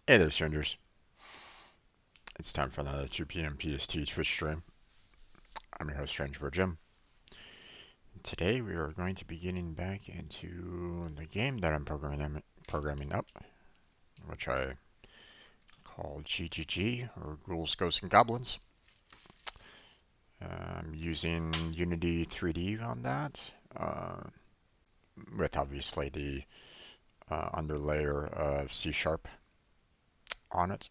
Hey there, strangers. It's time for another 2 p.m. PST Twitch stream. I'm your host, Strange Jim. Today we are going to be getting back into the game that I'm programming up, which I call GGG, or Ghouls, Ghosts, and Goblins. I'm using Unity 3D on that, with obviously the underlayer of C# on it.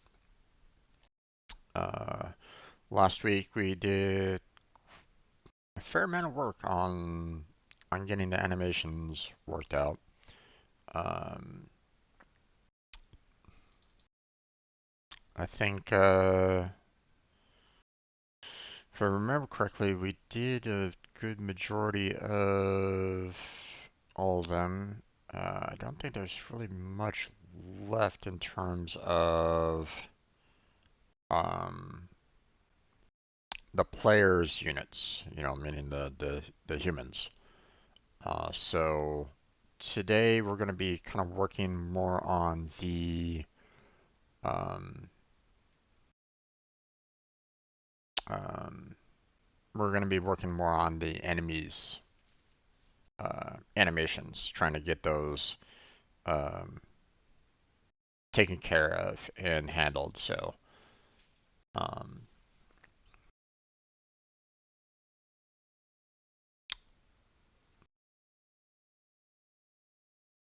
Uh, Last week we did a fair amount of work on getting the animations worked out. Um, I think if I remember correctly, we did a good majority of all of them. I don't think there's really much left in terms of um, the players' units, meaning the humans. So today we're going to be kind of working more on um, um, we're going to be working more on the enemies animations, trying to get those um, taken care of and handled. So um,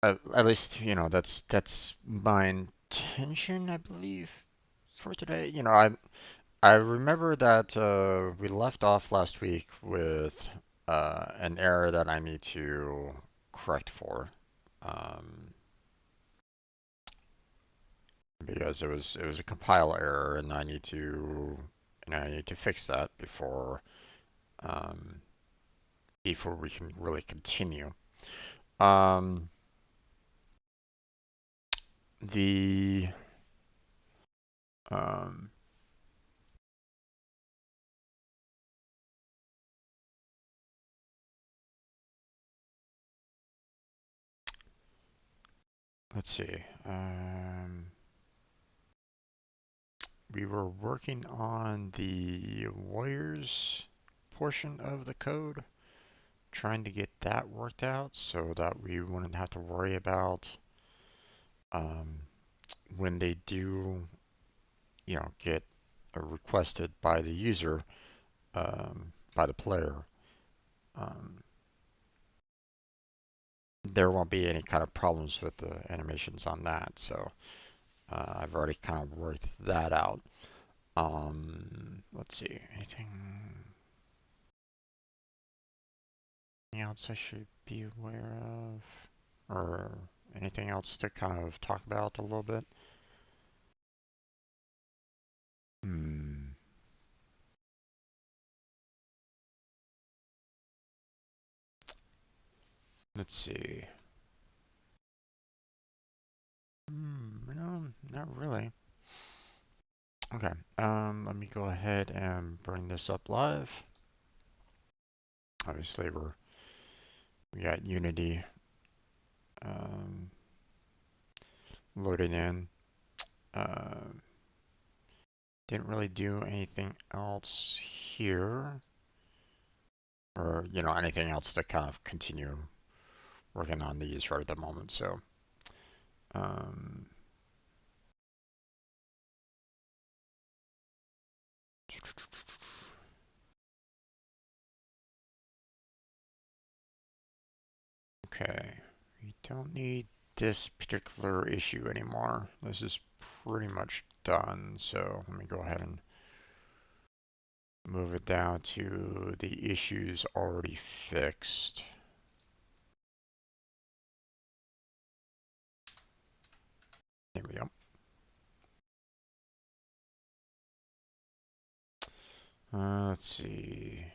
at least that's my intention, I believe, for today. I remember that we left off last week with an error that I need to correct for. Um, because it was a compile error, and I need to fix that um, before we can really continue. Um, the um, let's see. We were working on the warriors portion of the code, trying to get that worked out so that we wouldn't have to worry about um, when they do, get requested by the user, by the player. Um, there won't be any kind of problems with the animations on that. So I've already kind of worked that out. Let's see, anything else I should be aware of, or anything else to kind of talk about a little bit? Hmm. Let's see. No, not really. Okay. Let me go ahead and bring this up live. Obviously, we got Unity um, loaded in. Uh, didn't really do anything else here, or anything else to kind of continue working on these right at the moment. So, um, okay, we don't need this particular issue anymore. This is pretty much done. So let me go ahead and move it down to the issues already fixed. There we go. Let's see.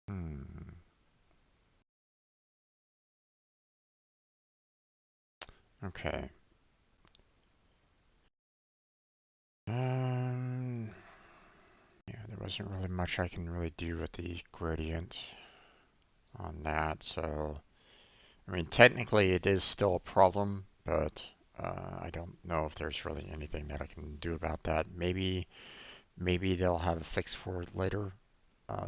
Hmm. Okay. Um, yeah, there wasn't really much I can really do with the gradient on that. So, I mean, technically it is still a problem, but I don't know if there's really anything that I can do about that. Maybe they'll have a fix for it later,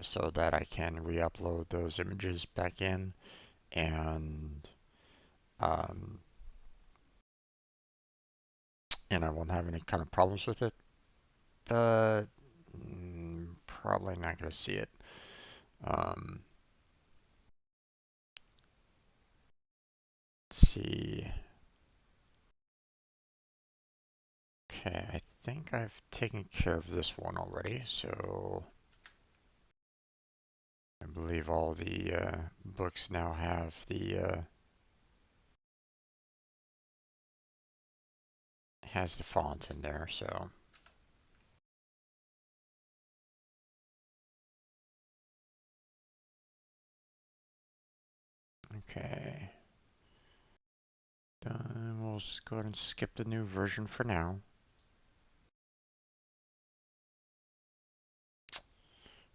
so that I can re-upload those images back in, and um, and I won't have any kind of problems with it. But probably not going to see it. Um, let's see. Okay, I think I've taken care of this one already, so I believe all the books now have the has the font in there. So okay, done. We'll just go ahead and skip the new version for now.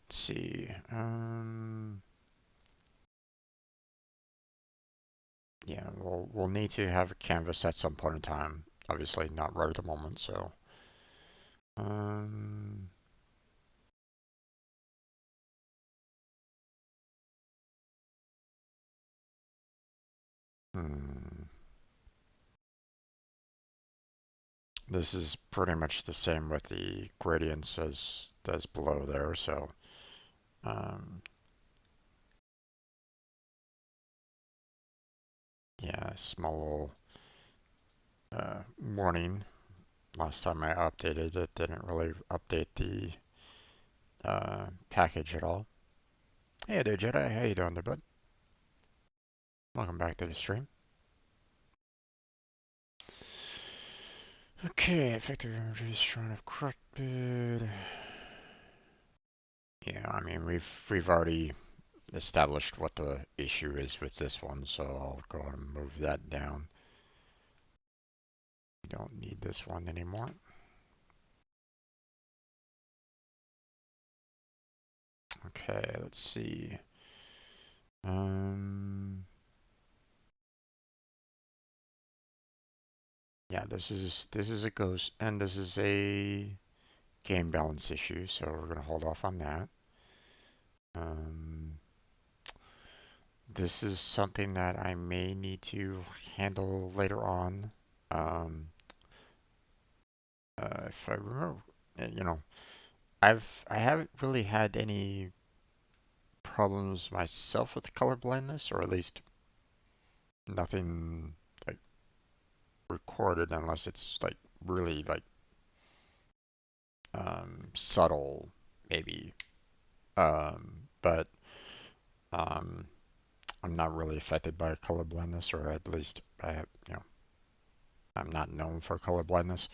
Let's see. Yeah, we'll need to have a canvas at some point in time. Obviously, not right at the moment. So um, hmm. This is pretty much the same with the gradients as below there. So um, yeah, small warning. Last time I updated it, didn't really update the package at all. Hey there, Jedi. How you doing there, bud? Welcome back to the stream. Okay, effective images shown have corrected. Yeah, I mean we've already established what the issue is with this one, so I'll go ahead and move that down. We don't need this one anymore. Okay, let's see. Um, yeah, this is a ghost, and this is a game balance issue, so we're gonna hold off on that. Um, this is something that I may need to handle later on. Um, if I remember, you know, I haven't really had any problems myself with color blindness, or at least nothing like recorded, unless it's like really like subtle, maybe. But um, I'm not really affected by color blindness, or at least I have, I'm not known for color blindness.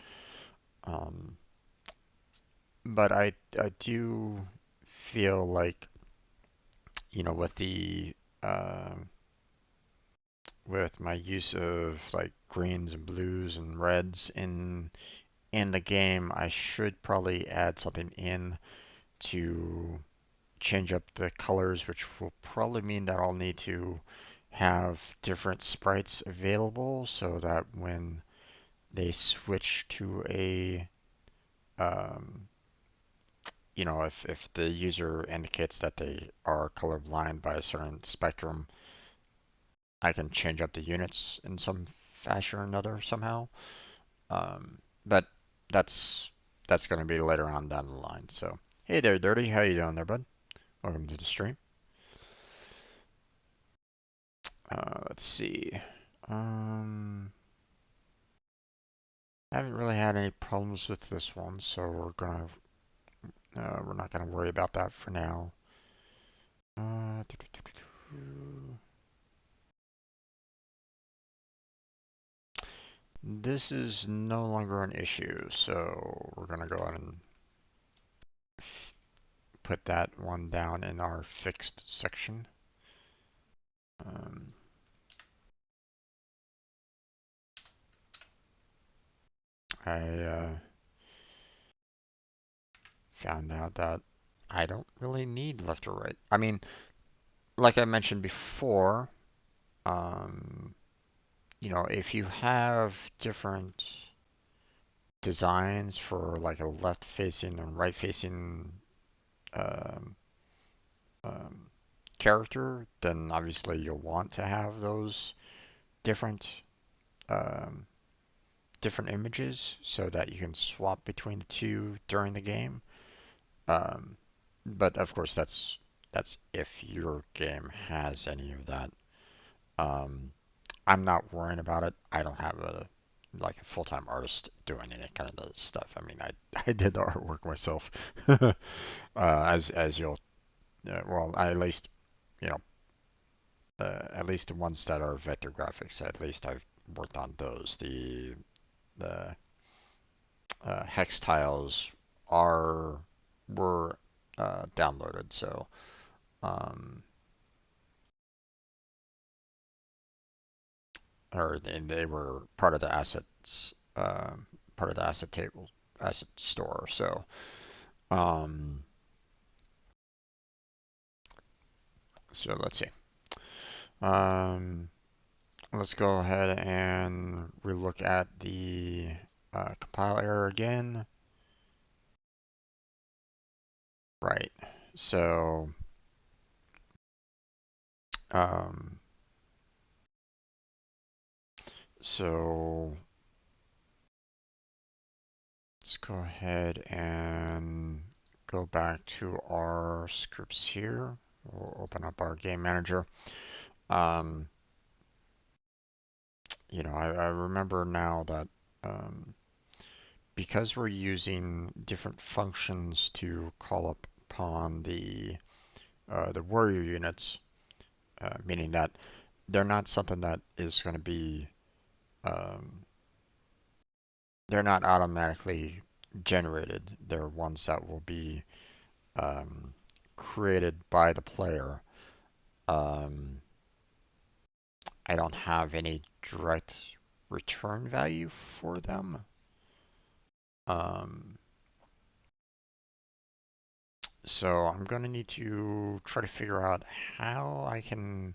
Um, but I do feel like, with the uh, with my use of like greens and blues and reds in the game, I should probably add something in to change up the colors, which will probably mean that I'll need to have different sprites available so that when they switch to um, if the user indicates that they are colorblind by a certain spectrum, I can change up the units in some fashion or another somehow. But that's that's going to be later on down the line. So, hey there, Dirty. How you doing there, bud? Welcome to the stream. Let's see. Um, I haven't really had any problems with this one, so we're not gonna worry about that for now. Uh, this is no longer an issue, so we're gonna go ahead and put that one down in our fixed section. Um, I found out that I don't really need left or right. I mean, like I mentioned before, um, if you have different designs for like a left-facing and right-facing um, um, character, then obviously you'll want to have those different um, different images so that you can swap between the two during the game. Um, but of course, that's if your game has any of that. Um, I'm not worrying about it. I don't have a full-time artist doing any kind of stuff. I mean, I did the artwork myself, as you'll well, at least you know at least the ones that are vector graphics. At least I've worked on those. The hex tiles are were downloaded, so um, or they were part of the assets, part of the asset table, asset store. Um, so let's see. Um, let's go ahead and relook at the compile error again. Right. So um, so let's go ahead and go back to our scripts here. We'll open up our game manager. Um, I remember now that um, because we're using different functions to call upon the warrior units, meaning that they're not something that is going to be um, they're not automatically generated. They're ones that will be um, created by the player. Um, I don't have any direct return value for them. Um, so I'm going to need to try to figure out how I can,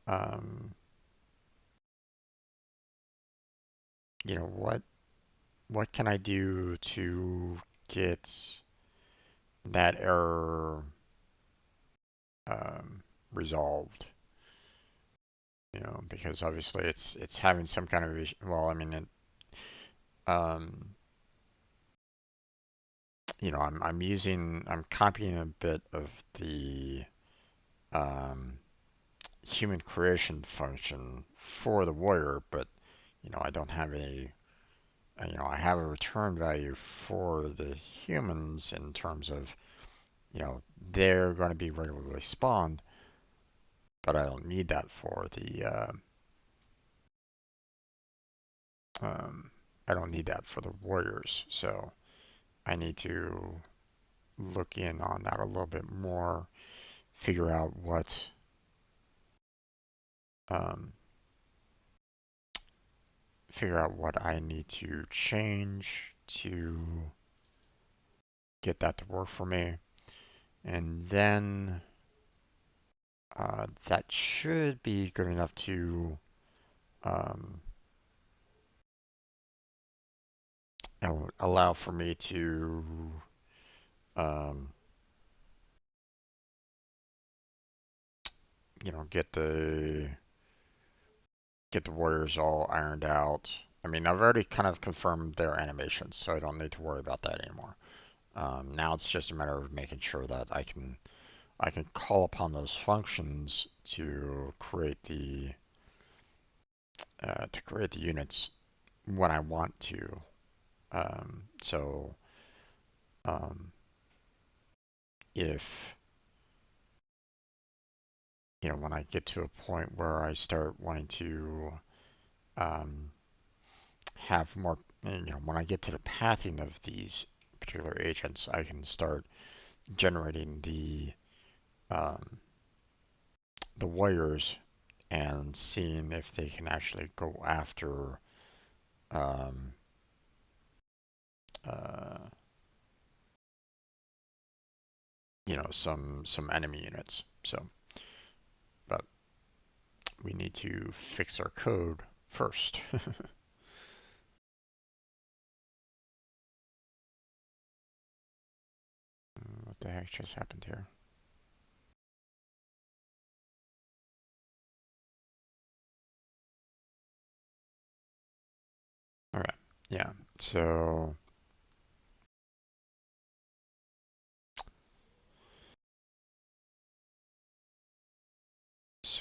um, what can I do to get that error um, resolved? Because obviously it's having some kind of issue. Well, I mean, um, I'm copying a bit of the um, human creation function for the warrior, but I don't have any. I have a return value for the humans in terms of they're going to be regularly spawned, but I don't need that for um, I don't need that for the warriors. So I need to look in on that a little bit more, figure out um, what I need to change to get that to work for me. And then that should be good enough to um, allow for me to um, get the warriors all ironed out. I mean, I've already kind of confirmed their animations, so I don't need to worry about that anymore. Now it's just a matter of making sure that I can call upon those functions to create the units when I want to. So um, if when I get to a point where I start wanting to um, have more, when I get to the pathing of these particular agents, I can start generating um, the warriors and seeing if they can actually go after um, uh, some enemy units. So we need to fix our code first. What the heck just happened here? All right, yeah, so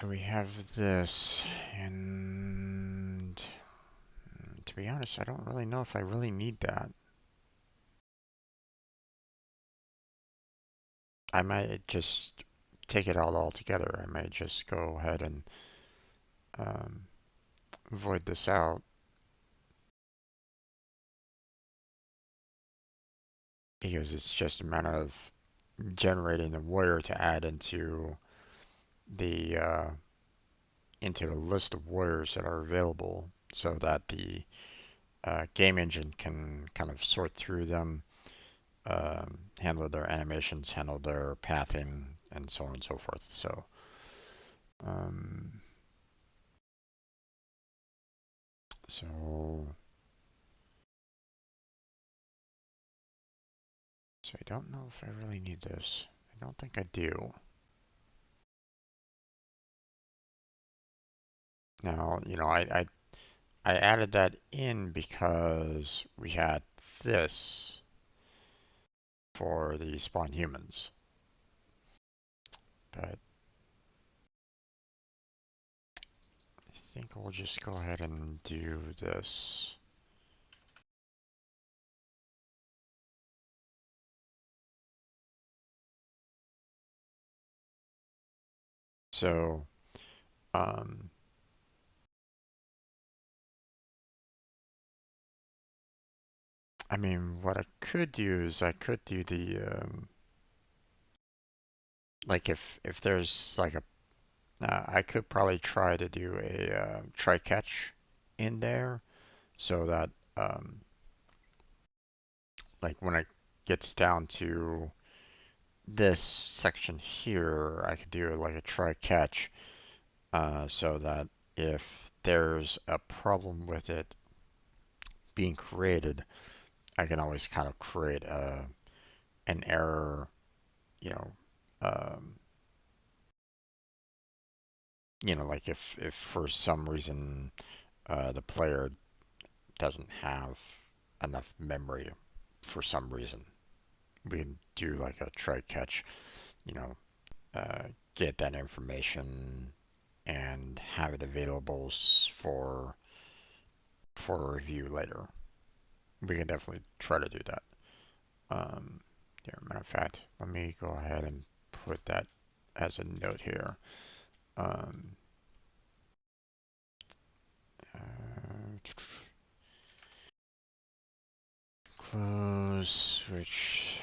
we have this, and to be honest, I don't really know if I really need that. I might just take it out altogether. I might just go ahead and um, void this out because it's just a matter of generating a warrior to add the into the list of warriors that are available, so that the game engine can kind of sort through them, handle their animations, handle their pathing, and so on and so forth. Um, so, so I don't know if I really need this. I don't think I do. Now, I added that in because we had this for the spawn humans, but I think we'll just go ahead and do this. So, um, I mean, what I could do is I could do the like if there's like a I could probably try to do a try catch in there so that like when it gets down to this section here, I could do like a try catch so that if there's a problem with it being created, I can always kind of create an error, you know, um, like if for some reason the player doesn't have enough memory for some reason, we can do like a try catch, you know, get that information and have it available for review later. We can definitely try to do that. Yeah, matter of fact, let me go ahead and put that as a note here. Um, uh, close switch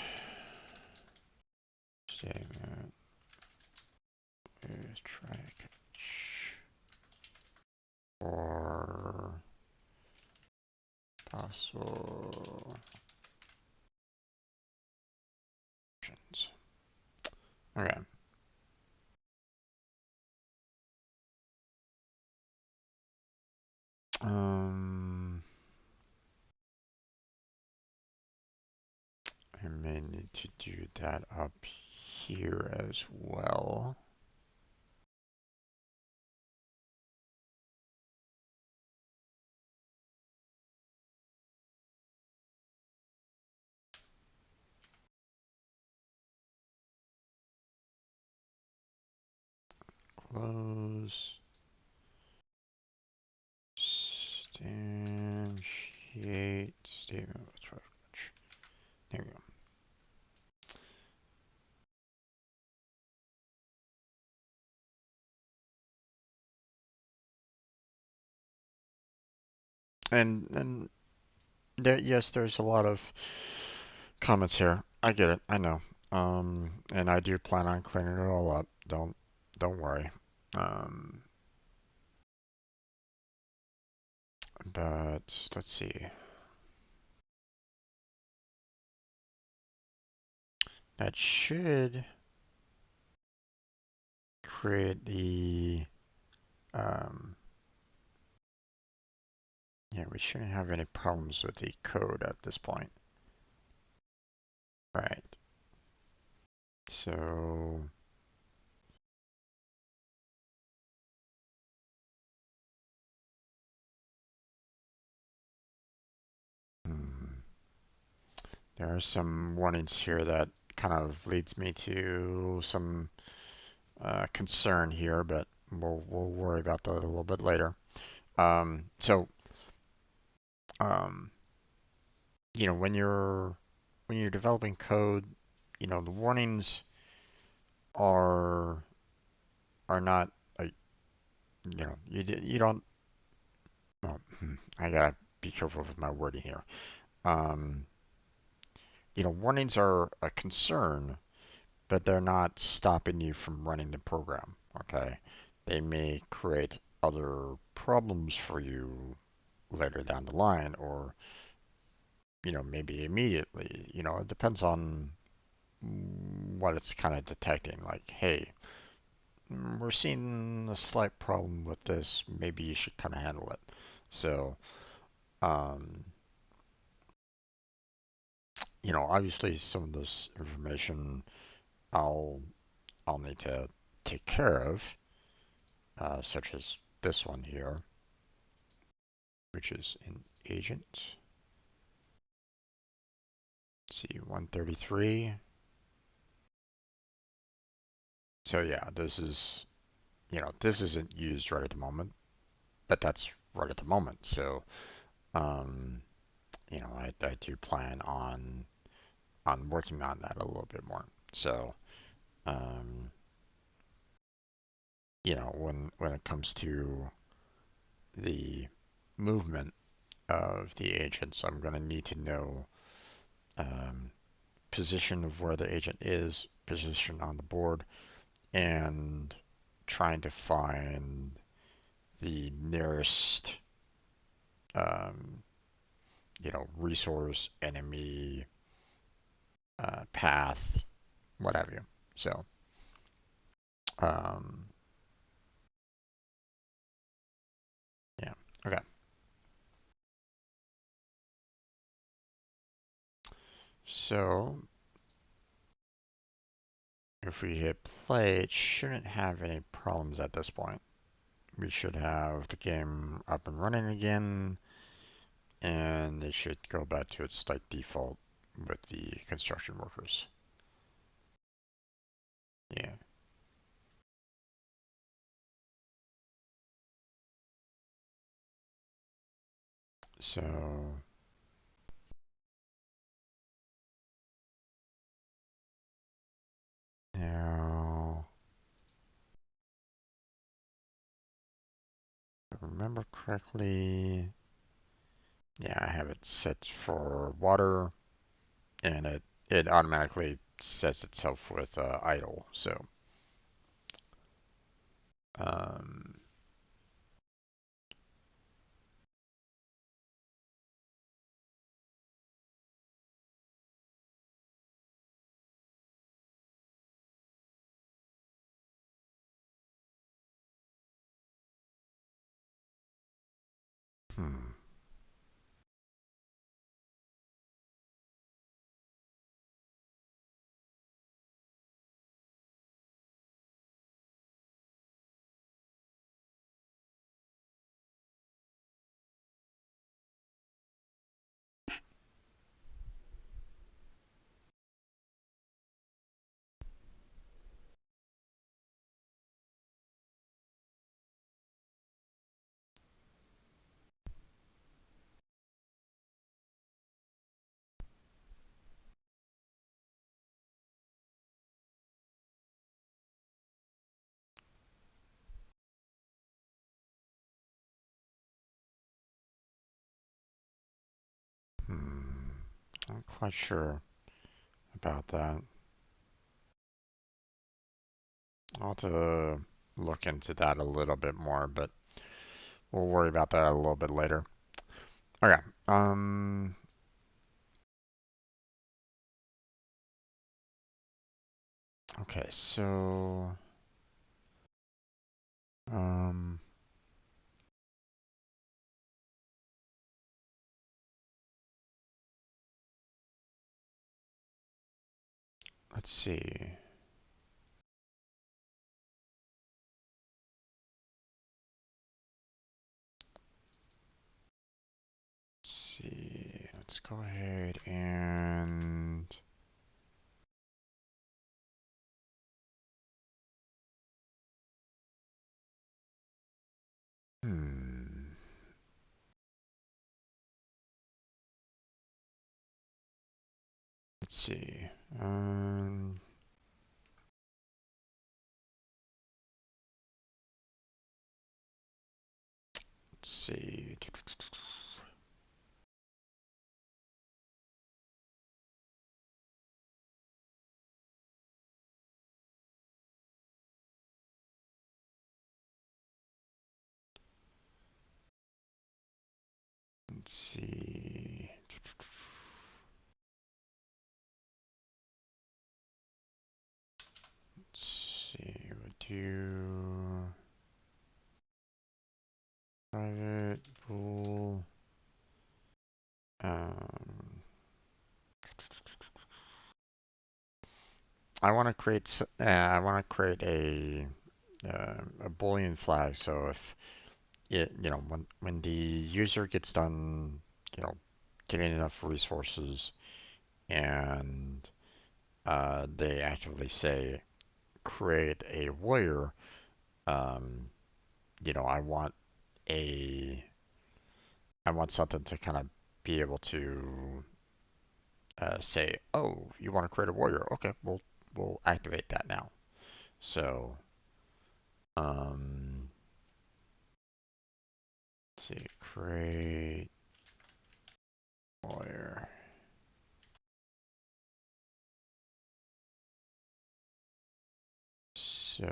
statement is try catch for possible options. Okay. Um, I may need to do that up here as well. Close. Substantiate statement with try catch. There we go. And there, yes, there's a lot of comments here. I get it. I know. And I do plan on cleaning it all up. Don't worry. Um, but let's see. That should create the Um, yeah, we shouldn't have any problems with the code at this point. Right. So, hmm, there are some warnings here that kind of leads me to some concern here, but we'll worry about that a little bit later. So, um, when you're developing code, the warnings are are not like you don't. Well, I gotta be careful with my wording here. Um, warnings are a concern, but they're not stopping you from running the program. Okay, they may create other problems for you later down the line, or maybe immediately. It depends on what it's kind of detecting. Like, hey, we're seeing a slight problem with this. Maybe you should kind of handle it. So, um, obviously some of this information I'll I'll need to take care of, such as this one here, which is an agent. Let's see, 133. So yeah, this isn't used right at the moment, but that's right at the moment. So, um, I do plan on working on that a little bit more. So, um, when it comes to the movement of the agents, I'm going to need to know um, position of where the agent is, position on the board, and trying to find the nearest um, resource, enemy, path, what have you. So, um, yeah, okay. So if we hit play, it shouldn't have any problems at this point. We should have the game up and running again, and it should go back to its like default with the construction workers. Yeah. So now, if I remember correctly, yeah, I have it set for water, and it automatically sets itself with idle. So, um, hmm, hmm, I'm quite sure about that. I'll have to look into that a little bit more, but we'll worry about that a little bit later. Okay. Okay. So, um, let's see. Let's go ahead and hmm. Let's see. Um, let's see. Let's see. Let's see. We'll do private bool. Um, I want to create. I want to create a Boolean flag. So if it, when the user gets done, getting enough resources, and they actually say create a warrior, um, I want a I want something to kind of be able to say, oh, you want to create a warrior? Okay, we'll activate that now. So um, let's see, create warrior. So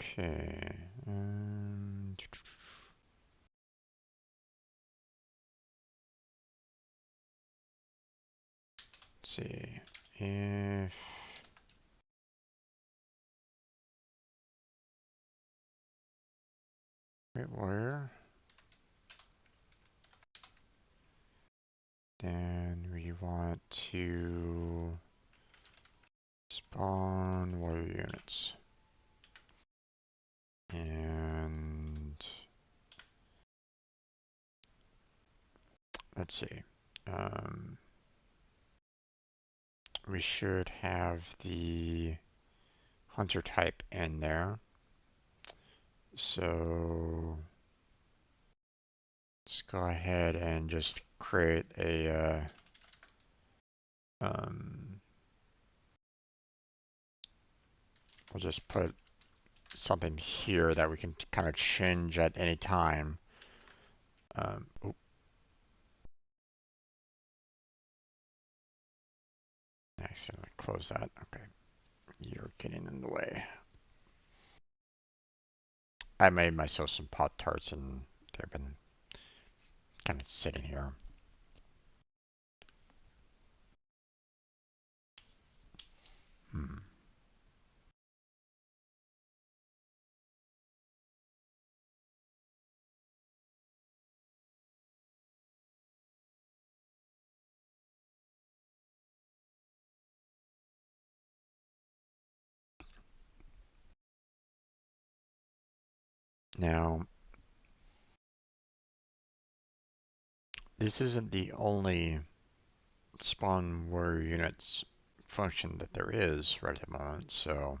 okay. Let's see if create warrior, then we want to spawn warrior units. And let's see. Um, we should have the hunter type in there. So let's go ahead and just create um, we'll just put something here that we can kind of change at any time. Oh, accidentally close that. Okay, you're getting in the way. I made myself some Pop Tarts and they've been kind of sitting here. Hmm. Now, this isn't the only spawn warrior units function that there is right at the moment, so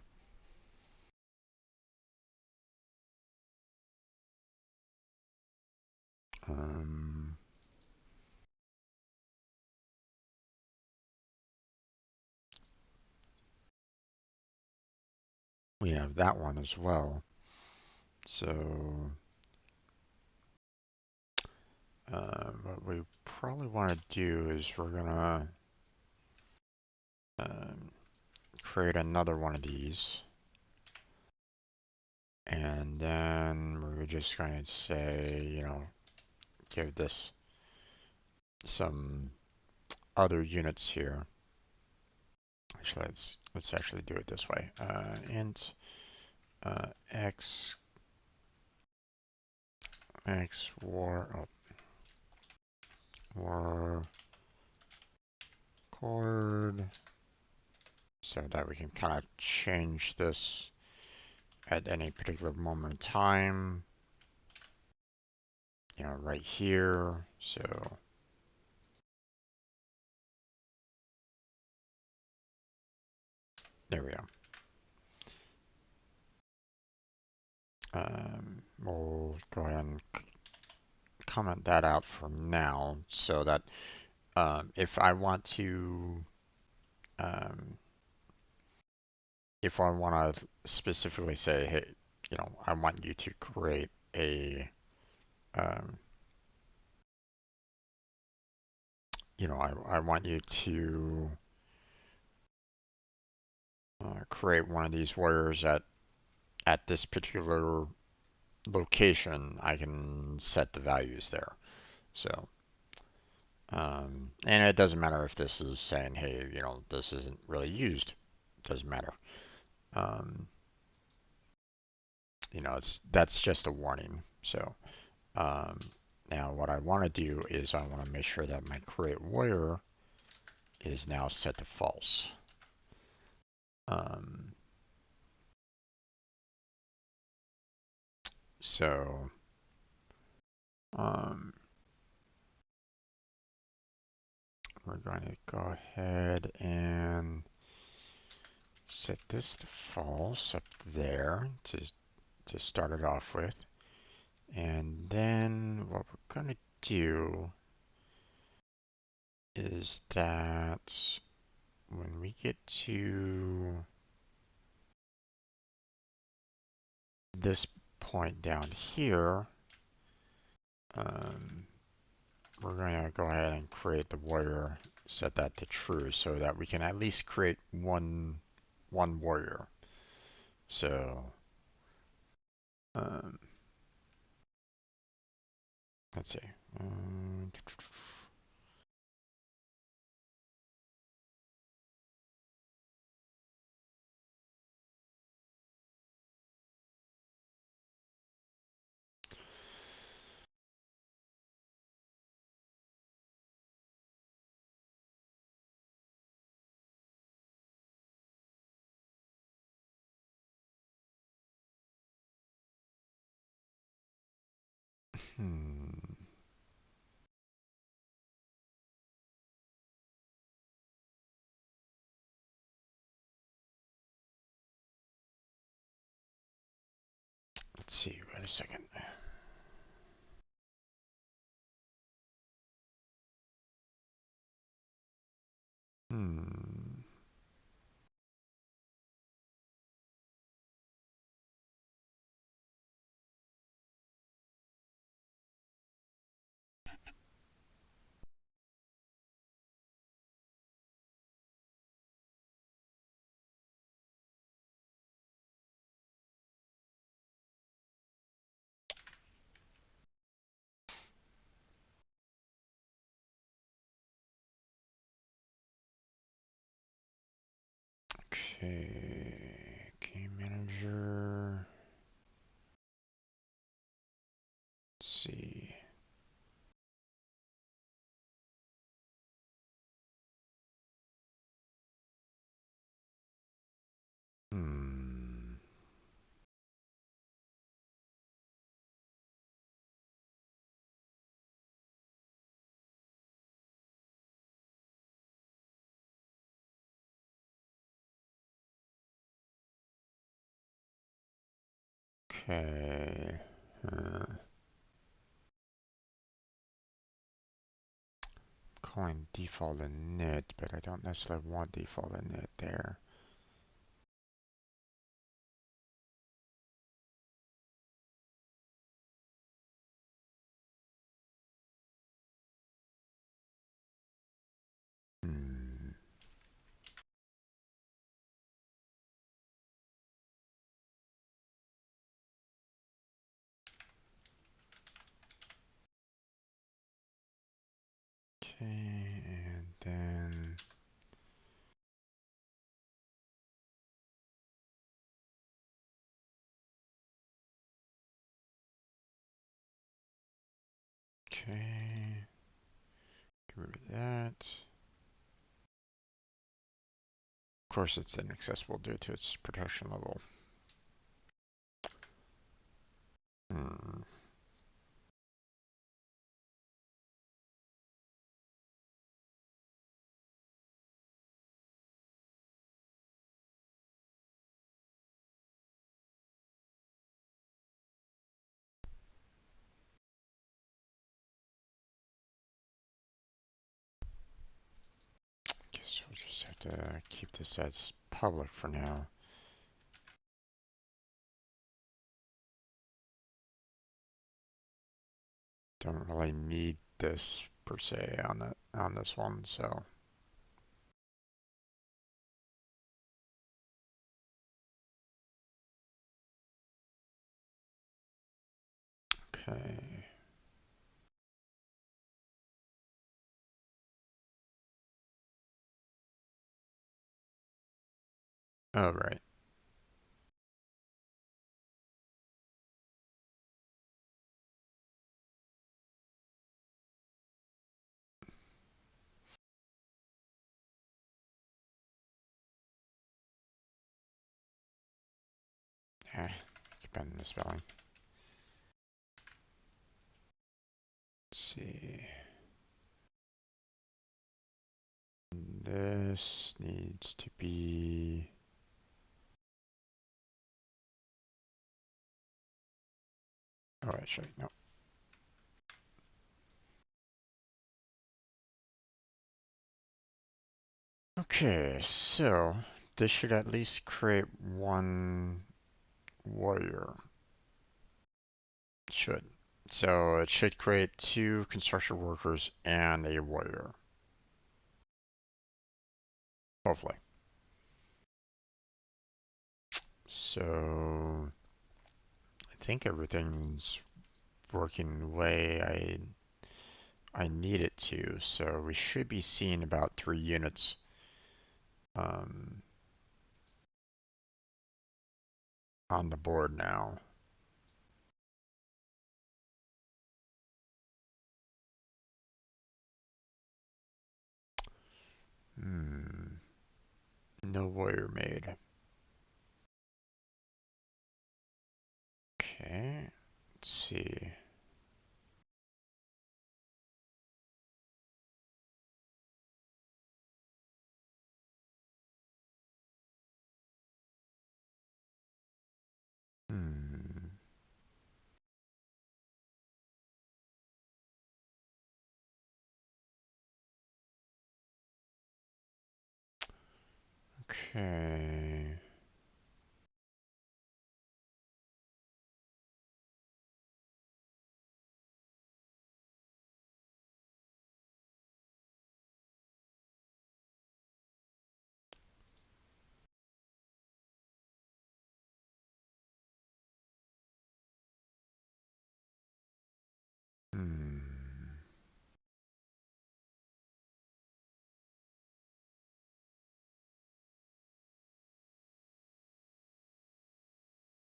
um, we have that one as well. So what we probably want to do is we're gonna um, create another one of these, and then we're just going to say, give this some other units here. Actually, let's actually do it this way. Int X war chord, so that we can kind of change this at any particular moment in time. You know, right here. So there we go. We'll go ahead and comment that out for now, so that if I want to, um, if I want to specifically say, hey, you know, I want you to create a, um, you know, I want you to create one of these warriors at this particular location, I can set the values there. So, and it doesn't matter if this is saying, hey, you know, this isn't really used. It doesn't matter. Um, you know, that's just a warning. So, um, now what I want to do is I want to make sure that my create warrior is now set to false. Um, so, um, we're going to go ahead and set this to false up there to start it off with. And then what we're going to do is that when we get to this point down here, um, we're going to go ahead and create the warrior, set that to true, so that we can at least create one warrior. So um, let's see. Hmm. Let's see. Wait a second. Hmm. Okay. Game manager. Let's see. Hmm. Okay. Calling default init, but I don't necessarily want default init there. Hmm. Okay, and then Okay. Get rid of that. Of course, it's inaccessible due to its protection level. Hmm. Guess we'll just have to keep this as public for now. Don't really need this per se on this one, so. Okay. Oh, right. Keep on the spelling. Let's see. This needs to be. Oh, actually, no. Okay, so this should at least create one warrior. Should. So it should create two construction workers and a warrior. Hopefully. So I think everything's working the way I need it to. So we should be seeing about 3 units um, on the board now. Hmm. No warrior made. Okay. Let's see. Hmm. Okay. Hmm.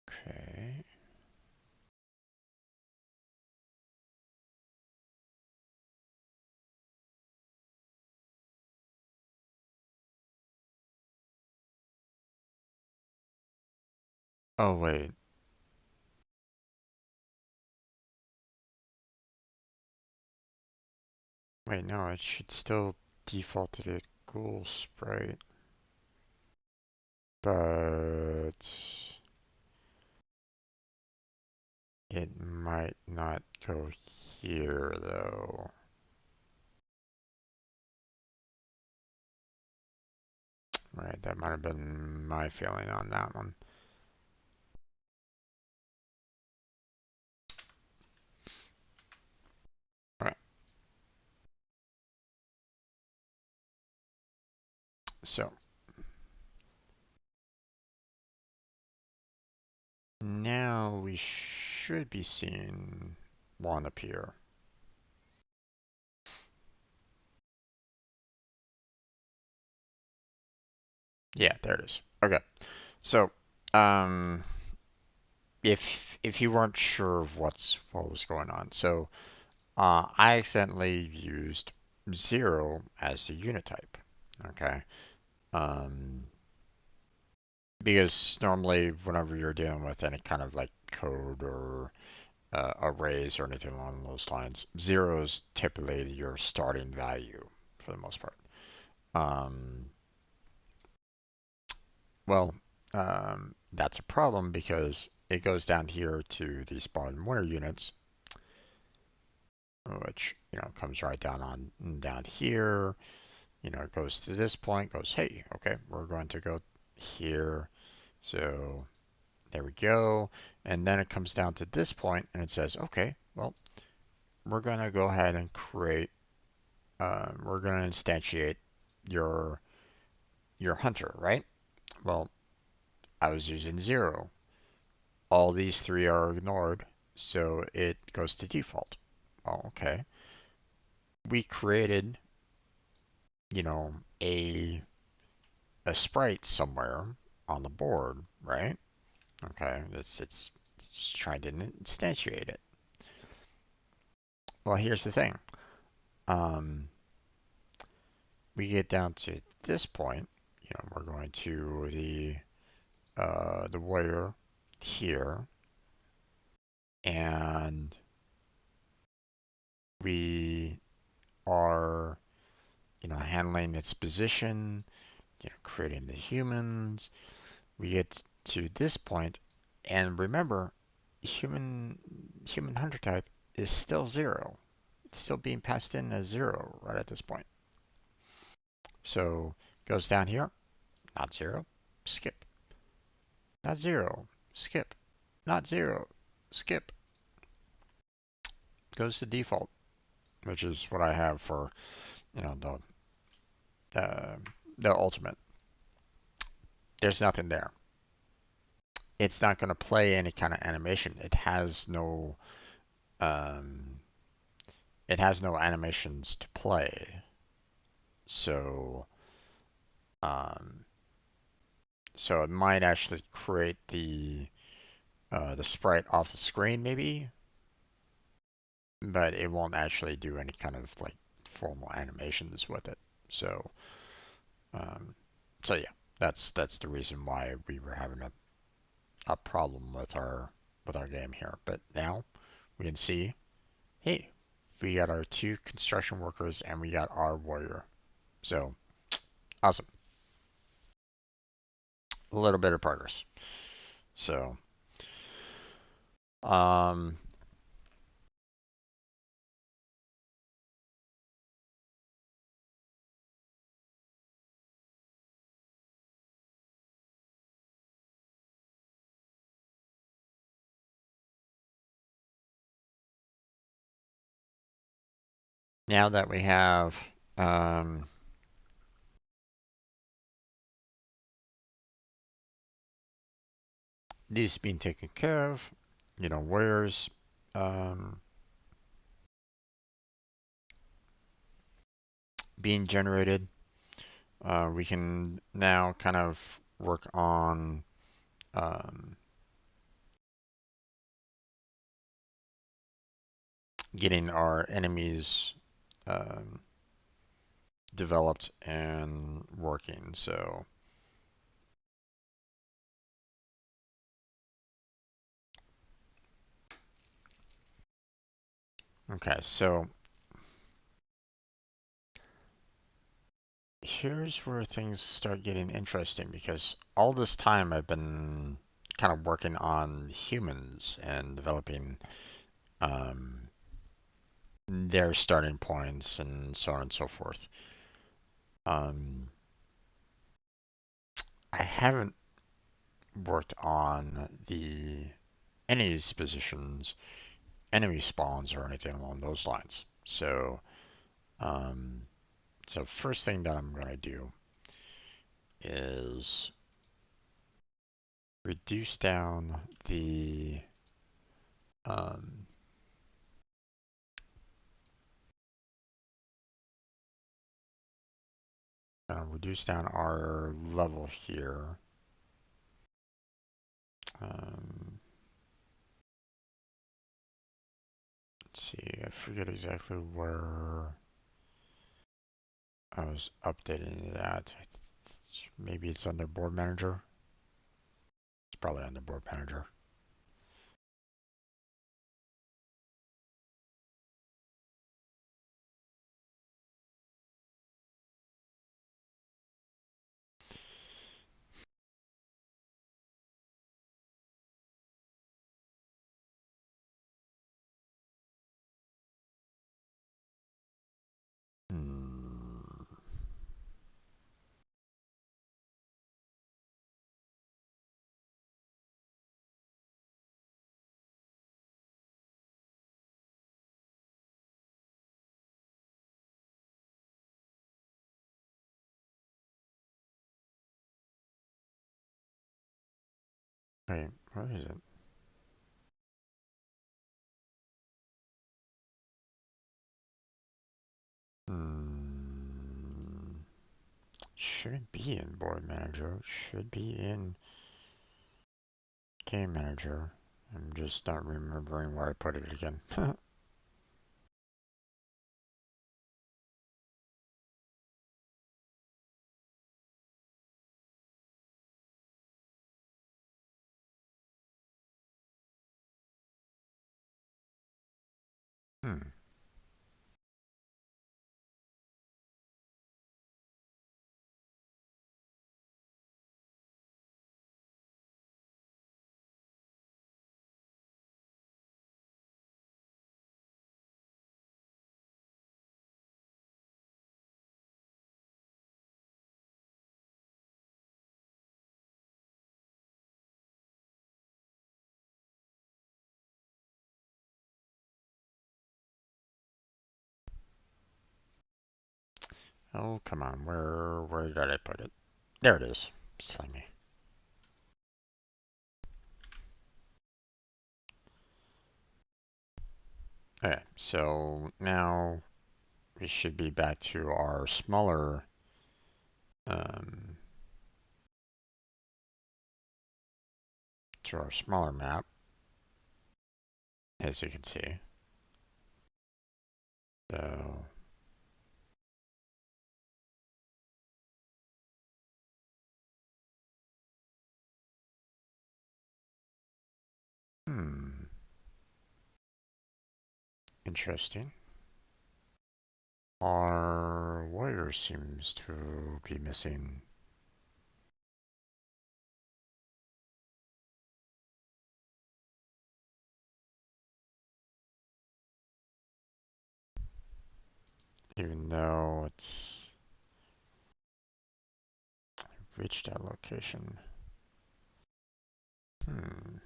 Okay. Oh, wait. Wait, no, it should still default to the ghoul sprite. But it might not go here, though. Right, that might have been my feeling on that one. Alright, so now we should be seeing one appear. Yeah, there it is. Okay, so um, if you weren't sure of what was going on, so I accidentally used 0 as the unit type. Okay. Um, because normally, whenever you're dealing with any kind of like code or arrays or anything along those lines, 0 is typically your starting value for the most part. Um, well, that's a problem because it goes down here to the spawn winner units, which comes right down on down here. It goes to this point, goes, hey, okay, we're going to go here. So there we go. And then it comes down to this point and it says, okay, well, we're going to go ahead and create, we're going to instantiate your hunter, right? Well, I was using 0. All these 3 are ignored, so it goes to default. Well, okay. We created, you know, a a sprite somewhere on the board, right? Okay, it's trying to instantiate it. Well, here's the thing. Um, we get down to this point. We're going to the warrior here, and we are handling its position, creating the humans. We get to this point, and remember, human hunter type is still 0. It's still being passed in as 0 right at this point. So goes down here, not 0, skip. Not 0, skip. Not 0, skip. Goes to default, which is what I have for the the ultimate. There's nothing there. It's not going to play any kind of animation. Um, it has no animations to play. So um, so it might actually create the sprite off the screen maybe, but it won't actually do any kind of like formal animations with it. So um, so yeah, that's the reason why we were having a problem with our game here. But now we can see, hey, we got our 2 construction workers and we got our warrior. So awesome. A little bit of progress. So um, now that we have um, these being taken care of, warriors um, being generated, we can now kind of work on um, getting our enemies um, developed and working. So, okay, so here's where things start getting interesting because all this time I've been kind of working on humans and developing um, their starting points and so on and so forth. Um, I haven't worked on the enemies positions, enemy spawns, or anything along those lines. Um, so first thing that I'm gonna do is reduce down the um, reduce down our level here. Um, see, I forget exactly where I was updating it at. Maybe it's under board manager. It's probably under board manager. Hmm. Wait, what is it? Hmm. Shouldn't be in board manager. Should be in game manager. I'm just not remembering where I put it again. Hmm. Oh, come on. Where did I put it? There it is. Silly me. Okay, so now we should be back um, to our smaller map, as you can see. So, hmm, interesting. Our warrior seems to be missing. Even though it's reached that location. Hmm,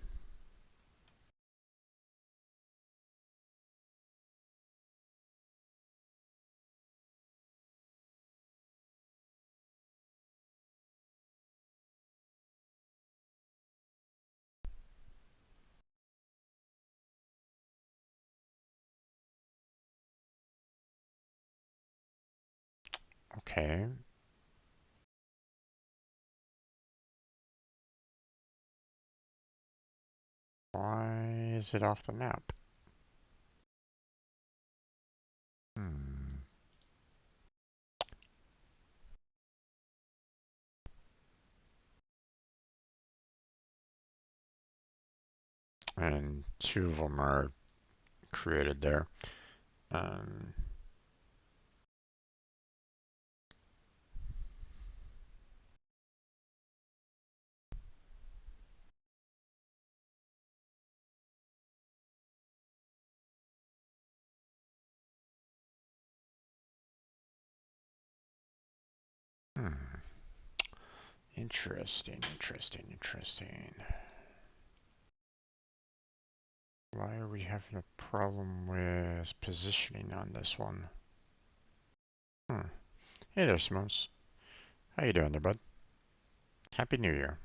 okay. Why is it off the map? Hmm. And two of them are created there. Um, hmm. Interesting, interesting, interesting. Why are we having a problem with positioning on this one? Hmm. Hey there, Simons. How you doing there, bud? Happy New Year.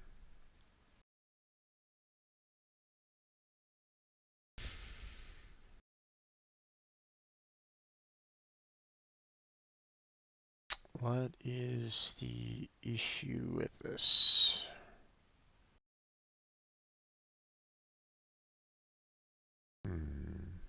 What is the issue with this? Hmm.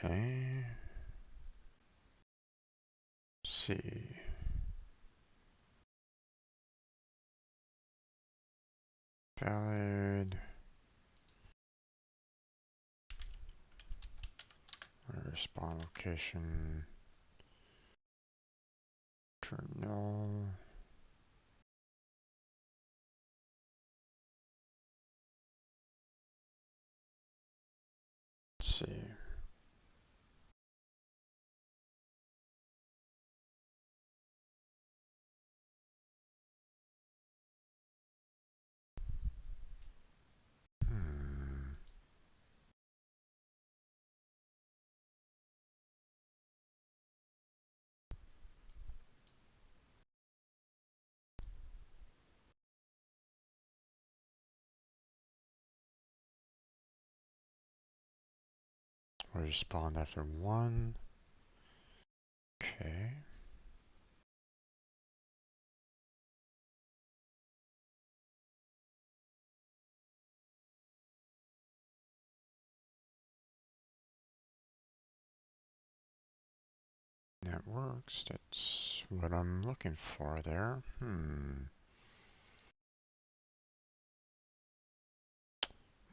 Okay. Let's see. Valid. Spawn location. Terminal. Let's see. Hmm. We'll spawn after 1. Okay. That works. That's what I'm looking for there.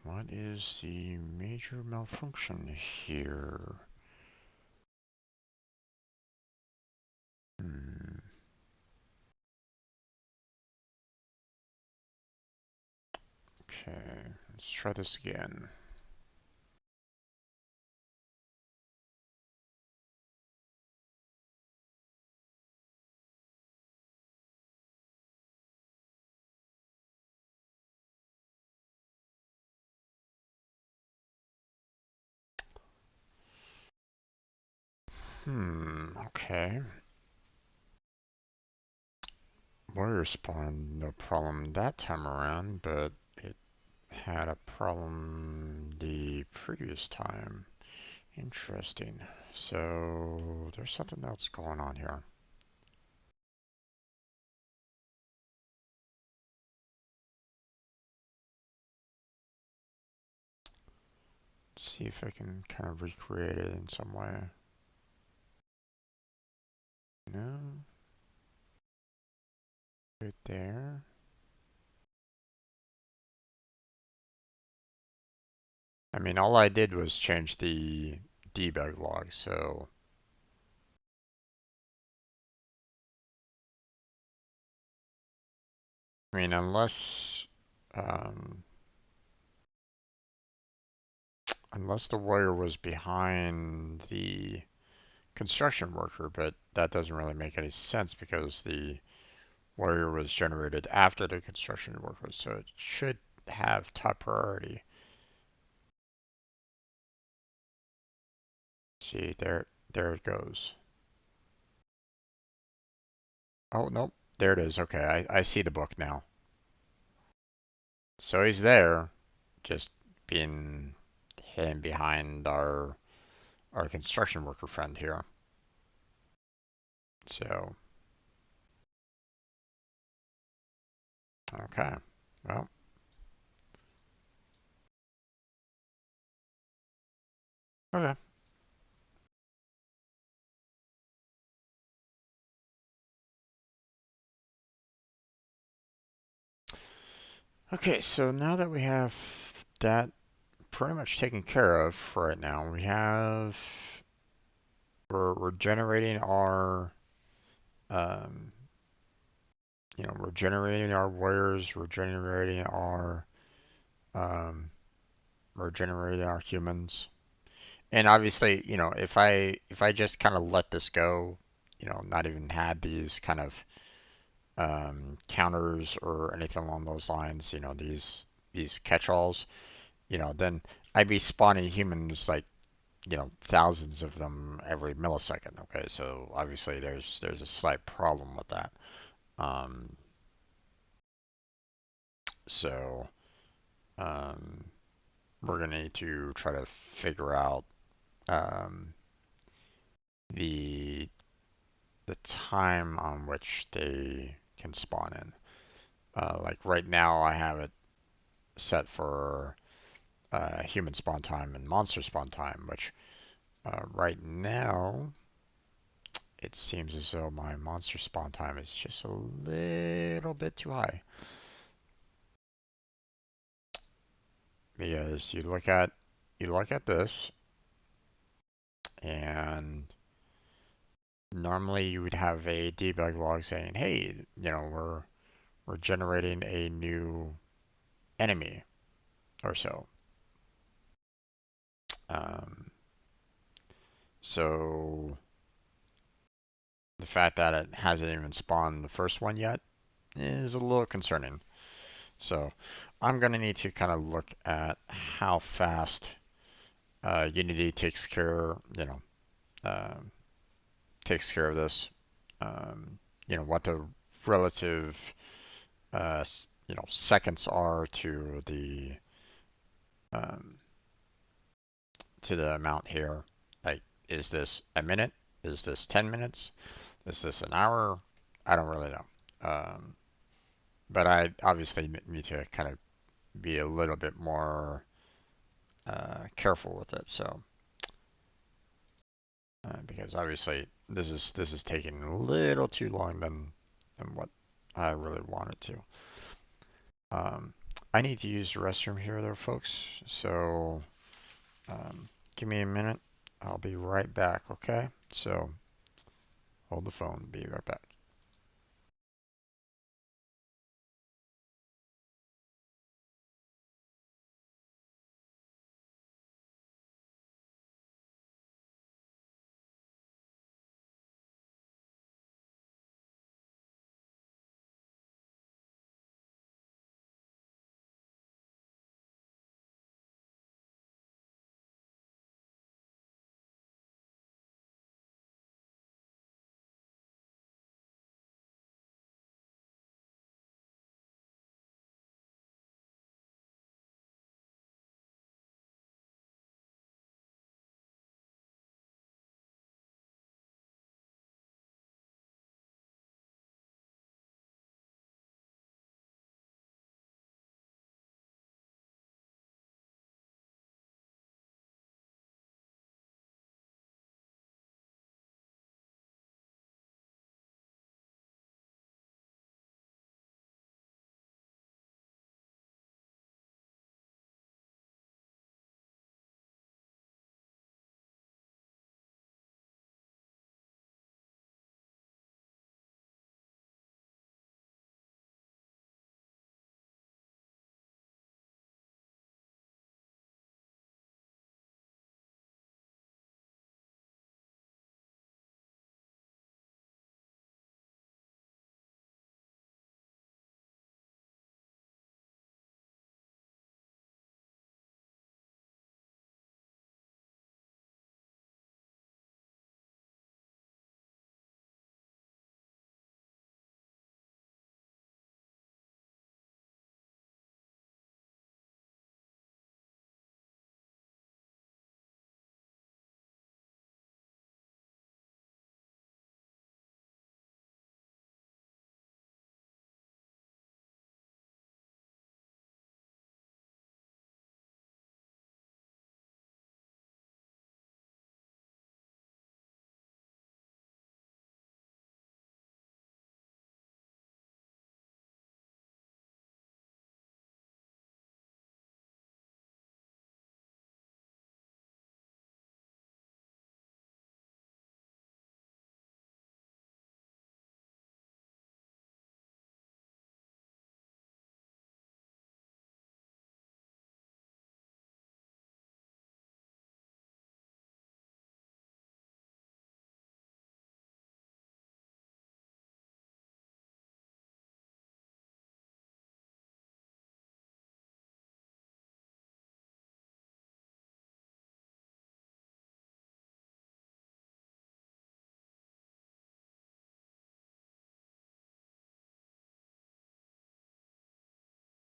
What is the major malfunction here? Hmm. Okay, let's try this again. Okay. Warrior spawned no problem that time around, but it had a problem the previous time. Interesting. So there's something else going on here. Let's see if I can kind of recreate it in some way. No, right there. I mean, all I did was change the debug log, so I mean, um, unless the warrior was behind the construction worker, but that doesn't really make any sense because the warrior was generated after the construction worker, so it should have top priority. See, there it goes. Oh, nope, there it is. Okay, I see the book now. So he's there, just being hidden behind our construction worker friend here. So, okay. Well, okay. Okay, so now that we have that pretty much taken care of for right now, we're generating our um, we're generating our warriors, um, we're generating our humans. And obviously, if I just kind of let this go, not even had these kind of counters or anything along those lines, these catch-alls, then I'd be spawning humans like, thousands of them every millisecond. Okay, so obviously there's a slight problem with that. Um, so um, we're gonna need to try to figure out um, the the time on which they can spawn in. Like right now, I have it set for human spawn time and monster spawn time, which Right now, it seems as though my monster spawn time is just a little bit too high. Because you look at this, and normally you would have a debug log saying, "Hey, we're generating a new enemy or so." Um, so the fact that it hasn't even spawned the first one yet is a little concerning. So I'm gonna need to kind of look at how fast Unity um, takes care of this. Um, what the relative seconds are um, to the amount here. Like, is this a minute? Is this 10 minutes? Is this an hour? I don't really know. But I obviously need to kind of be a little bit more careful with it. So, because obviously this is taking a little too long than what I really wanted to. Um, I need to use the restroom here, though, folks. So, give me a minute. I'll be right back. Okay? So, hold the phone. Be right back.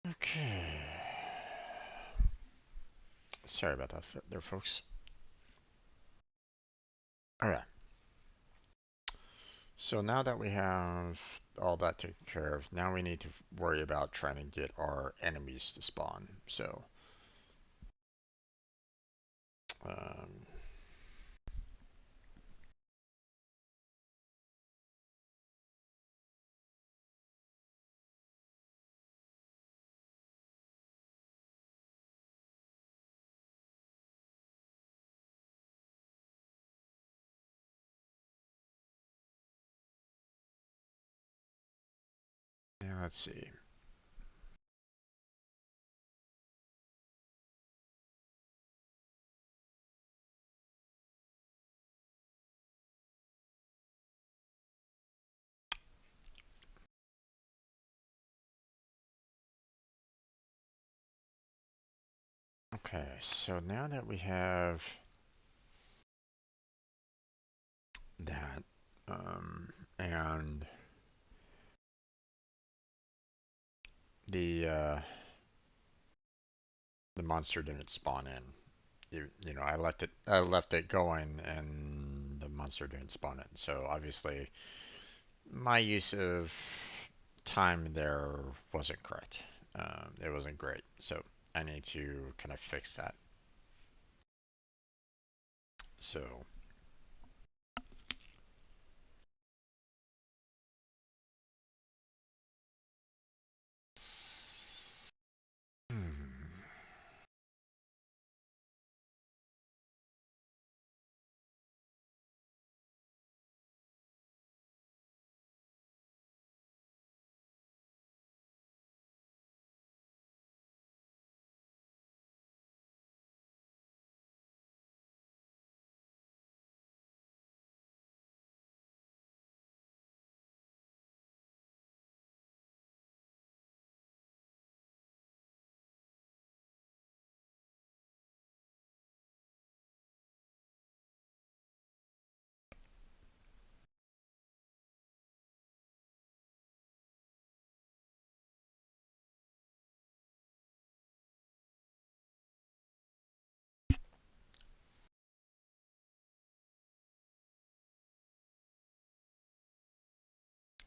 Okay. Sorry about that there, folks. Okay. So now that we have all that taken care of, now we need to worry about trying to get our enemies to spawn. So, um, let's see. Okay, so now that we have that, and the uh, the monster didn't spawn in. You know, I left it going, and the monster didn't spawn in. So obviously, my use of time there wasn't correct. It wasn't great. So I need to kind of fix that. So, hmm,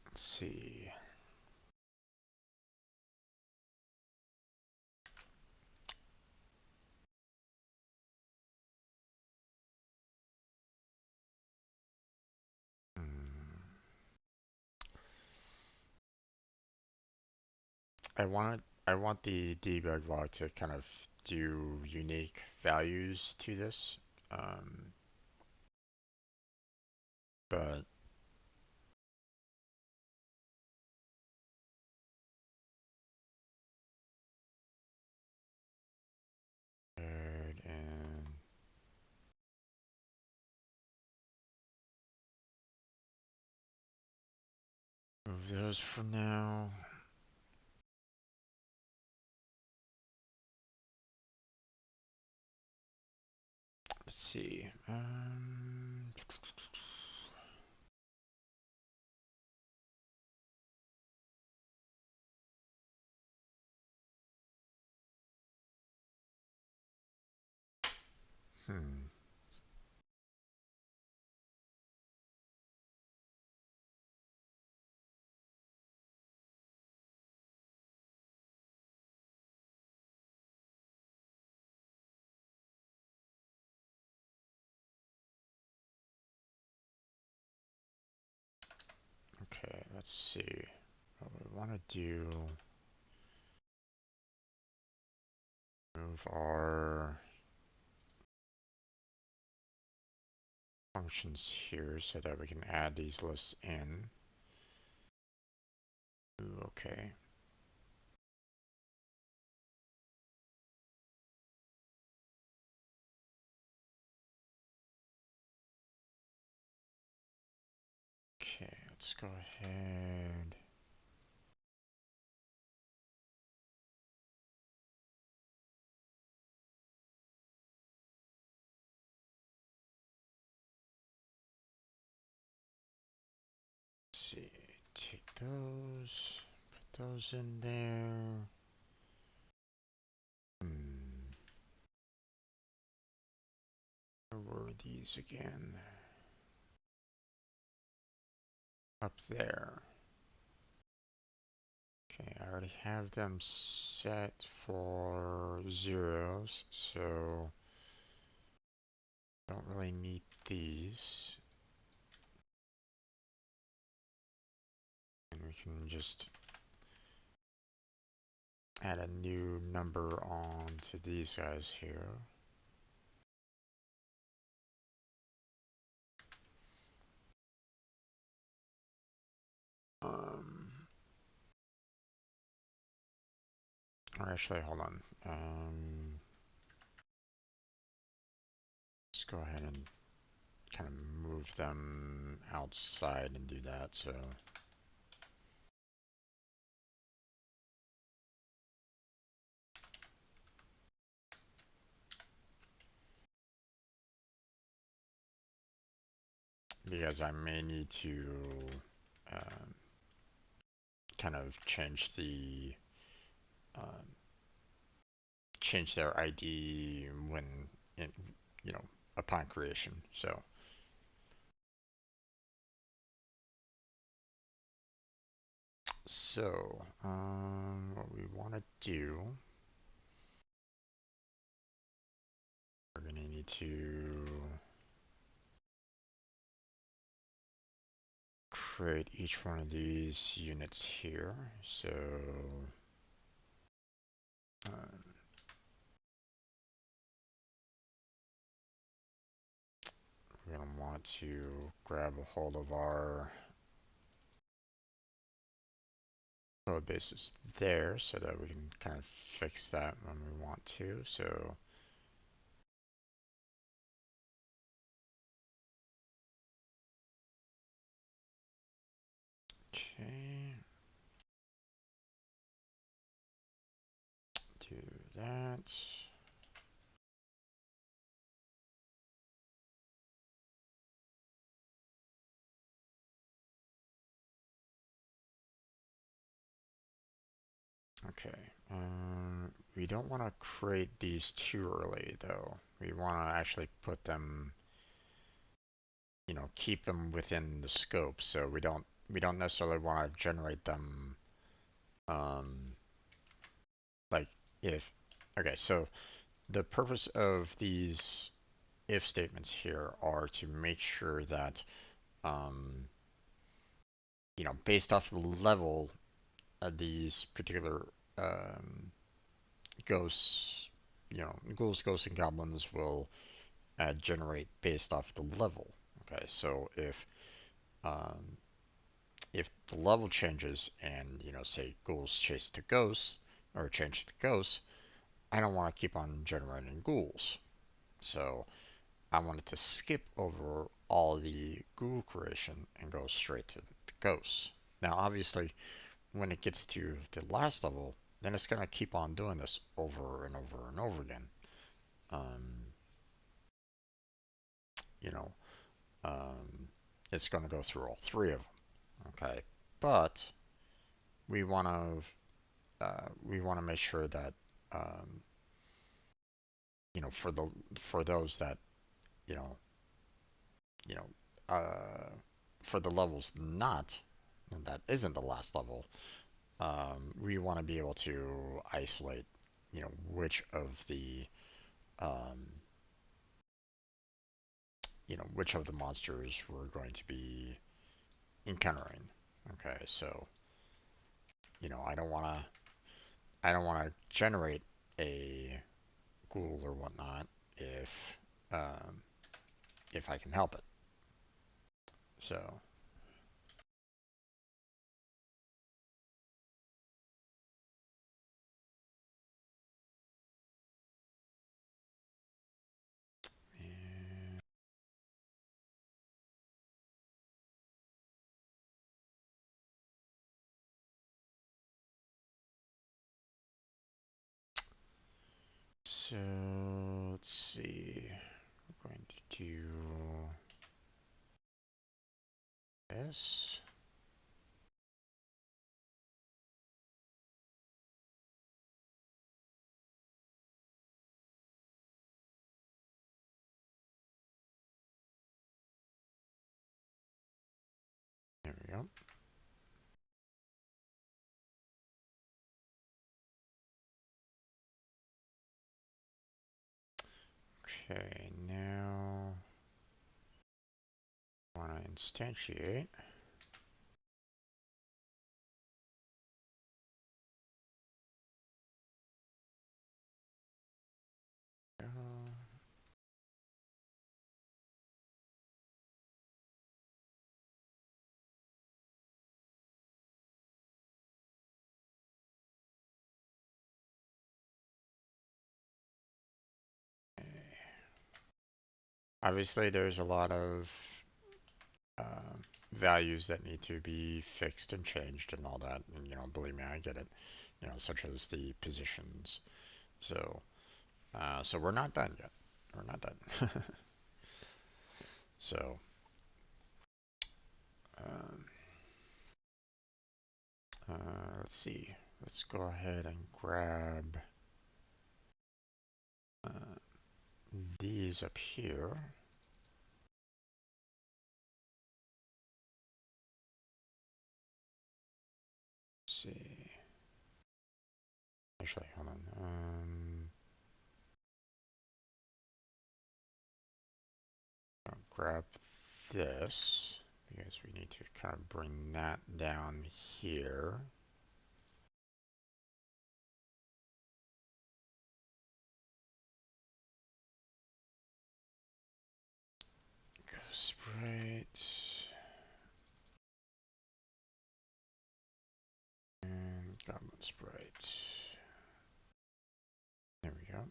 let's see. Hmm. I want the debug log to kind of do unique values to this, um, but and move those for now. Let's see. Hmm. Okay, let's see. What we want to do, move our functions here so that we can add these lists in. Ooh, okay. Okay, let's go ahead. Let's see, take those, put those in there. Hmm. Where were these again? Up there. Okay, I already have them set for zeros, so don't really need these. And we can just add a new number on to these guys here. Um, Or actually, hold on. Let's go ahead and kind of move them outside and do that. So because I may need to um, kind of um, change their ID when in, you know, upon creation. So what we want to do, we're going to need to create each one of these units here. So um, we're going to want to grab a hold of our code bases there so that we can kind of fix that when we want to. So okay, do that. Okay. We don't want to create these too early, though. We want to actually put them, keep them within the scope. So we don't necessarily want to generate them, um, like if. Okay, so the purpose of these if statements here are to make sure that, um, based off the level of these particular um, ghosts, ghouls, ghosts, and goblins will generate based off the level. Okay, so um, if the level changes and say ghouls chase to ghosts or change to ghosts, I don't want to keep on generating ghouls. So I wanted to skip over all the ghoul creation and go straight to the ghosts. Now, obviously, when it gets to the last level, then it's going to keep on doing this over and over and over again. Um, you know, um, it's going to go through all three of them. Okay, but we want to make sure that um, for those that you know you know for the levels not that isn't the last level, we want to be able to isolate which of the um, which of the monsters we're going to be encountering. Okay, so I don't want to generate a ghoul or whatnot if um, if I can help it. So and so let's see. We're going to do this. There we go. Okay, now I want to instantiate. Uh, Obviously, there's a lot of uh, values that need to be fixed and changed and all that. And, believe me, I get it. Such as the positions. So, so we're not done yet. We're not done. So, um, let's see. Let's go ahead and grab uh, these up here. Let's see. Actually, hold on. I'll grab this because we need to kind of bring that down here. Go sprite and goblin sprite. There we go.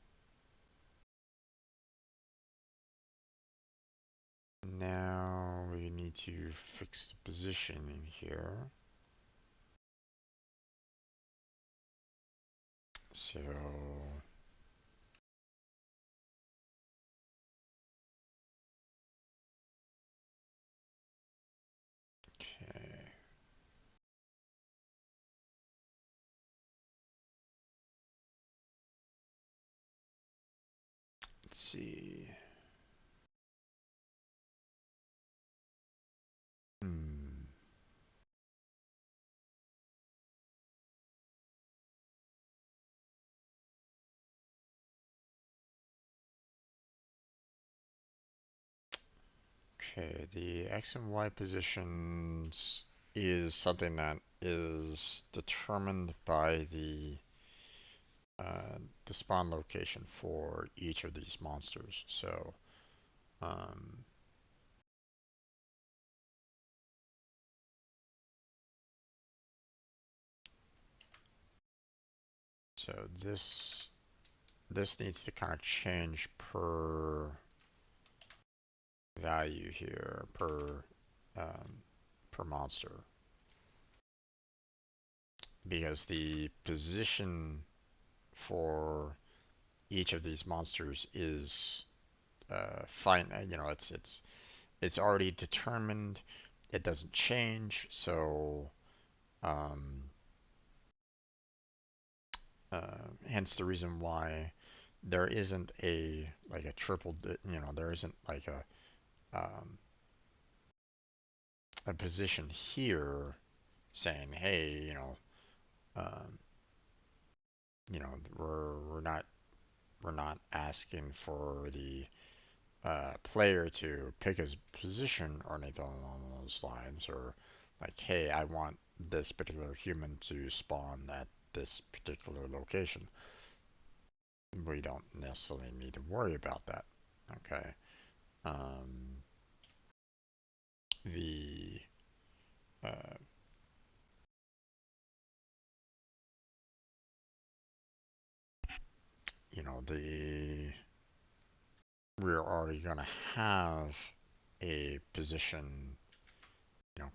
Now we need to fix the position in here. So okay. Let's see. Hmm. Okay, the X and Y positions is something that is determined by the spawn location for each of these monsters. Um, so this needs to kind of change per value here um, per monster because the position for each of these monsters is fine. It's already determined. It doesn't change. So um, hence the reason why there isn't a like a triple. There isn't like a position here saying, hey, um, we're not asking for the player to pick his position or anything along those lines, or like, hey, I want this particular human to spawn at this particular location. We don't necessarily need to worry about that. Okay. Um, the uh, the we're already gonna have a position,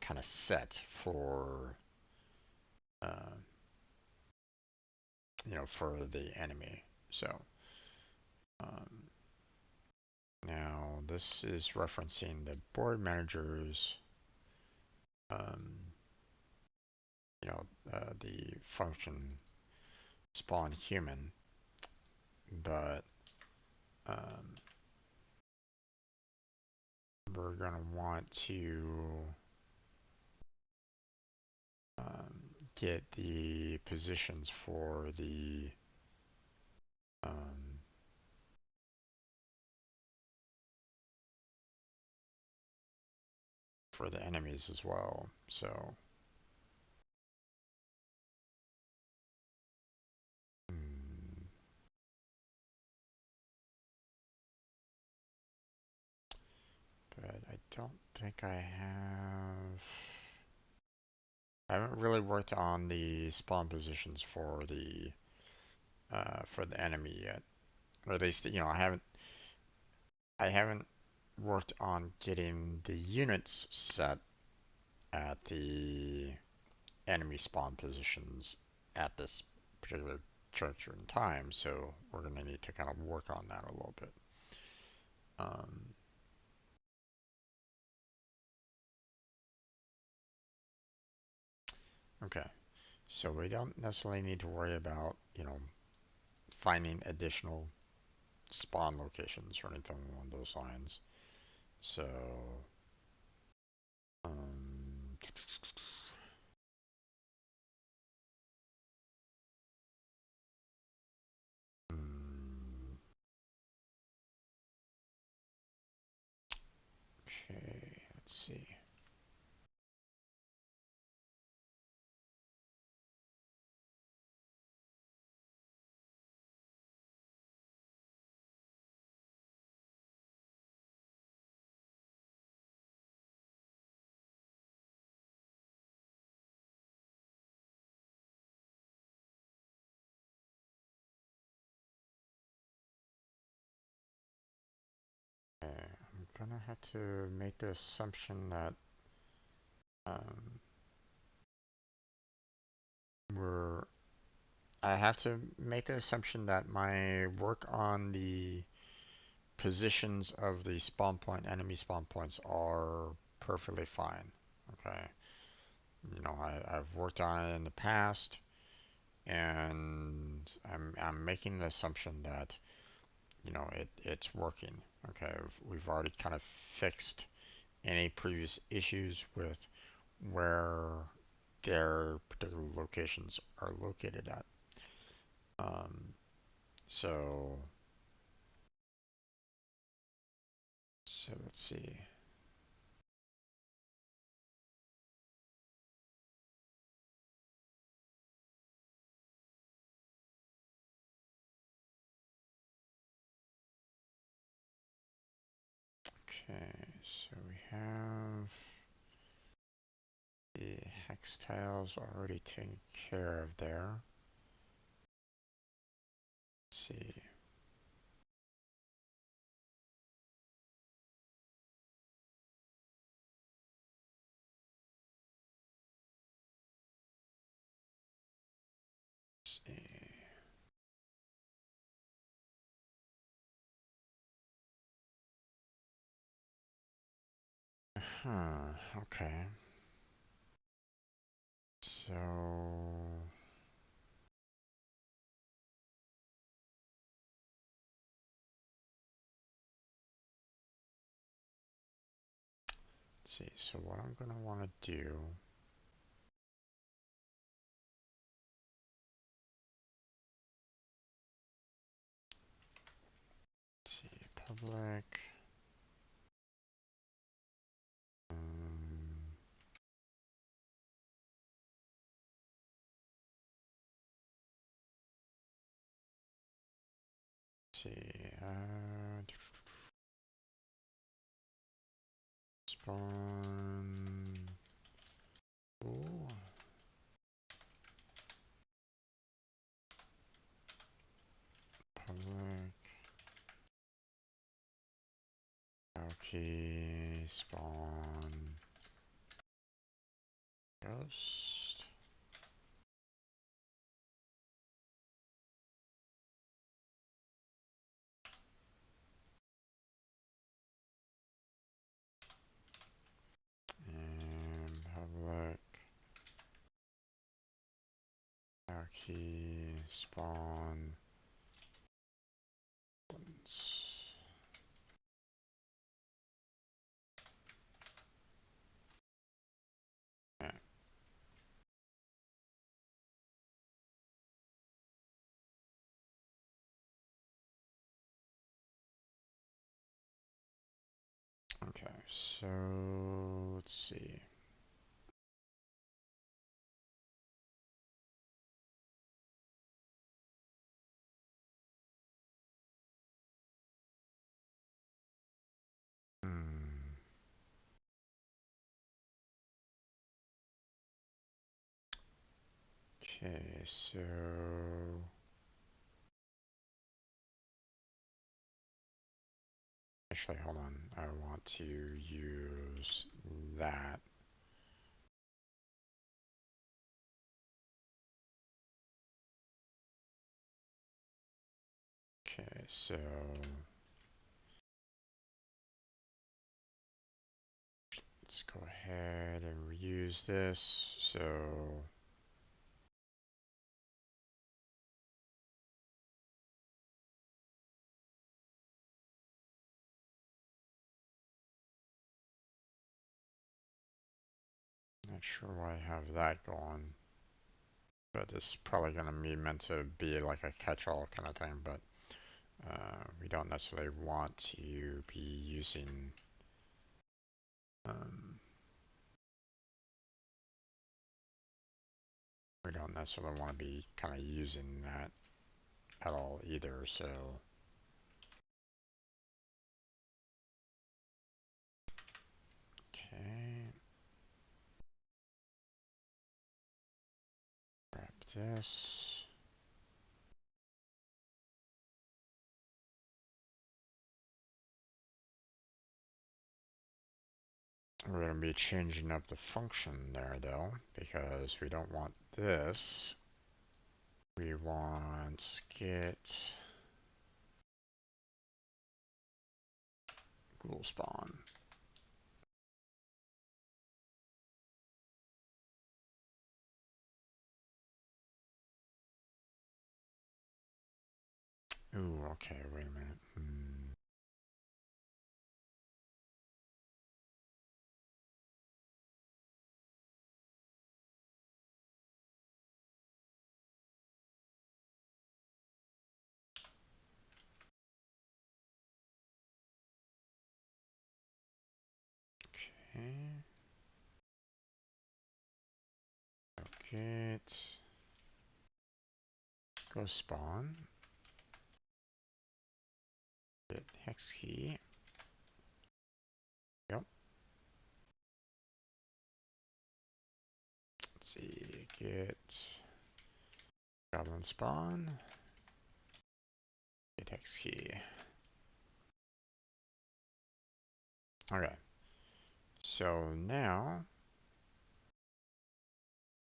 kind of set for uh, for the enemy. So um, now this is referencing the board manager's um, the function spawn human, but um, we're gonna want to get the positions um, for the enemies as well. So, mm, but I don't think I have. I haven't really worked on the spawn positions for the enemy yet. Or at least, I haven't. worked on getting the units set at the enemy spawn positions at this particular juncture in time, so we're going to need to kind of work on that a little bit. Um, okay, so we don't necessarily need to worry about, finding additional spawn locations or anything along those lines. So, um, hmm, okay, let's see. Okay, I'm gonna have to make the assumption that um, we're. I have to make the assumption that my work on the positions of the spawn point, enemy spawn points, are perfectly fine. Okay, I've worked on it in the past, and I'm making the assumption that it's working. Okay, we've already kind of fixed any previous issues with where their particular locations are located at. Um, so so let's see. Okay, so we have the hex tiles already taken care of there. Let's see. Let's see. Huh, okay. So let's see. So what I'm gonna want to do. Let's see. Public. Um, let's see. Spawn. Ooh. Public. Okay. Spawn. Ghost. And public. Okay. Spawn. Yeah. Okay. So let's see. Hmm. Okay. So Actually, hold on. I want to use that. Okay, so let's go ahead and reuse this. So not sure why I have that going, but it's probably going to be meant to be like a catch-all kind of thing, but we don't necessarily want to be using um, we don't necessarily want to be kind of using that at all either, so okay, grab this. We're going to be changing up the function there though, because we don't want this. We want get ghoul spawn. Ooh, okay, wait a minute. Okay. Get go spawn. Get hex key. Yep. Let's see. Get goblin spawn. Get hex key. Okay. So now,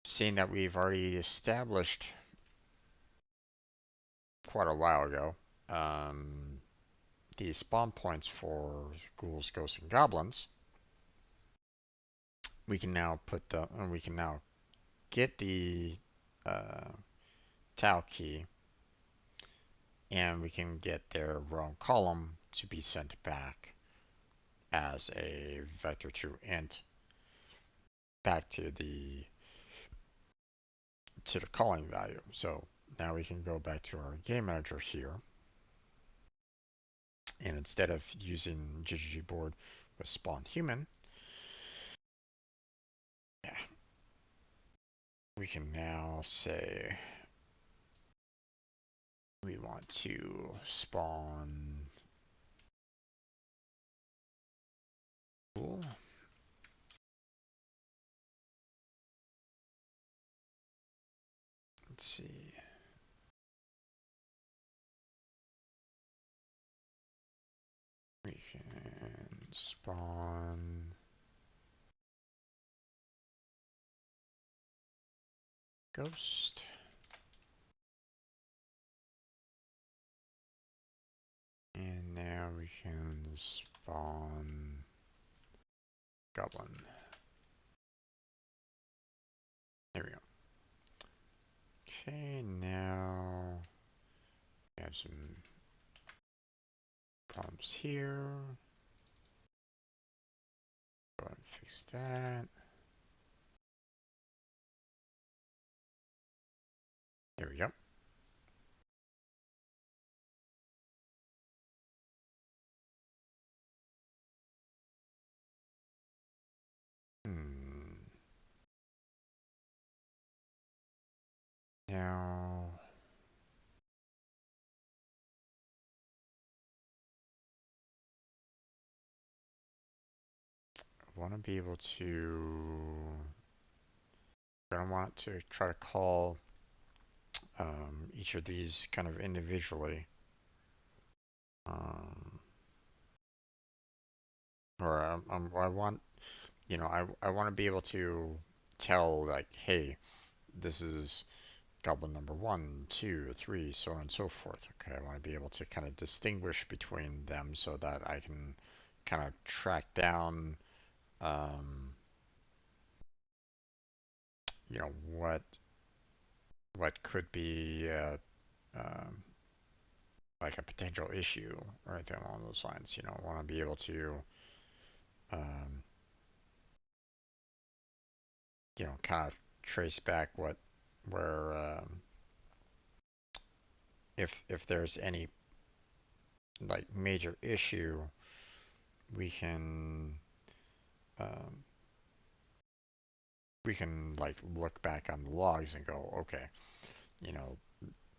seeing that we've already established quite a while ago, the spawn points for ghouls, ghosts, and goblins, we can now get the uh, tau key, and we can get their row column to be sent back as a vector2 int back to the calling value. So now we can go back to our game manager here, and instead of using GGG board with spawn human, yeah, we can now say we want to spawn ghoul. Let's see. We can spawn ghost. And now we can spawn goblin. There we go. Okay, now we have some problems here. Go ahead and fix that. There we go. Now, I want to be able to, I want to try to call each of these kind of individually. Um, or I want, I want to be able to tell like, hey, this is goblin number one, two, three, so on and so forth. Okay, I want to be able to kind of distinguish between them so that I can kind of track down, um, what could be um, like a potential issue or anything along those lines. I want to be able to, um, kind of trace back where, if there's any like major issue, we can um, like look back on the logs and go, okay, you know,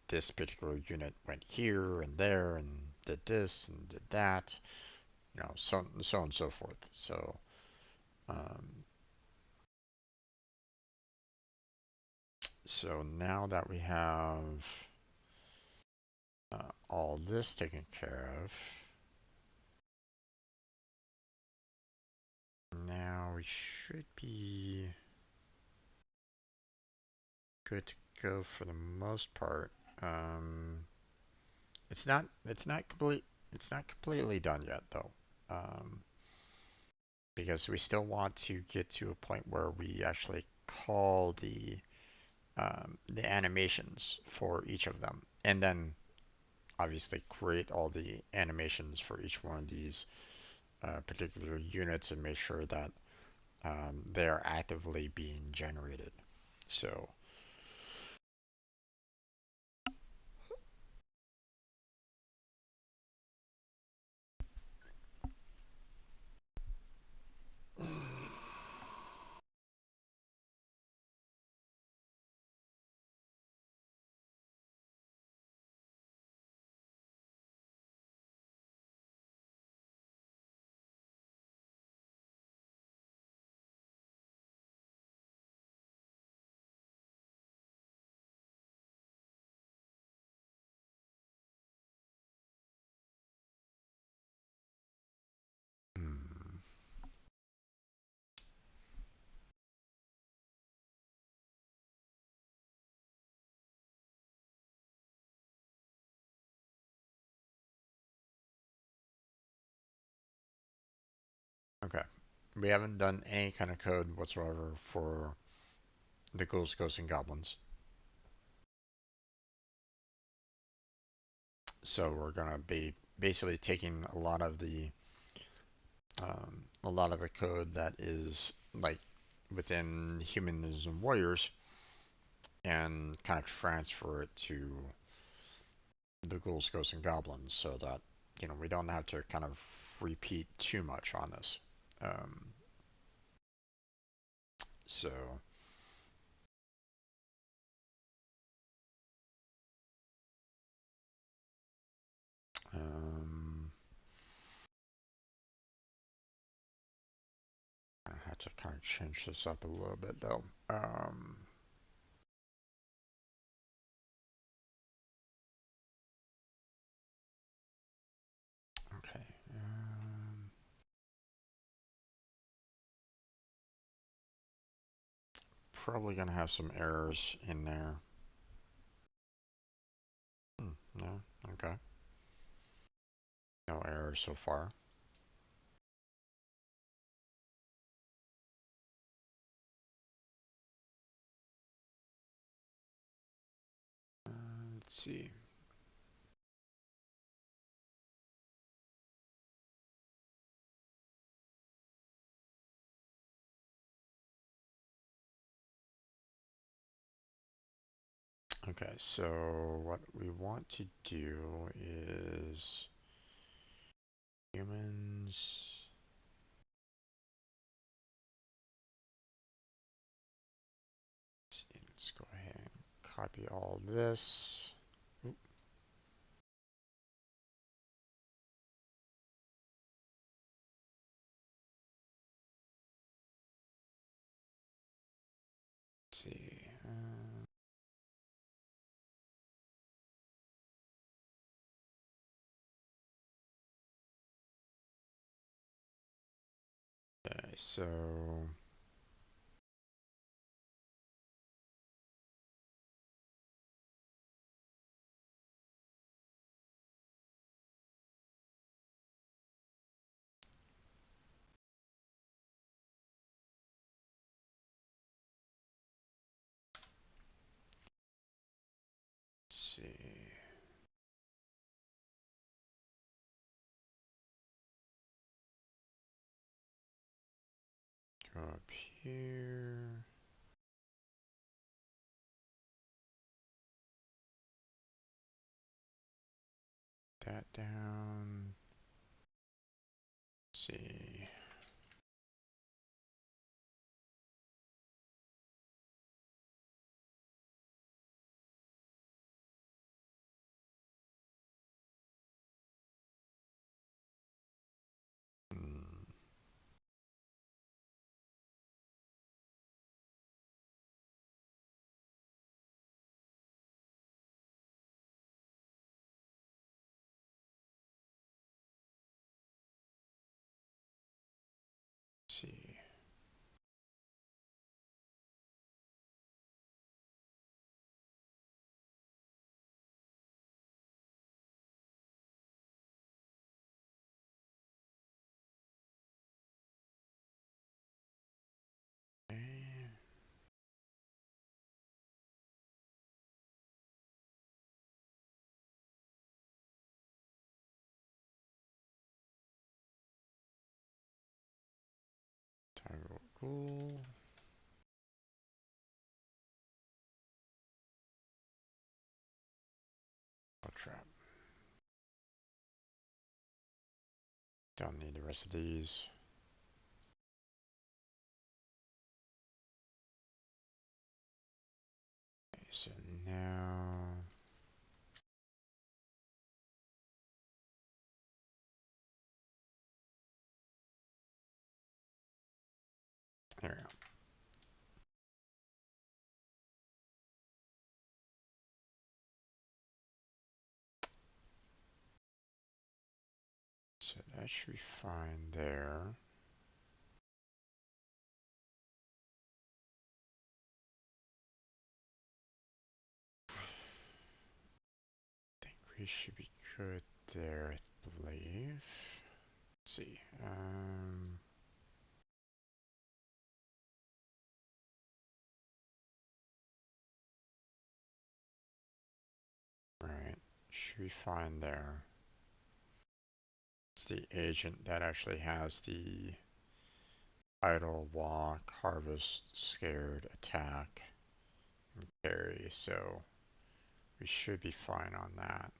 this particular unit went here and there and did this and did that, so on and so forth. Um, so now that we have all this taken care of, now we should be good to go for the most part. Um, it's not completely done yet though. Um, because we still want to get to a point where we actually call the animations for each of them, and then obviously create all the animations for each one of these particular units and make sure that they're actively being generated. So, hmm, okay, we haven't done any kind of code whatsoever for the ghouls, ghosts, and goblins. So we're gonna be basically taking a lot of the code that is like within humans and warriors and kind of transfer it to the ghouls, ghosts, and goblins so that we don't have to kind of repeat too much on this. Um, so um, I had to kind of change this up a little bit though. Okay. Probably gonna have some errors in there. No. Okay. No errors so far. Let's see. Okay, so what we want to do is humans. Let's go ahead and copy all this. Oop, let's see. so let's see. Go up here. That down. Let's see. Hmm. Let's see. Okay. Toggle cool. Trap. Don't need the rest of these. Okay, so now there we go. So that should be fine there. I think we should be good there, I believe. Let's see. Right. Should be fine there. It's the agent that actually has the idle, walk, harvest, scared, attack, and carry, so we should be fine on that.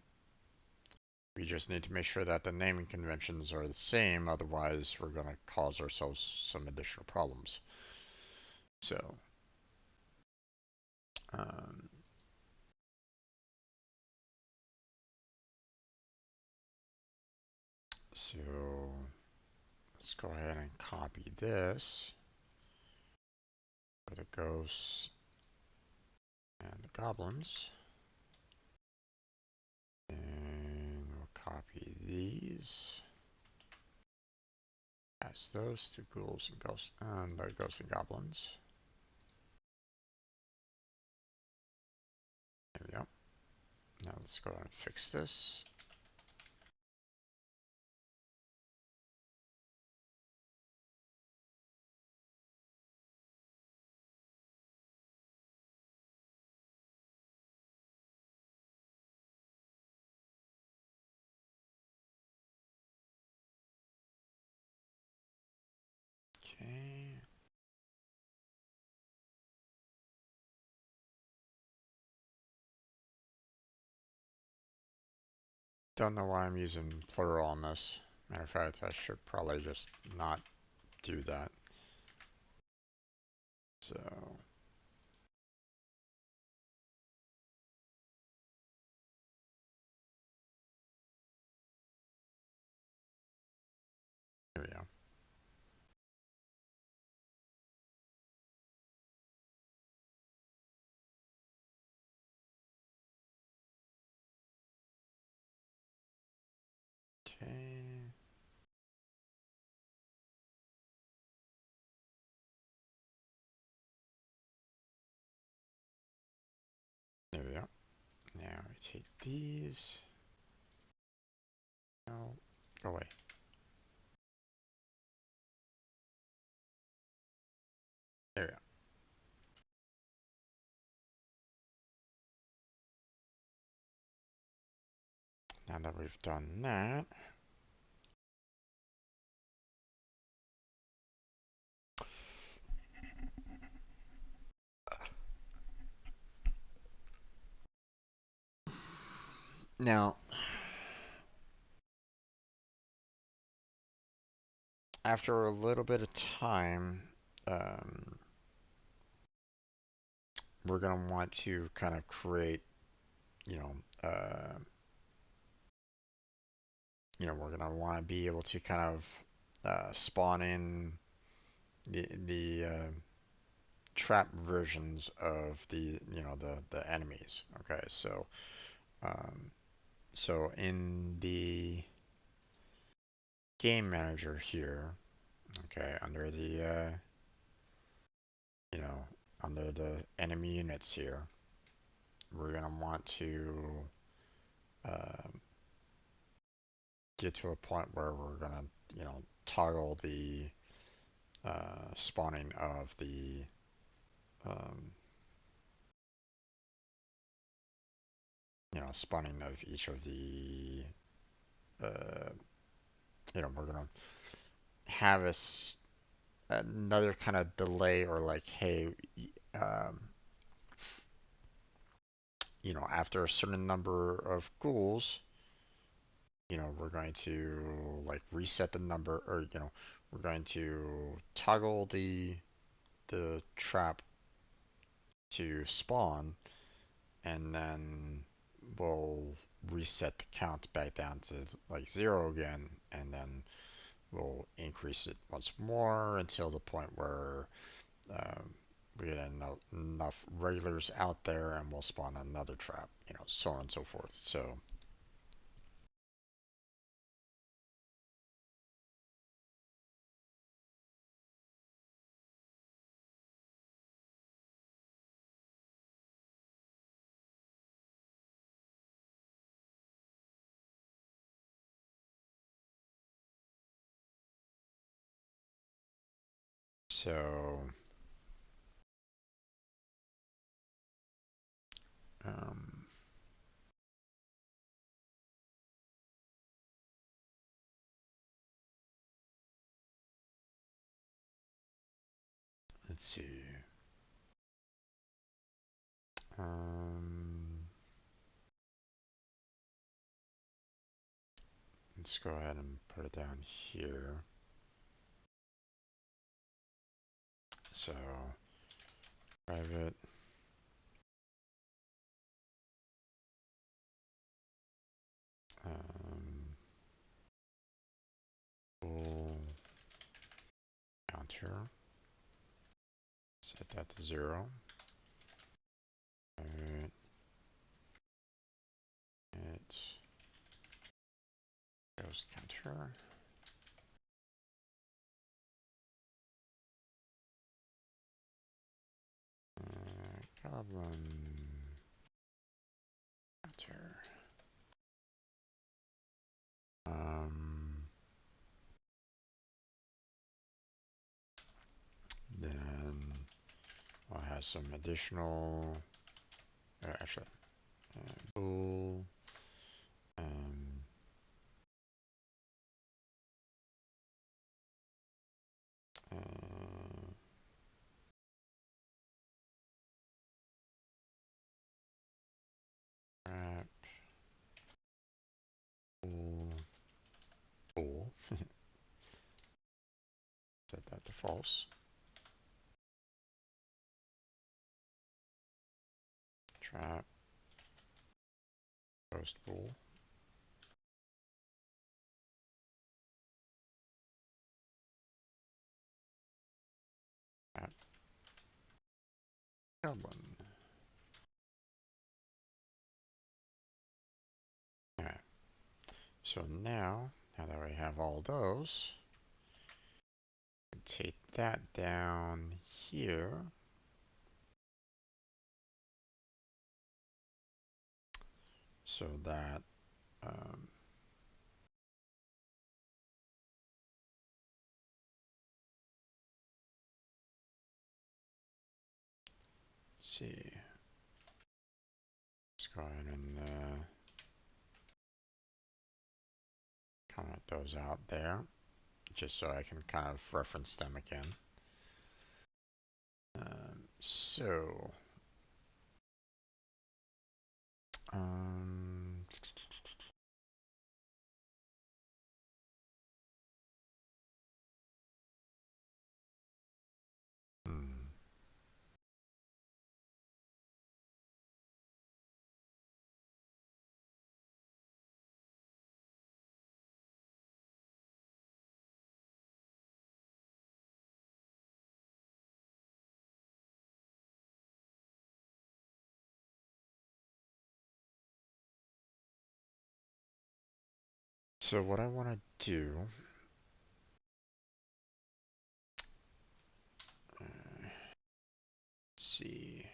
We just need to make sure that the naming conventions are the same, otherwise we're going to cause ourselves some additional problems. So, um, so let's go ahead and copy this for the ghosts and the goblins. And we'll copy these. Pass those to ghouls and ghosts and the ghosts and goblins. There we go. Now let's go and fix this. Okay. Don't know why I'm using plural on this. Matter of fact, I should probably just not do that. So, here we go. Okay. Now we take these. No, go away. There we go. Now that we've done that, now after a little bit of time, um, we're gonna want to kind of create, you know, we're gonna want to be able to kind of spawn in the trap versions of the enemies. Okay, um, so in the game manager here, okay, you know, under the enemy units here, we're gonna want to um, get to a point where we're gonna, toggle the spawning of the um, spawning of each of the uh, we're gonna have another kind of delay or like, hey, um, after a certain number of ghouls, we're going to like reset the number, or we're going to toggle the trap to spawn, and then we'll reset the count back down to like 0 again, and then we'll increase it once more until the point where um, we get enough regulars out there, and we'll spawn another trap, so on and so forth. So um, let's see. Um, let's go ahead and put it down here. So private um, full counter. Set that to 0. Private ghost counter. Goblin counter. Um, then we'll have some additional, actually, bool, um, uh, wrap, bool, bool. Set that to false. Trap, post bool. Trap, goblin. Alright, so now that we have all those, take that down here. so that let's see, let's go ahead and comment those out there, just so I can kind of reference them again. So, um, hmm. So what I want to do, let's see,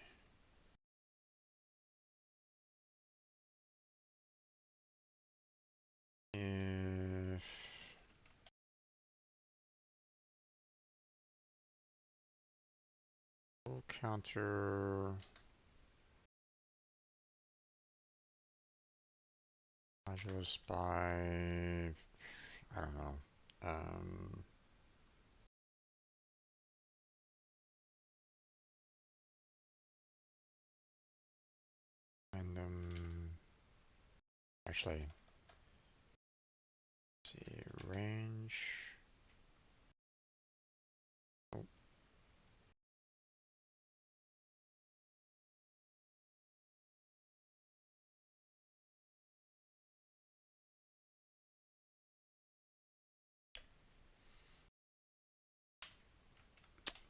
if we'll counter modulus by, I don't know, random, actually, let's see, range, oh,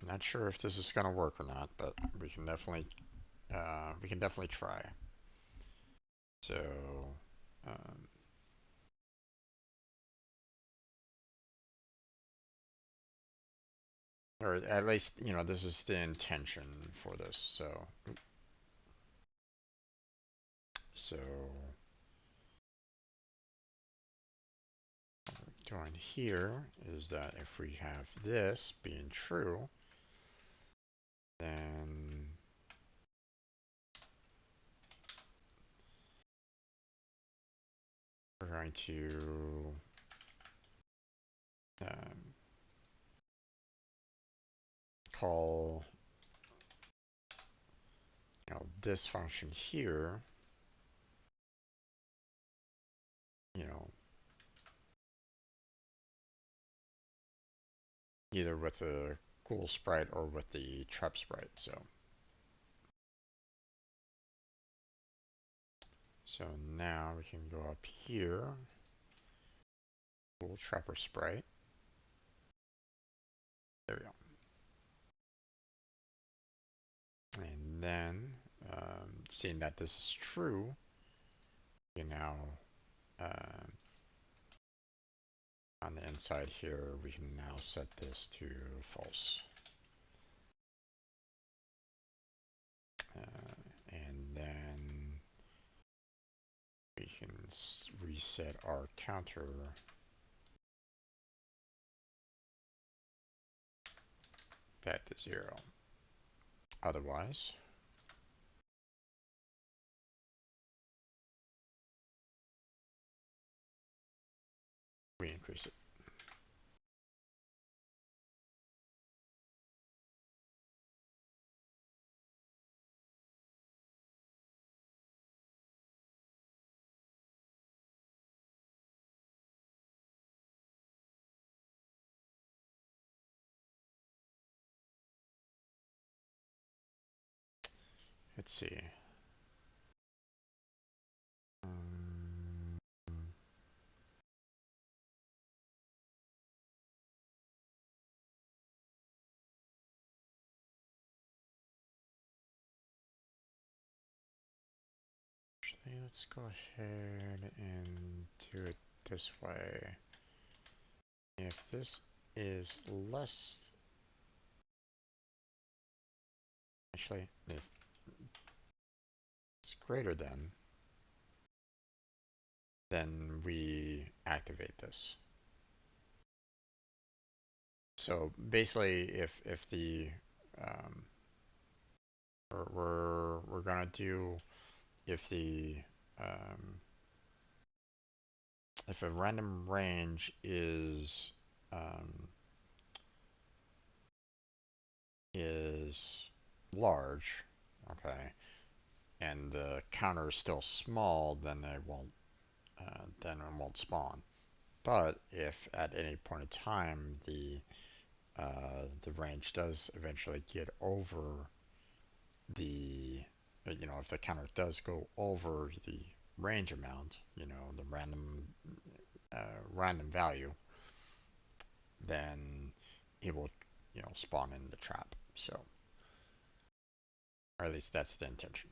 not sure if this is going to work or not, but we can definitely try. So, um, or at least, you know, this is the intention for this. So doing here is that if we have this being true, then we're going to call, you know, this function here, you know, either with the cool sprite or with the trap sprite. So now we can go up here, cool trapper sprite. There we go. And then, seeing that this is true, you now, on the inside here, we can now set this to false. And then we can reset our counter back to 0. Otherwise, we increase it. Let's see. Actually, let's go ahead and do it this way. If this is less, actually, if it's greater than, then we activate this. So basically, if the um, we're gonna do if the um, if a random range um, is large, okay, and the counter is still small, then it won't spawn. But if at any point in time the range does eventually get over the if the counter does go over the range amount, the random value, then it will spawn in the trap. So, or at least that's the intention.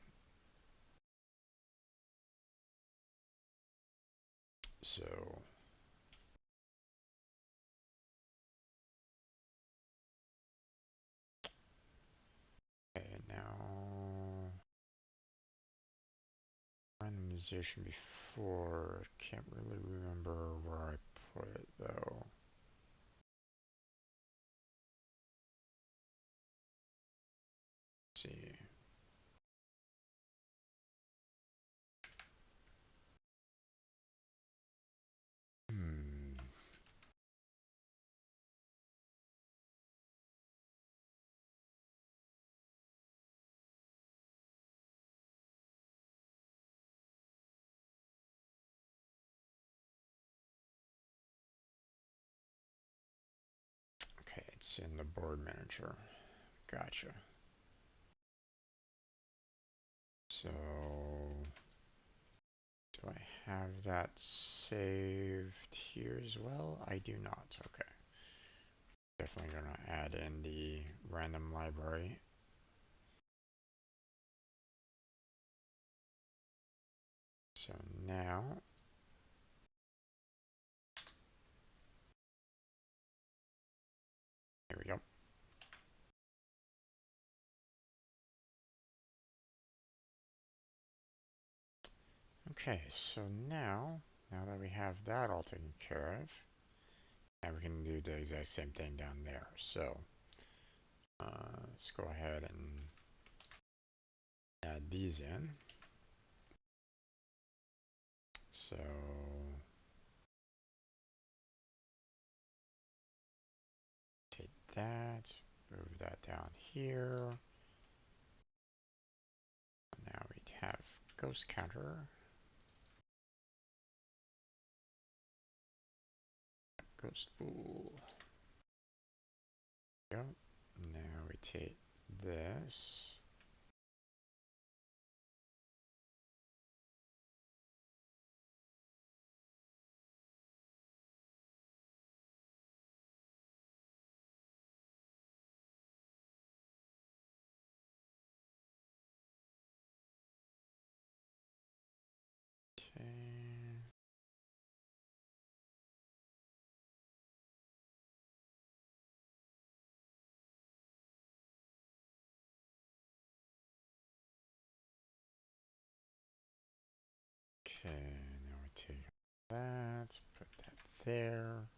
So, okay, now randomization before. Can't really remember where I put it though. Let's see. Hmm. Okay, it's in the board manager. Gotcha. So, do I have that saved here as well? I do not. Okay. Definitely gonna add in the random library. So now, here we go. Okay, so now that we have that all taken care of, now we can do the exact same thing down there. So let's go ahead and add these in. So take that, move that down here. Now we have ghost counter, ghost pool. Yep. Now we take this. Okay. Okay, now we take that, put that there.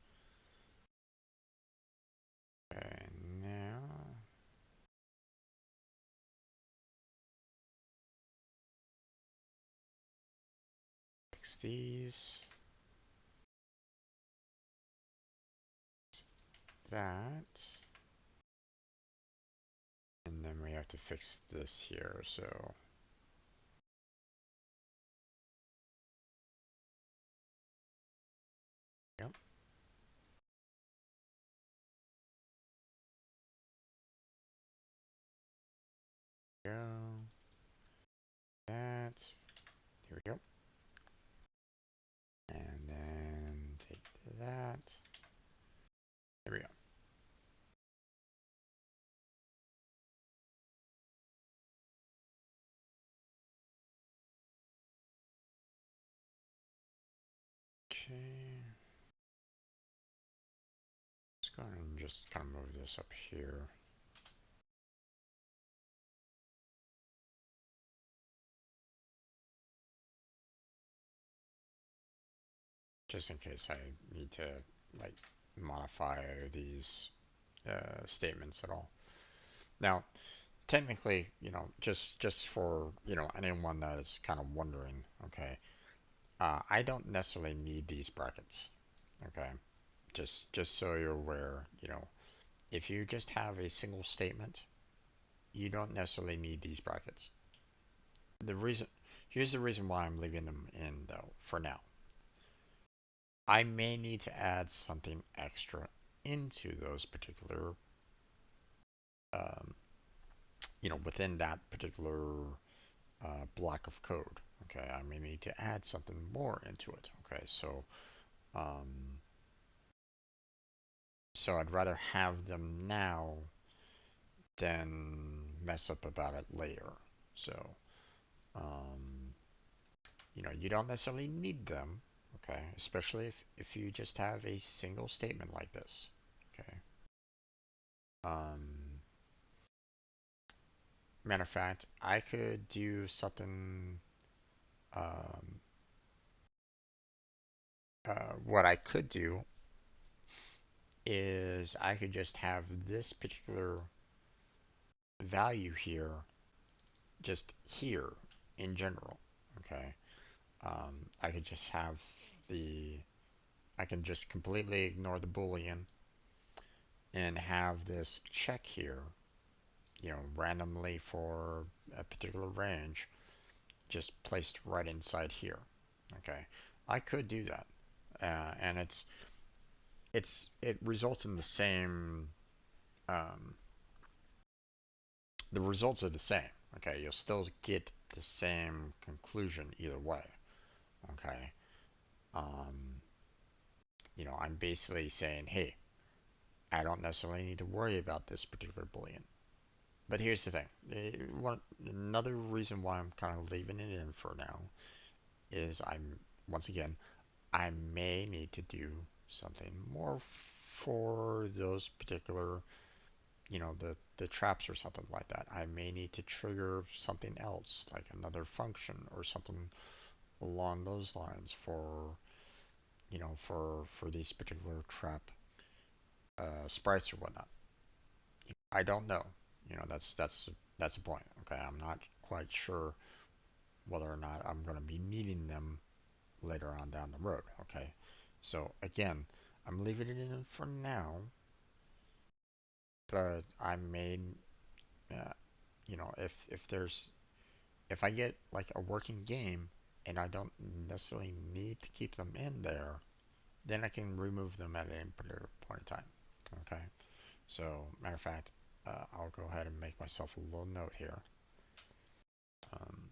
Okay, now fix these. That. And then we have to fix this here, so. Yep. Go. That. Here we go. And then take that. There we go. Okay. Let's go ahead and just kind of move this up here. just in case I need to like modify these statements at all. Now, technically, just for anyone that is kind of wondering, okay, I don't necessarily need these brackets, okay. Just so you're aware, if you just have a single statement, you don't necessarily need these brackets. The reason, here's the reason why I'm leaving them in though, for now. I may need to add something extra into those particular, um, within that particular block of code. Okay, I may need to add something more into it. Okay, um, so I'd rather have them now than mess up about it later. So, um, you don't necessarily need them. Okay, especially if you just have a single statement like this. Okay. Um, Matter of fact, I could do something. Um, what I could do is I could just have this particular value here, just here in general. Okay. I could just have the, I can just completely ignore the Boolean and have this check here, randomly for a particular range, just placed right inside here. Okay. I could do that. And it results in the same, um, the results are the same. Okay, you'll still get the same conclusion either way. Okay, um, I'm basically saying, hey, I don't necessarily need to worry about this particular boolean. But here's the thing. Another reason why I'm kind of leaving it in for now is once again, I may need to do something more for those particular, the traps or something like that. I may need to trigger something else, like another function or something along those lines for these particular trap sprites or whatnot. I don't know. That's the point. Okay, I'm not quite sure whether or not I'm going to be needing them later on down the road. Okay, so again, I'm leaving it in for now, but I may, uh, if I get like a working game and I don't necessarily need to keep them in there, then I can remove them at any particular point in time. Okay. So, matter of fact, I'll go ahead and make myself a little note here. Um,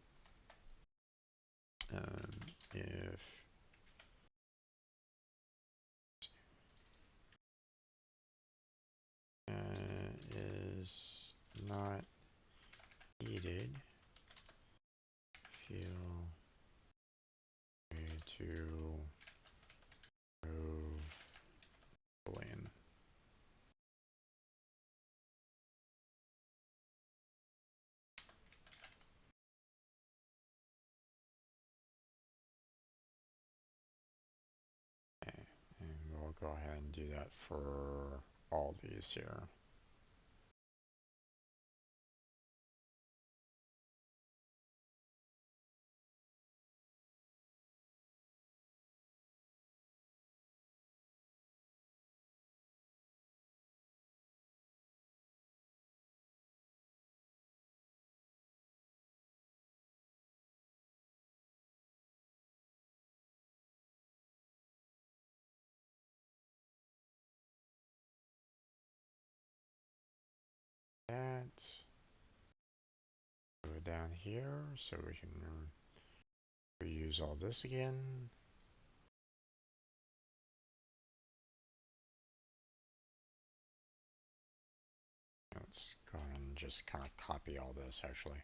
if is not needed, feel free to remove boolean. Okay. And we'll go ahead and do that for all these here. That go down here so we can reuse all this again. Let's go ahead and just kind of copy all this actually.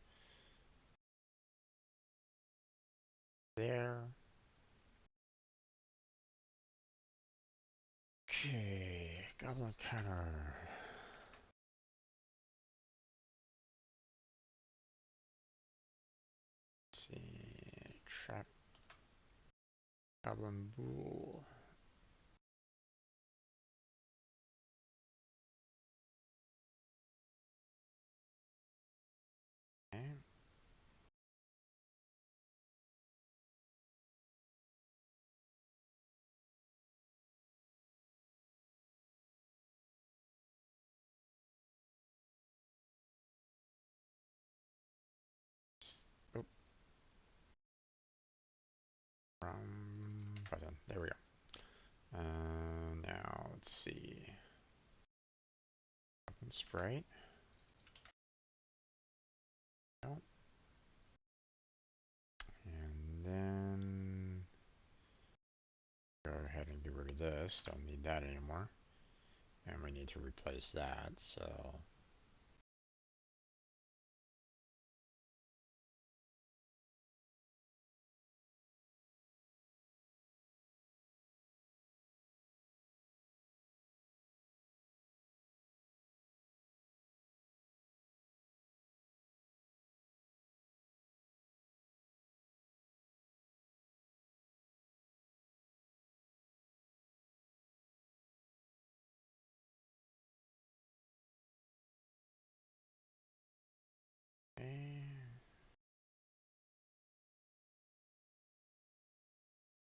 There. Okay, Goblin Counter. Let's see, trap Goblin Bool. Okay. Oh, button. There we go. Now let's see. Goblin Sprite. Oh, and then go ahead and get rid of this. Don't need that anymore. And we need to replace that. So okay.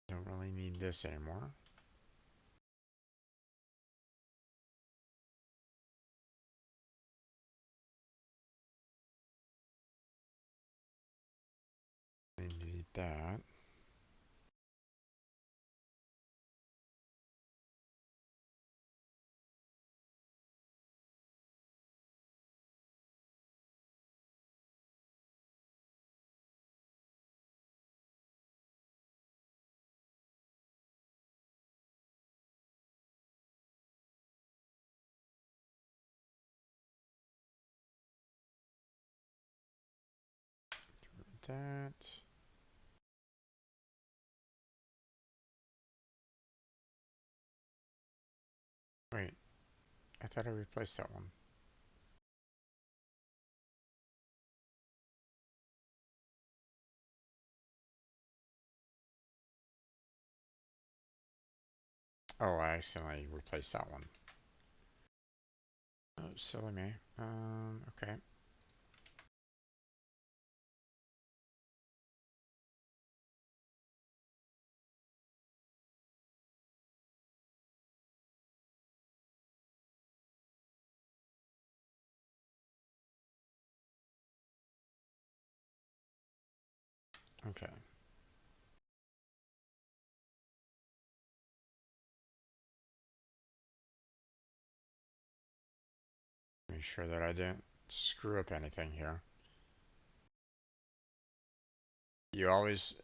Don't really need this anymore. We need that. That. Wait, I thought I replaced that one. Oh, I accidentally replaced that one. Oh, silly me. Okay. Okay. Make sure that I didn't screw up anything here. You always,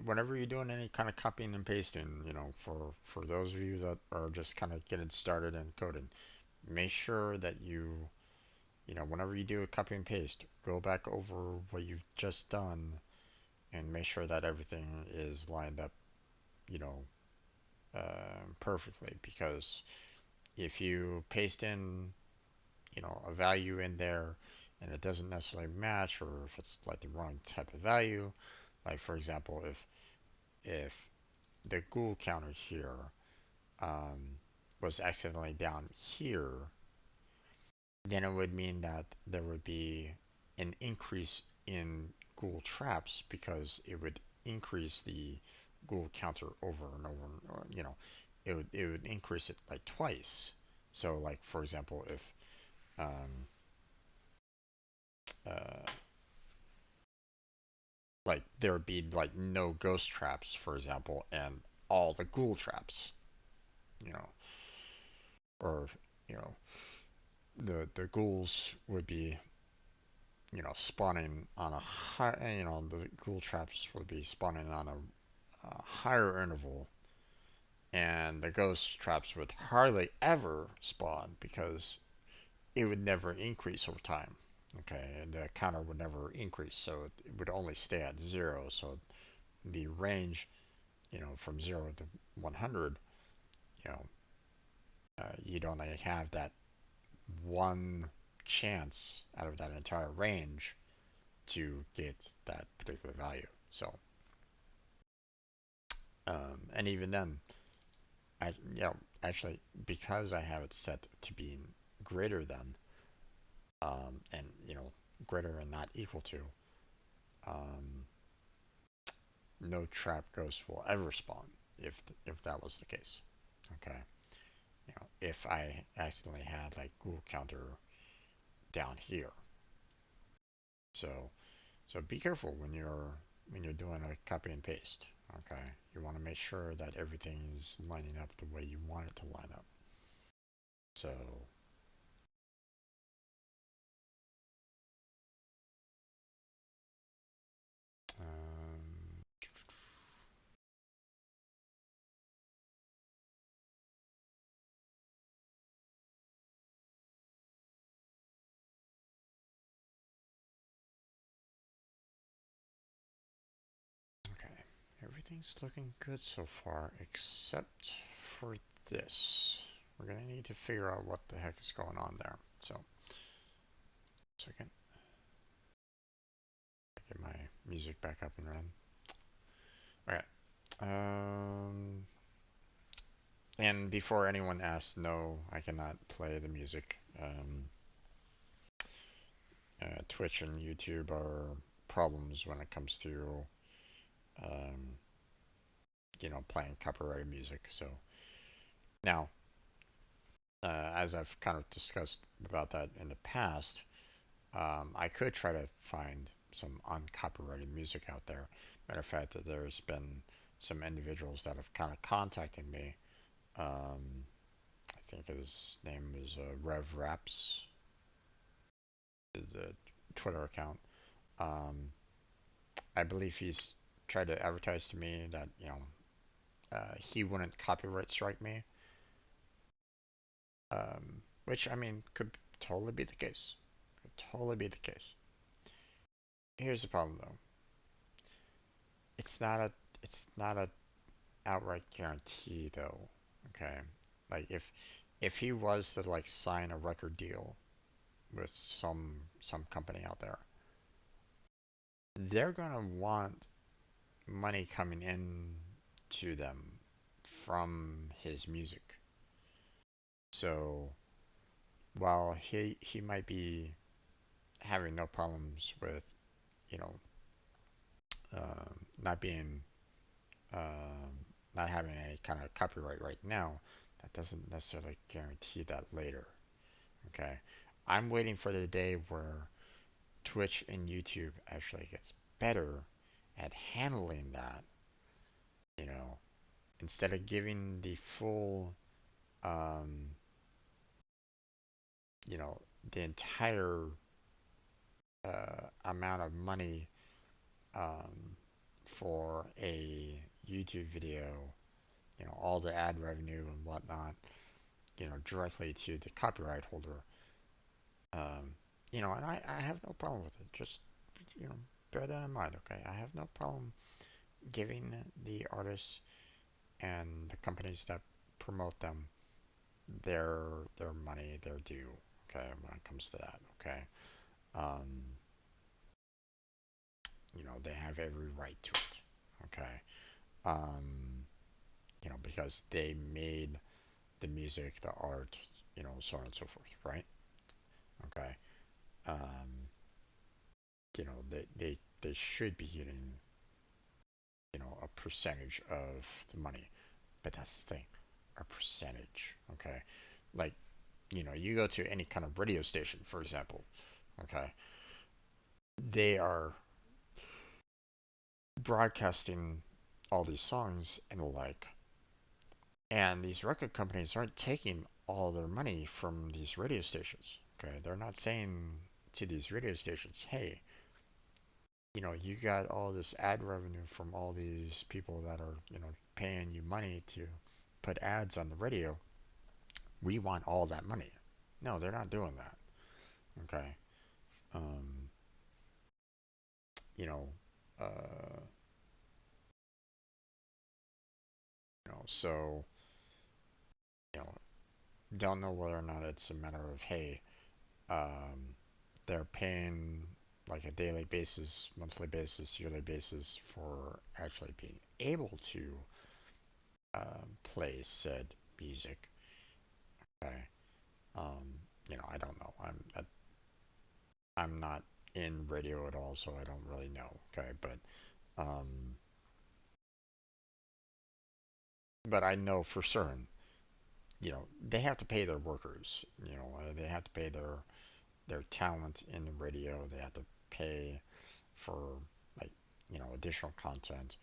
whenever you're doing any kind of copying and pasting, for those of you that are just kind of getting started in coding, make sure that whenever you do a copy and paste, go back over what you've just done and make sure that everything is lined up, you know, perfectly. Because if you paste in, a value in there and it doesn't necessarily match, or if it's like the wrong type of value, like for example, if the ghoul counter here was accidentally down here, then it would mean that there would be an increase in ghoul traps because it would increase the ghoul counter over and over. It would increase it like twice. So like for example, if um, uh, like there would be like no ghost traps, for example, and all the ghoul traps, you know, or you know the ghouls would be spawning on a high, the ghoul traps would be spawning on a higher interval, and the ghost traps would hardly ever spawn because it would never increase over time. Okay, and the counter would never increase, so it would only stay at zero. So the range, from 0 to 100, you know, you'd only have that one chance out of that entire range to get that particular value. So And even then, actually, because I have it set to being greater than, and greater and not equal to, um, no trap ghost will ever spawn if that was the case. Okay, if I accidentally had like Google counter down here, so be careful when you're doing a copy and paste. Okay, you want to make sure that everything is lining up the way you want it to line up. So um, okay, everything's looking good so far except for this. We're gonna need to figure out what the heck is going on there. So, second, get my music back up and running. Okay. Um, and before anyone asks, no, I cannot play the music. Twitch and YouTube are problems when it comes to, um, playing copyrighted music. So now, as I've kind of discussed about that in the past, I could try to find some uncopyrighted music out there. Matter of fact, that there's been some individuals that have kind of contacted me. Um, I think his name is Rev Raps, is the Twitter account. Um, I believe he's tried to advertise to me that he wouldn't copyright strike me, which I mean could totally be the case. Could totally be the case. Here's the problem though. It's not a it's not a outright guarantee though. Okay, like if he was to like sign a record deal with some company out there, they're gonna want money coming in to them from his music. So while he might be having no problems with you know not being um, not having any kind of copyright right now, that doesn't necessarily guarantee that later. Okay, I'm waiting for the day where Twitch and YouTube actually gets better at handling that. You know, instead of giving the full, um, you know, the entire amount of money um, for a YouTube video, all the ad revenue and whatnot, directly to the copyright holder. Um, and I have no problem with it. Just, you know, bear that in mind, okay? I have no problem giving the artists and the companies that promote them their money, their due, okay, when it comes to that, okay? Um, they have every right to it, okay? Um, because they made the music, the art, so on and so forth, right? Okay. Um, they should be getting, a percentage of the money. But that's the thing, a percentage, okay? Like, you go to any kind of radio station, for example, okay? They are broadcasting all these songs and the like, and these record companies aren't taking all their money from these radio stations, okay? They're not saying to these radio stations, hey, you got all this ad revenue from all these people that are, paying you money to put ads on the radio. We want all that money. No, they're not doing that. Okay. Um, you know, uh, so, you know, don't know whether or not it's a matter of, hey, um, they're paying like a daily basis, monthly basis, yearly basis for actually being able to plays said music. Okay. I don't know. I'm not in radio at all, so I don't really know. Okay, um, but I know for certain, they have to pay their workers. They have to pay their talent in the radio. They have to pay for like additional content.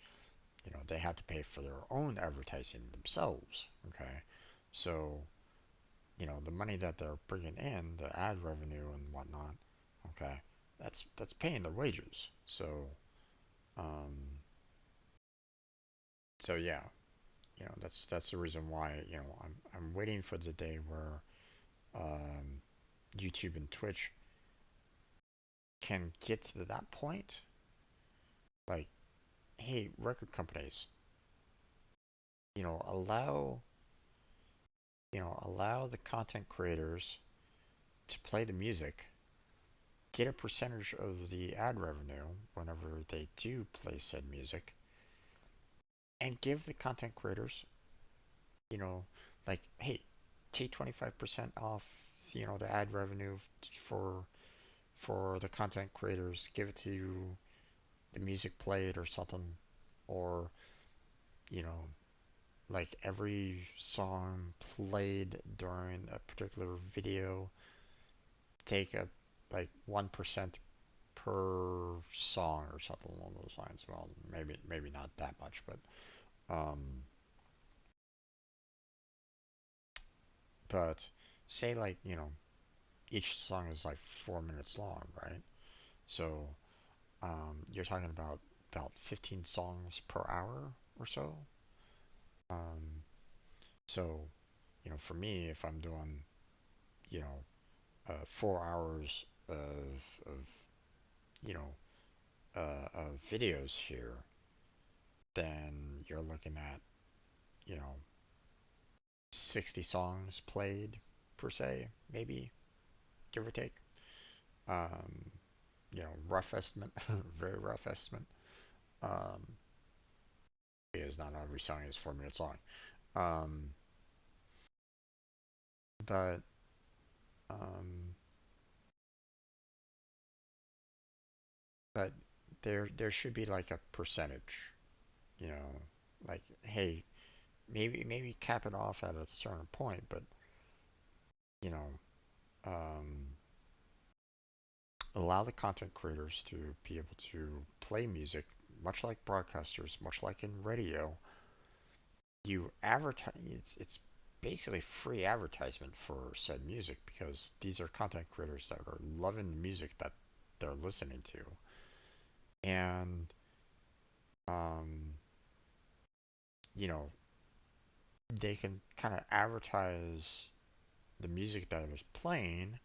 They have to pay for their own advertising themselves. Okay, so the money that they're bringing in, the ad revenue and whatnot. Okay, that's paying their wages. Um, so yeah, that's the reason why I'm waiting for the day where um, YouTube and Twitch can get to that point. Like, hey, record companies, allow allow the content creators to play the music, get a percentage of the ad revenue whenever they do play said music, and give the content creators, you know, like, hey, take 25% off, the ad revenue for the content creators, give it to the music played or something, or you know, like every song played during a particular video, take a like 1% per song or something along those lines. Well, maybe not that much, um, but say like each song is like 4 minutes long, right? So you're talking about 15 songs per hour or so. Um, so for me, if I'm doing you know 4 hours of you know of videos here, then you're looking at you know 60 songs played per se, maybe give or take. Um, rough estimate, very rough estimate. Um, because not every song is 4 minutes long. Um, but um, but there should be like a percentage, you know, like hey, maybe cap it off at a certain point, but you know, um, allow the content creators to be able to play music, much like broadcasters, much like in radio. You advertise. It's basically free advertisement for said music because these are content creators that are loving the music that they're listening to, and um, you know, they can kind of advertise the music that is playing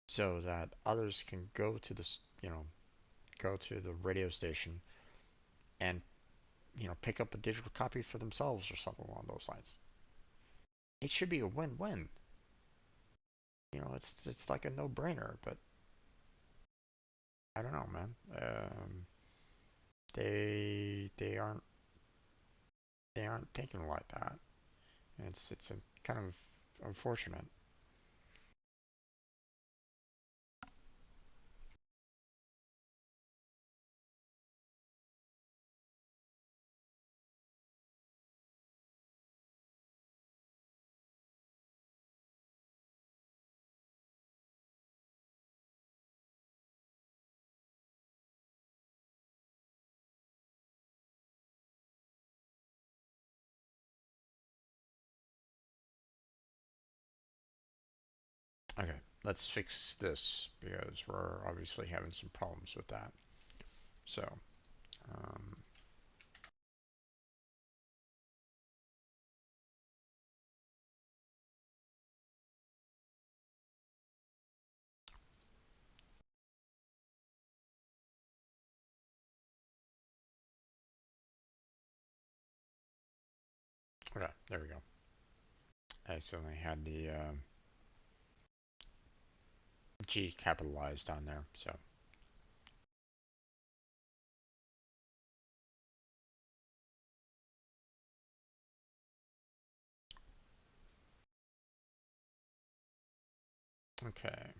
so that others can go to this, go to the radio station and, pick up a digital copy for themselves or something along those lines. It should be a win-win. It's like a no-brainer, but I don't know, man. They aren't thinking like that. And it's a kind of unfortunate. Okay, let's fix this because we're obviously having some problems with that. So, um, okay, there we go. I accidentally had the G capitalized on there. So, Okay.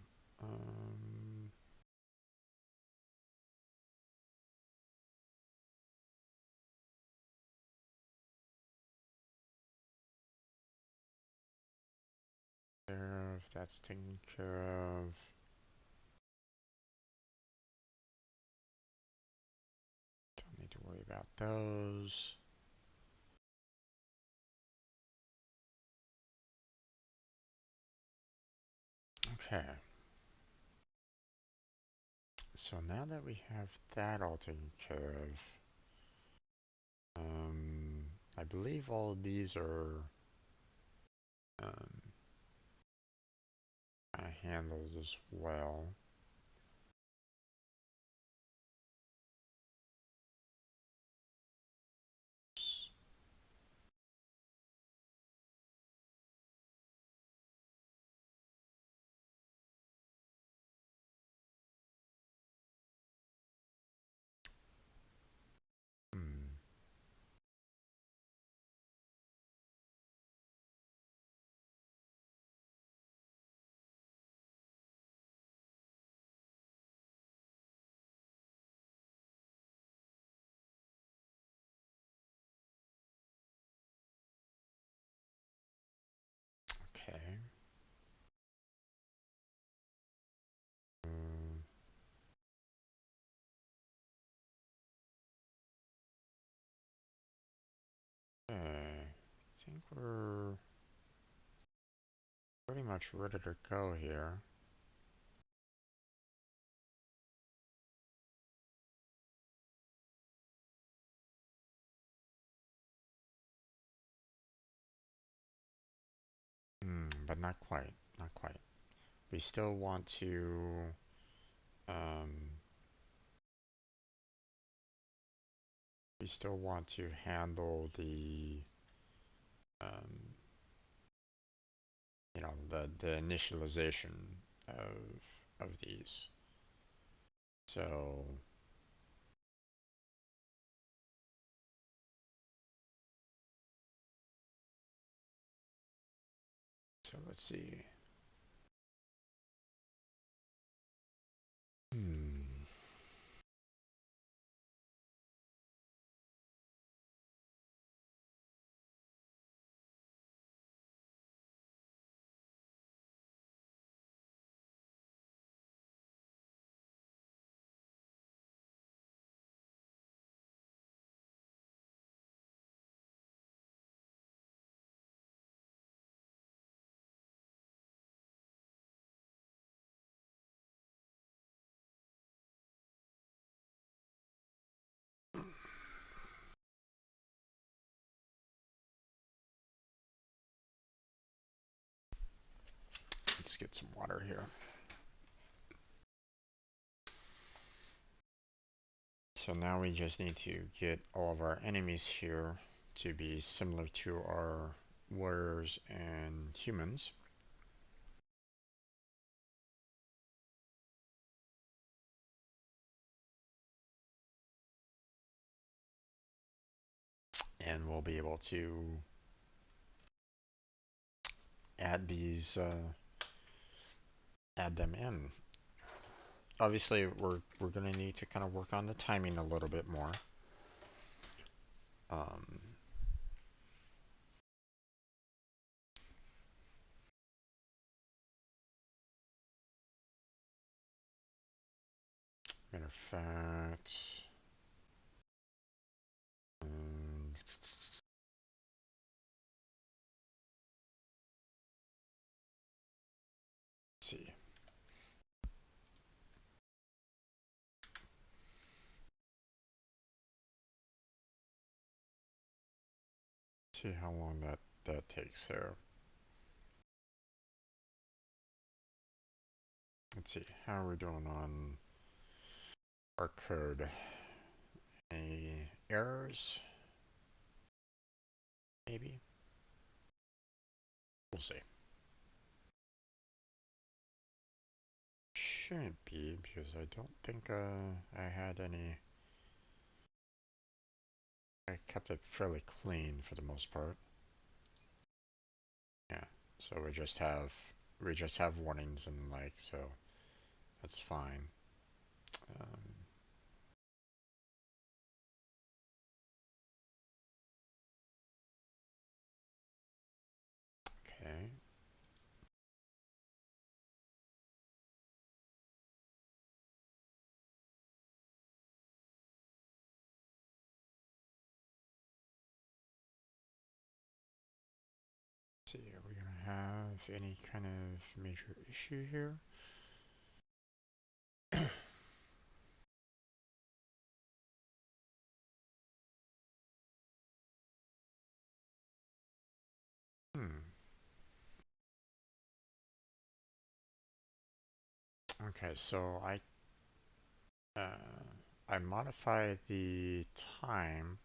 That's taken care of. Don't need to worry about those. Okay. So now that we have that all taken care of, I believe all of these are um, handled as well. Hmm. Okay. Um, okay. I think we're pretty much ready to go here. But not quite. Not quite. We still want to um, handle the um, the initialization of these. So let's see. Hmm. Let's get some water here. So now we just need to get all of our enemies here to be similar to our warriors and humans. And we'll be able to add these, add them in. Obviously, we're going to need to kind of work on the timing a little bit more. Um, Matter of fact, let's see. See how long that takes there. Let's see, how are we doing on our code? Any errors? Maybe? We'll see. Shouldn't be, because I don't think I had any. I kept it fairly clean for the most part. Yeah, so we just have we just have warnings and like, so that's fine. Um, okay. See, are we gonna have any kind of major issue here? Hmm. Okay, so uh, I modified the time,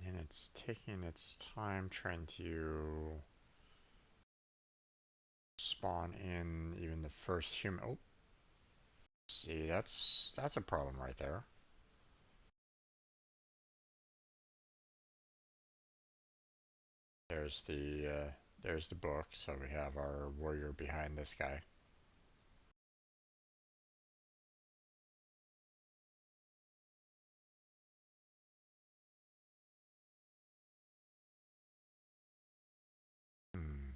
and it's taking its time trying to spawn in even the first human. Oh, see, that's a problem right there. There's the book. So we have our warrior behind this guy. Hmm.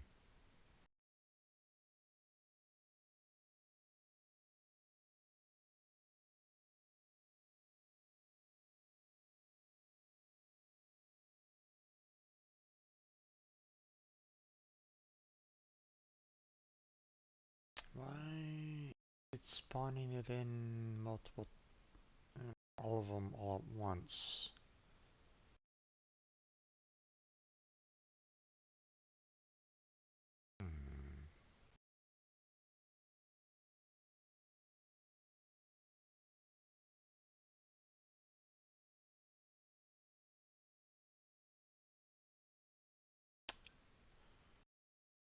Why it's spawning it in multiple, all of them all at once? Hmm.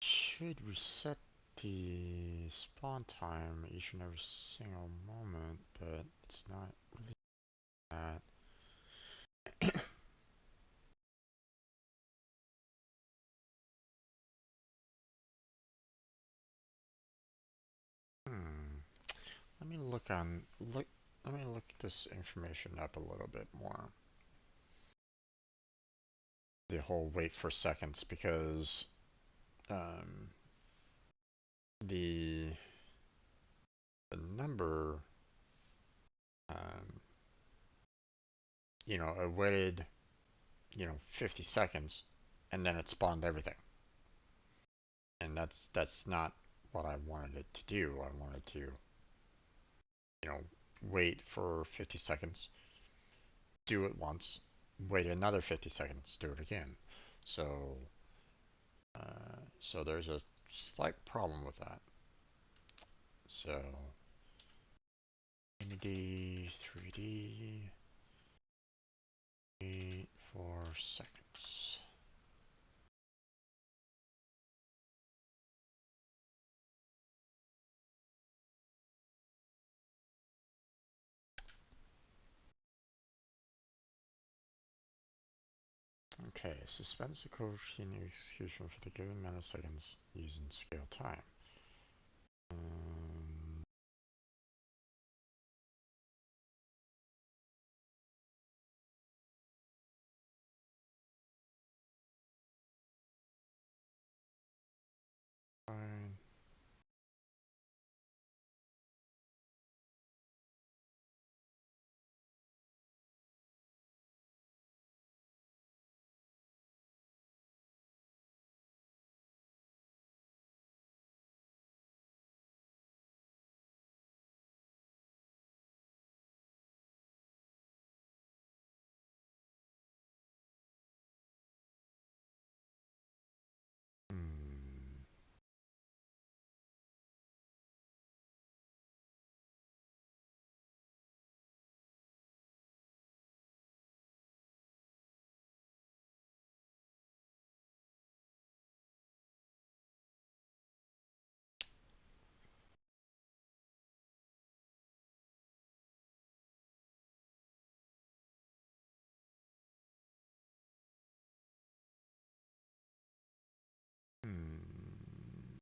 Should reset the spawn time each and every single moment, but it's not really that. Hmm. Let me look on look. Let me look this information up a little bit more. The whole wait for seconds, because um, the the number, um, it waited 50 seconds, and then it spawned everything, and that's not what I wanted it to do. I wanted to wait for 50 seconds, do it once, wait another 50 seconds, do it again. So so there's a slight problem with that. So Unity 3D, wait for seconds. Okay, suspends the code routine execution for the given amount of seconds using scale time. Um, fine. Hmm.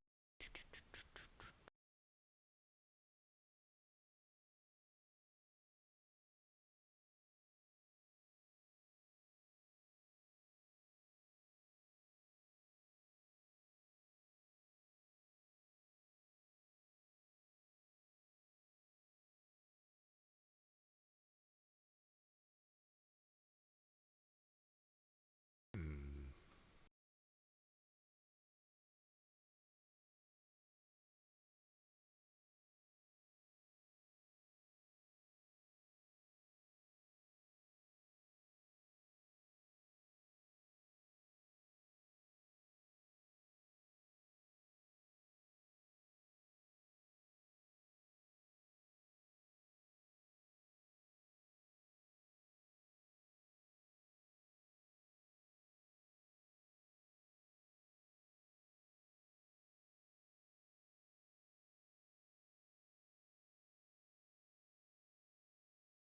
Hmm.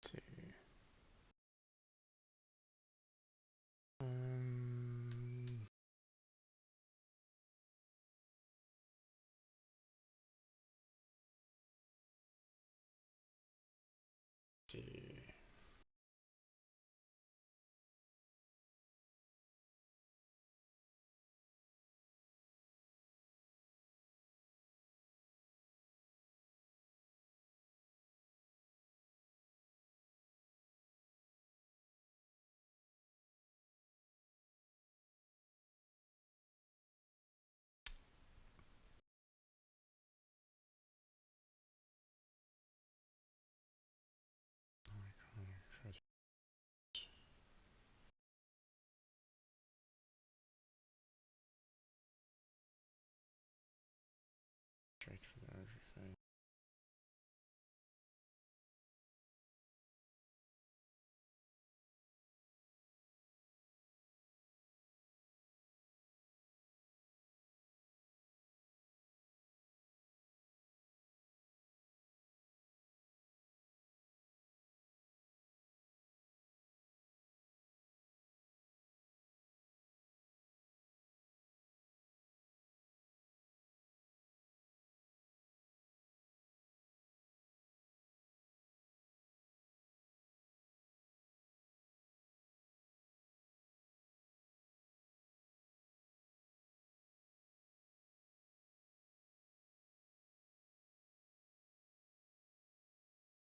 Let's see. Um, let's see. Straight through everything.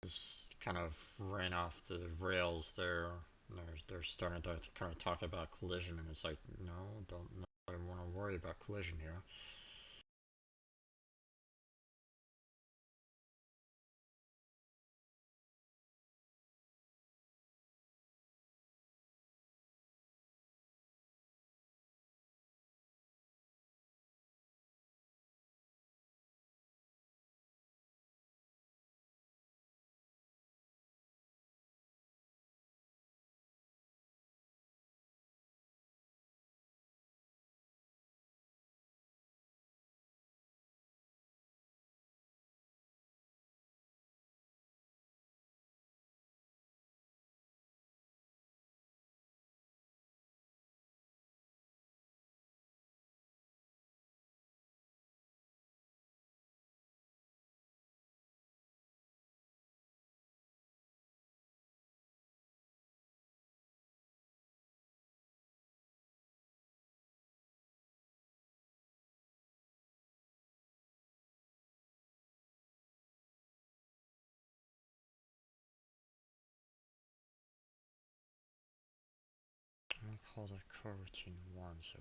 Just kind of ran off the rails there. They're starting to kind of talk about collision, and it's like, no, don't. I don't want to worry about collision here. I'm gonna call the coroutine 1, so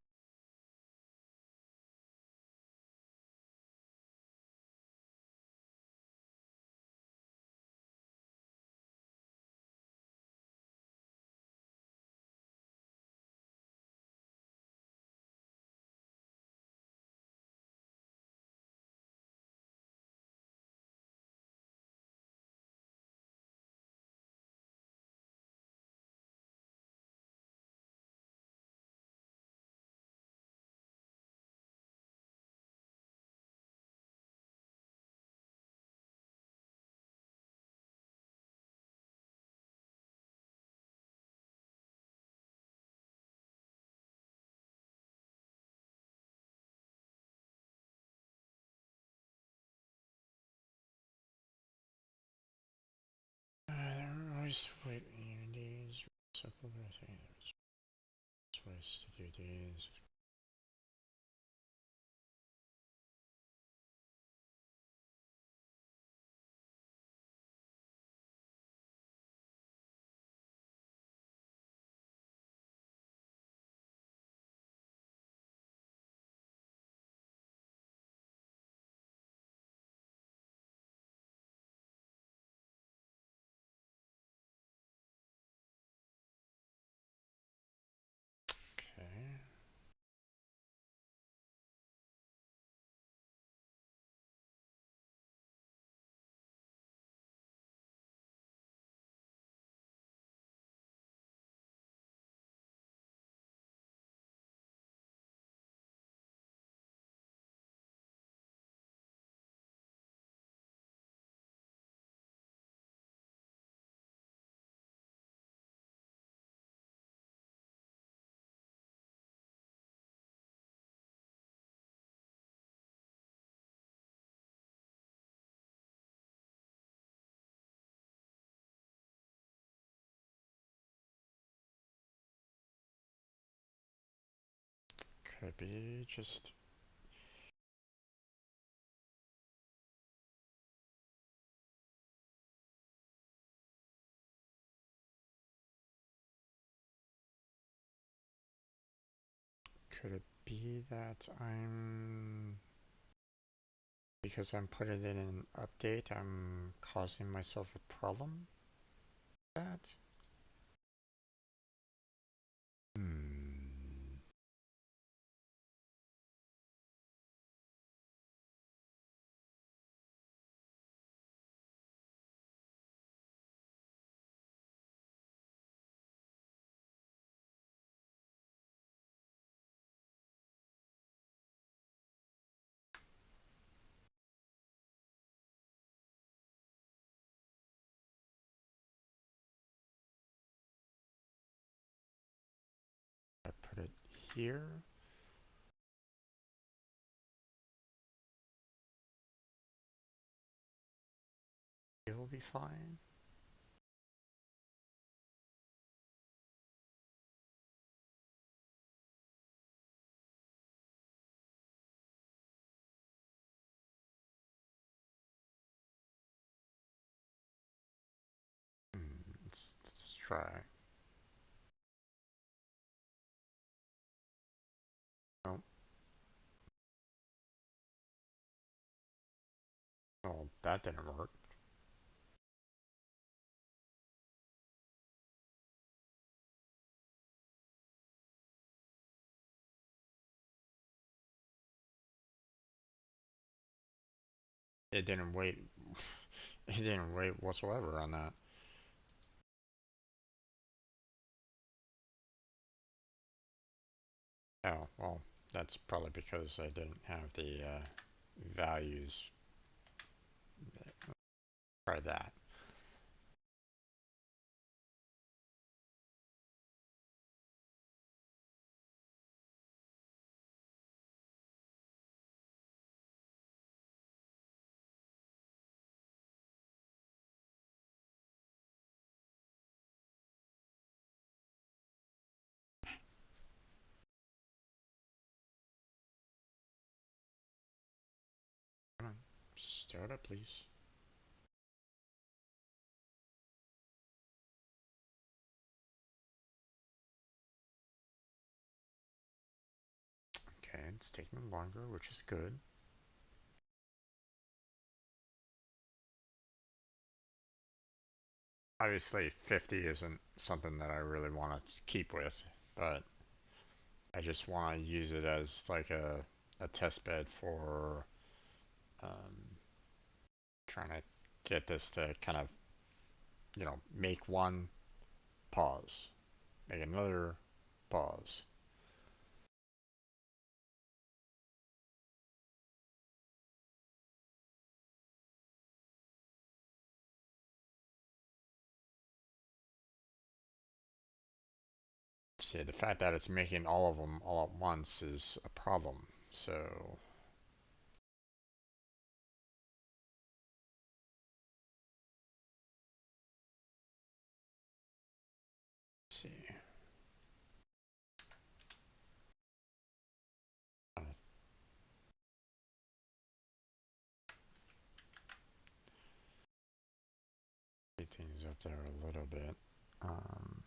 Okay. Could be just could it be that because I'm putting in an update, I'm causing myself a problem? That? Hmm. I put it here. It will be fine. Let's try. Oh, oh, that didn't work. It didn't wait. It didn't wait whatsoever on that. Oh, well, that's probably because I didn't have the values. Try that. Come on, start up, please. Okay, it's taking longer, which is good. Obviously, 50 isn't something that I really want to keep with, but I just want to use it as like a test bed for um, trying to get this to kind of, make one pause, make another pause. See, the fact that it's making all of them all at once is a problem. So, let's see. up there a little bit. Um,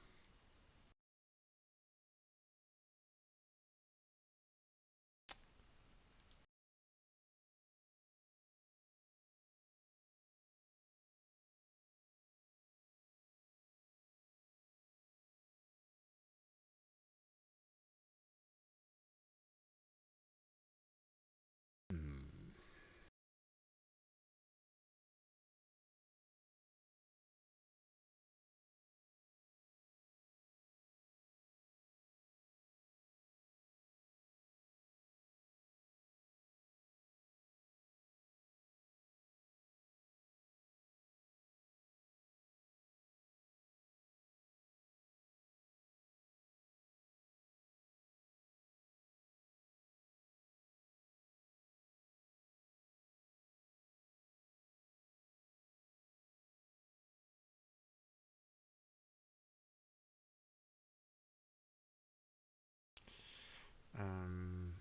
hmm. Um,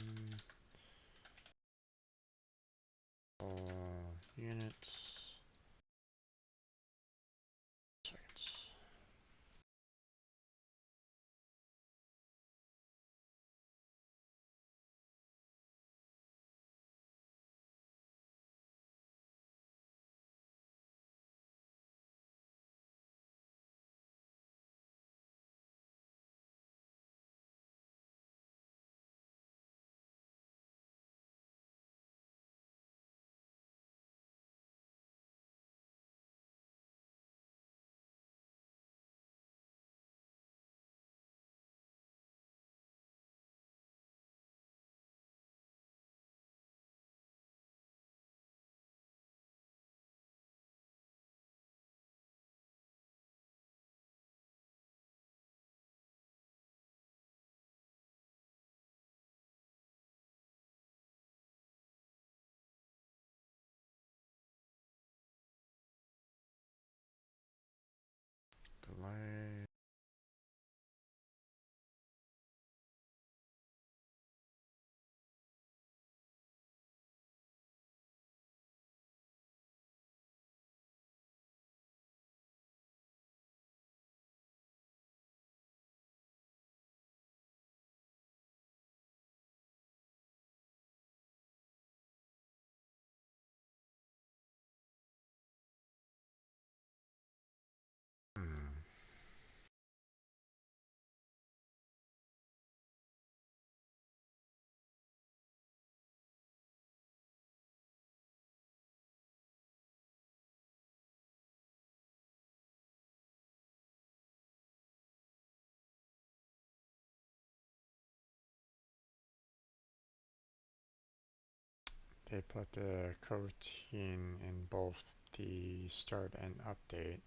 hmm. All units. Seconds. Delay. Hmm. They put the coroutine in both the start and update.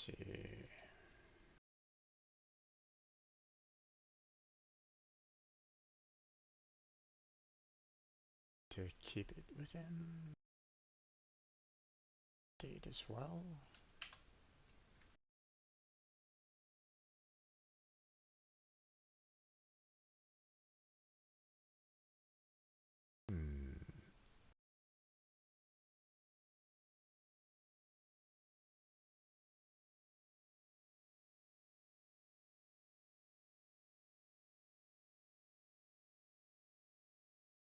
see. To keep it within date as well.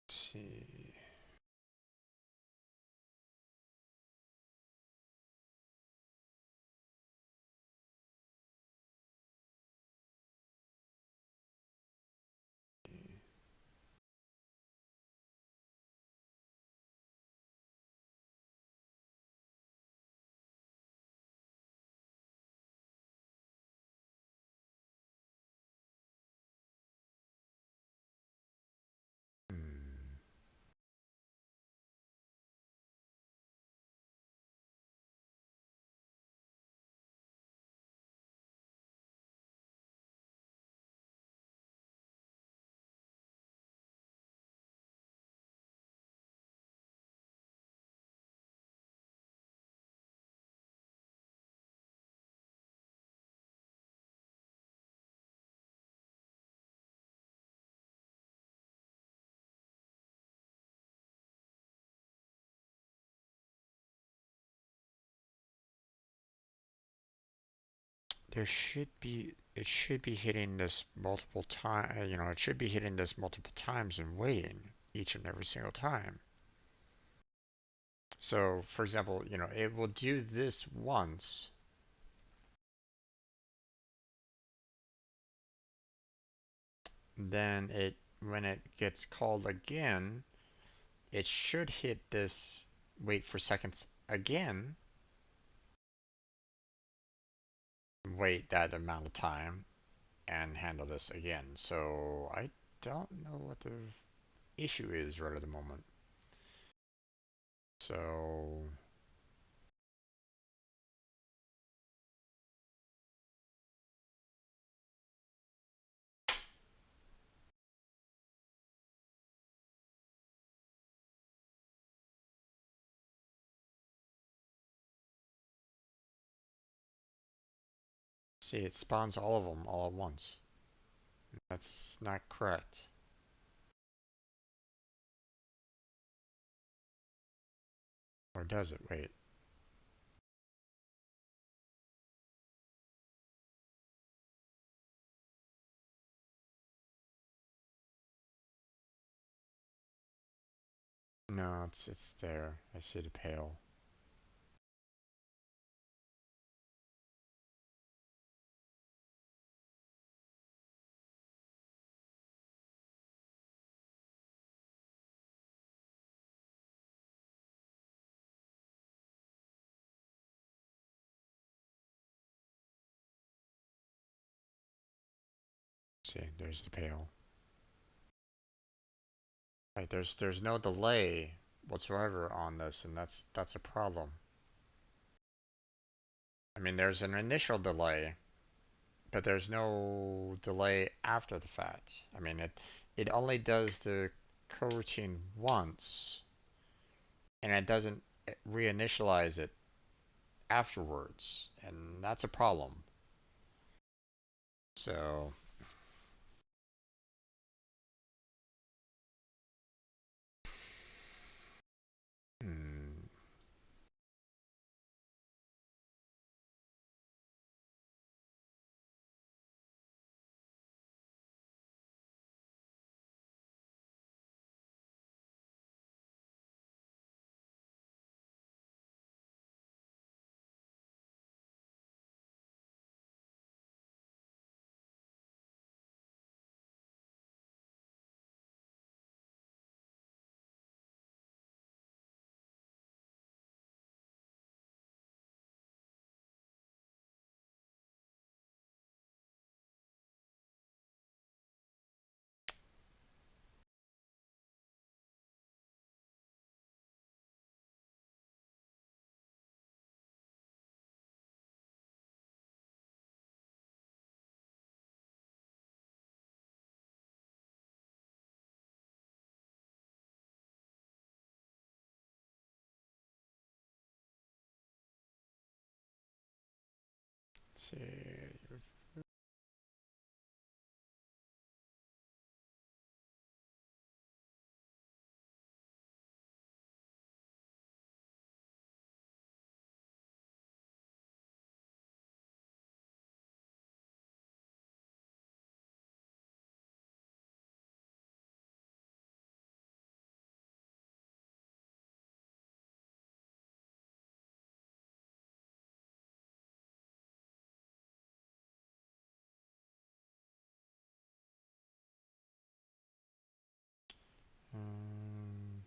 See. There should be, it should be hitting this multiple time, it should be hitting this multiple times and waiting each and every single time. So, for example, it will do this once. Then when it gets called again, it should hit this wait for seconds again, wait that amount of time, and handle this again. So I don't know what the issue is right at the moment. So see, it spawns all of them all at once. That's not correct. Or does it? Wait. No, it's there. I see the pale. See, there's the pale. Right, there's no delay whatsoever on this, and that's a problem. I mean, there's an initial delay, but there's no delay after the fact. I mean, it only does the coroutine once, and it doesn't reinitialize it afterwards, and that's a problem. So, hmm, Let's see. Um,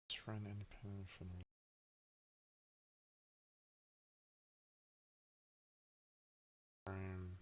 let's run independent from the prime.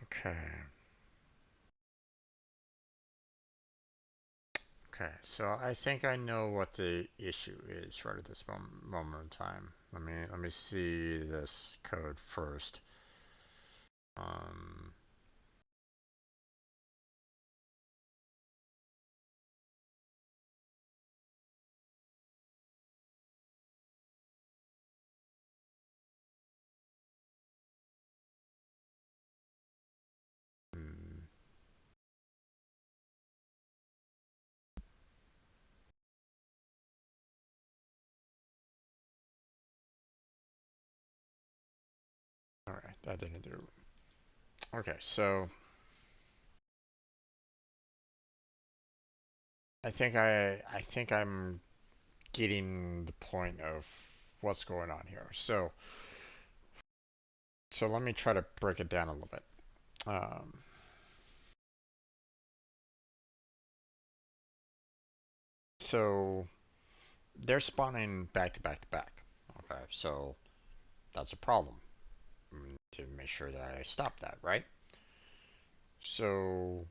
Okay. Okay, so I think I know what the issue is right at this moment in time. Let me see this code first. Um, hmm, all right, that didn't do. Okay, so I think I'm getting the point of what's going on here. So let me try to break it down a little bit. Um, so they're spawning back to back to back. Okay, so that's a problem. To make sure that I stop that, right? So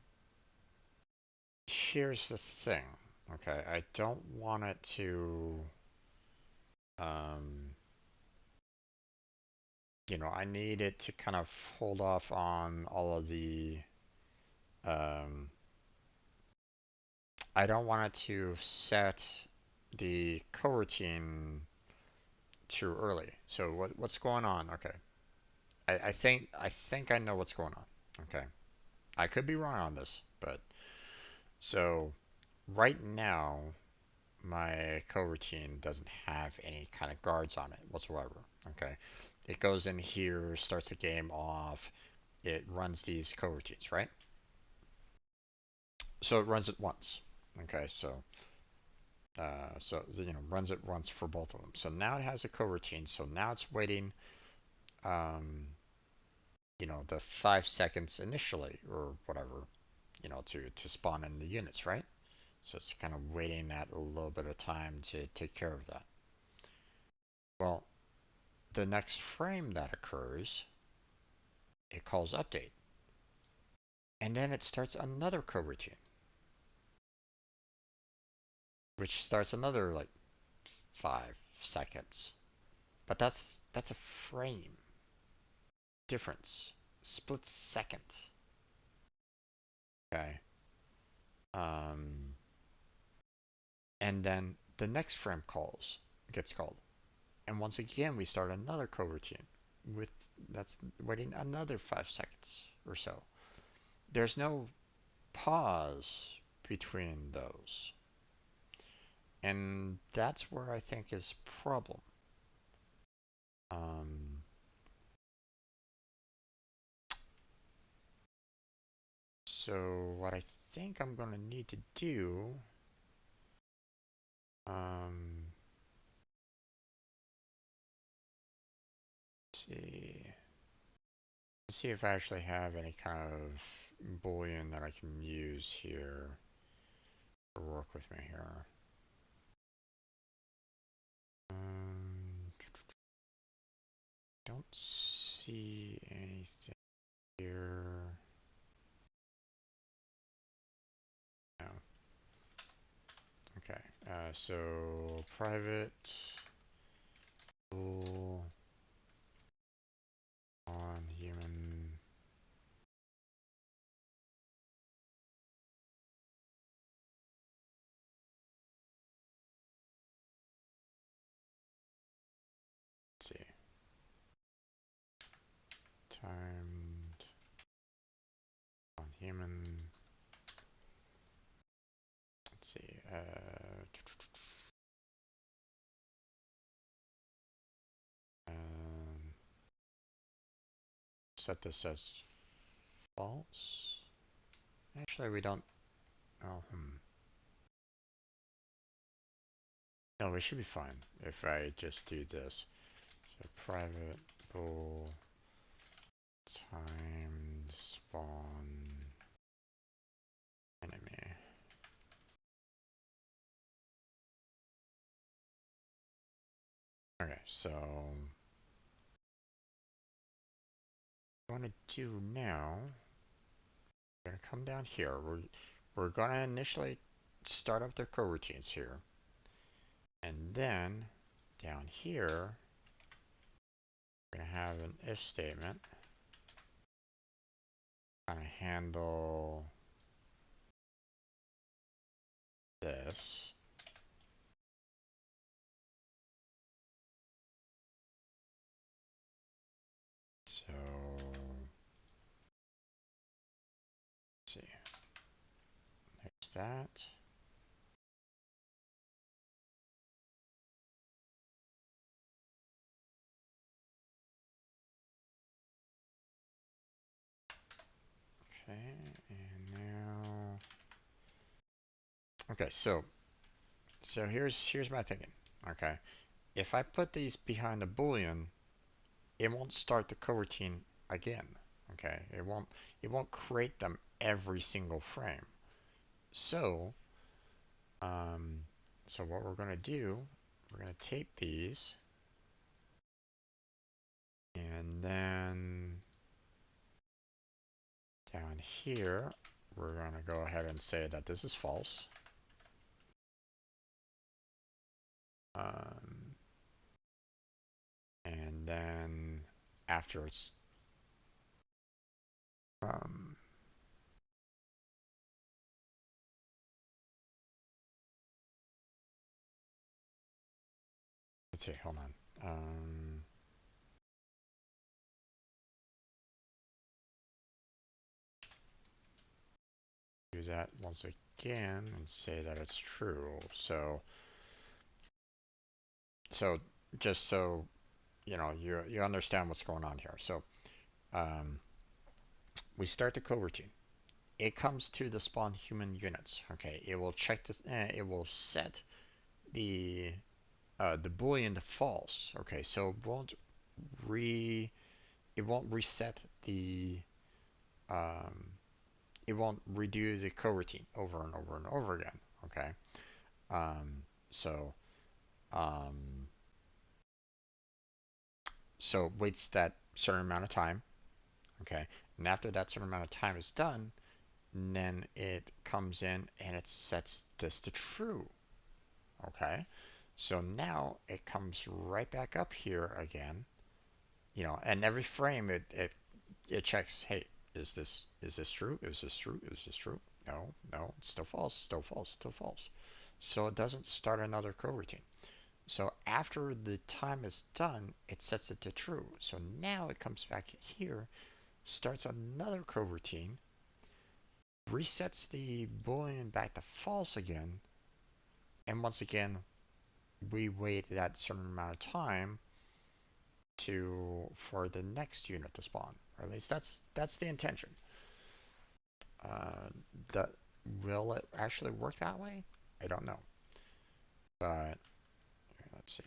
here's the thing. Okay, I don't want it to, um, I need it to kind of hold off on all of the, um, I don't want it to set the coroutine too early. So what's going on? Okay. I think I know what's going on. Okay. I could be wrong on this, but so right now my coroutine doesn't have any kind of guards on it whatsoever. Okay. It goes in here, starts the game off, it runs these coroutines, right? So it runs it once. Okay, so runs it once for both of them. So now it has a coroutine. So now it's waiting, um, the 5 seconds initially or whatever, to spawn in the units, right? So it's kind of waiting that a little bit of time to take care of that. Well, the next frame that occurs, it calls update, and then it starts another coroutine, which starts another like 5 seconds. But that's a frame difference, split second. Okay. Um, and then the next frame gets called, and once again we start another coroutine with that's waiting another 5 seconds or so. There's no pause between those, and that's where I think is problem. Um, so what I think I'm gonna need to do, um, let's see. Let's see if I actually have any kind of boolean that I can use here to work with me here. Don't see anything here. No. Okay. So private bool on human. Let's see. Timed on human. Let's see. Um, set this as false. Actually, we don't. Oh, No, we should be fine if I just do this. So private bool timed spawn enemy. Okay, so what I'm gonna do now, we're gonna come down here. We're gonna initially start up the coroutines here. And then down here, we're gonna have an if statement. Gonna handle this. So let's see. There's that. Okay, and now okay, so here's my thinking. Okay. If I put these behind a boolean, it won't start the coroutine again. Okay. It won't create them every single frame. So um so what we're gonna do, we're gonna tape these and then down here we're gonna go ahead and say that this is false. Um, and then after it's um, let's see, hold on. Um, do that once again and say that it's true. So just so you understand what's going on here. So um, we start the coroutine. It comes to the spawn human units. Okay, it will check this. It will set the boolean to false. Okay, so re it won't reset the um, it won't redo the coroutine over and over and over again. Okay, um, so um, so waits that certain amount of time. Okay, and after that certain amount of time is done, then it comes in and it sets this to true. Okay, so now it comes right back up here again. And every frame it checks, hey, is this true? Is this true? Is this true? No, no, it's still false, still false, still false. So it doesn't start another coroutine. So after the time is done, it sets it to true. So now it comes back here, starts another coroutine, resets the boolean back to false again, and once again we wait that certain amount of time for the next unit to spawn. Or at least that's the intention. Uh, that will it actually work that way? I don't know. But let's see.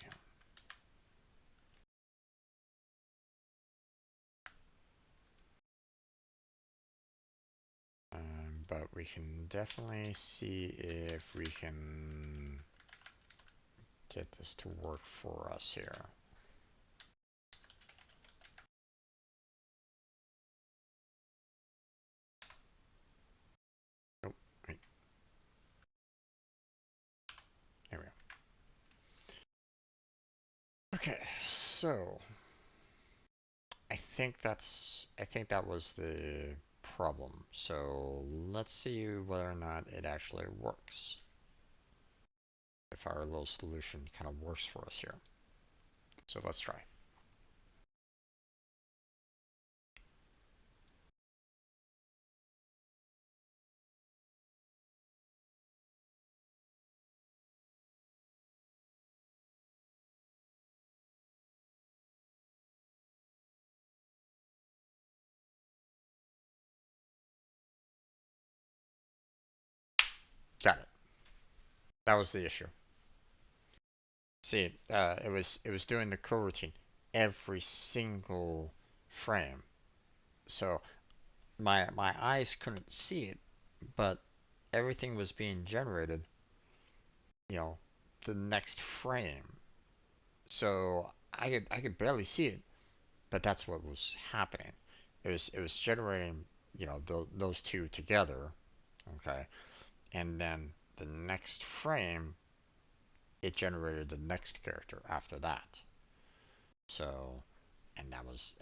But we can definitely see if we can get this to work for us here. Nope. Wait. There we go. Okay, so I think that was the problem. So let's see whether or not it actually works. If our little solution kind of works for us here. So let's try. Got it. That was the issue. See, it was doing the coroutine every single frame. So my eyes couldn't see it, but everything was being generated, you know, the next frame. So I could barely see it, but that's what was happening. It was generating, those two together, okay, and then the next frame it generated the next character after that. So, and that was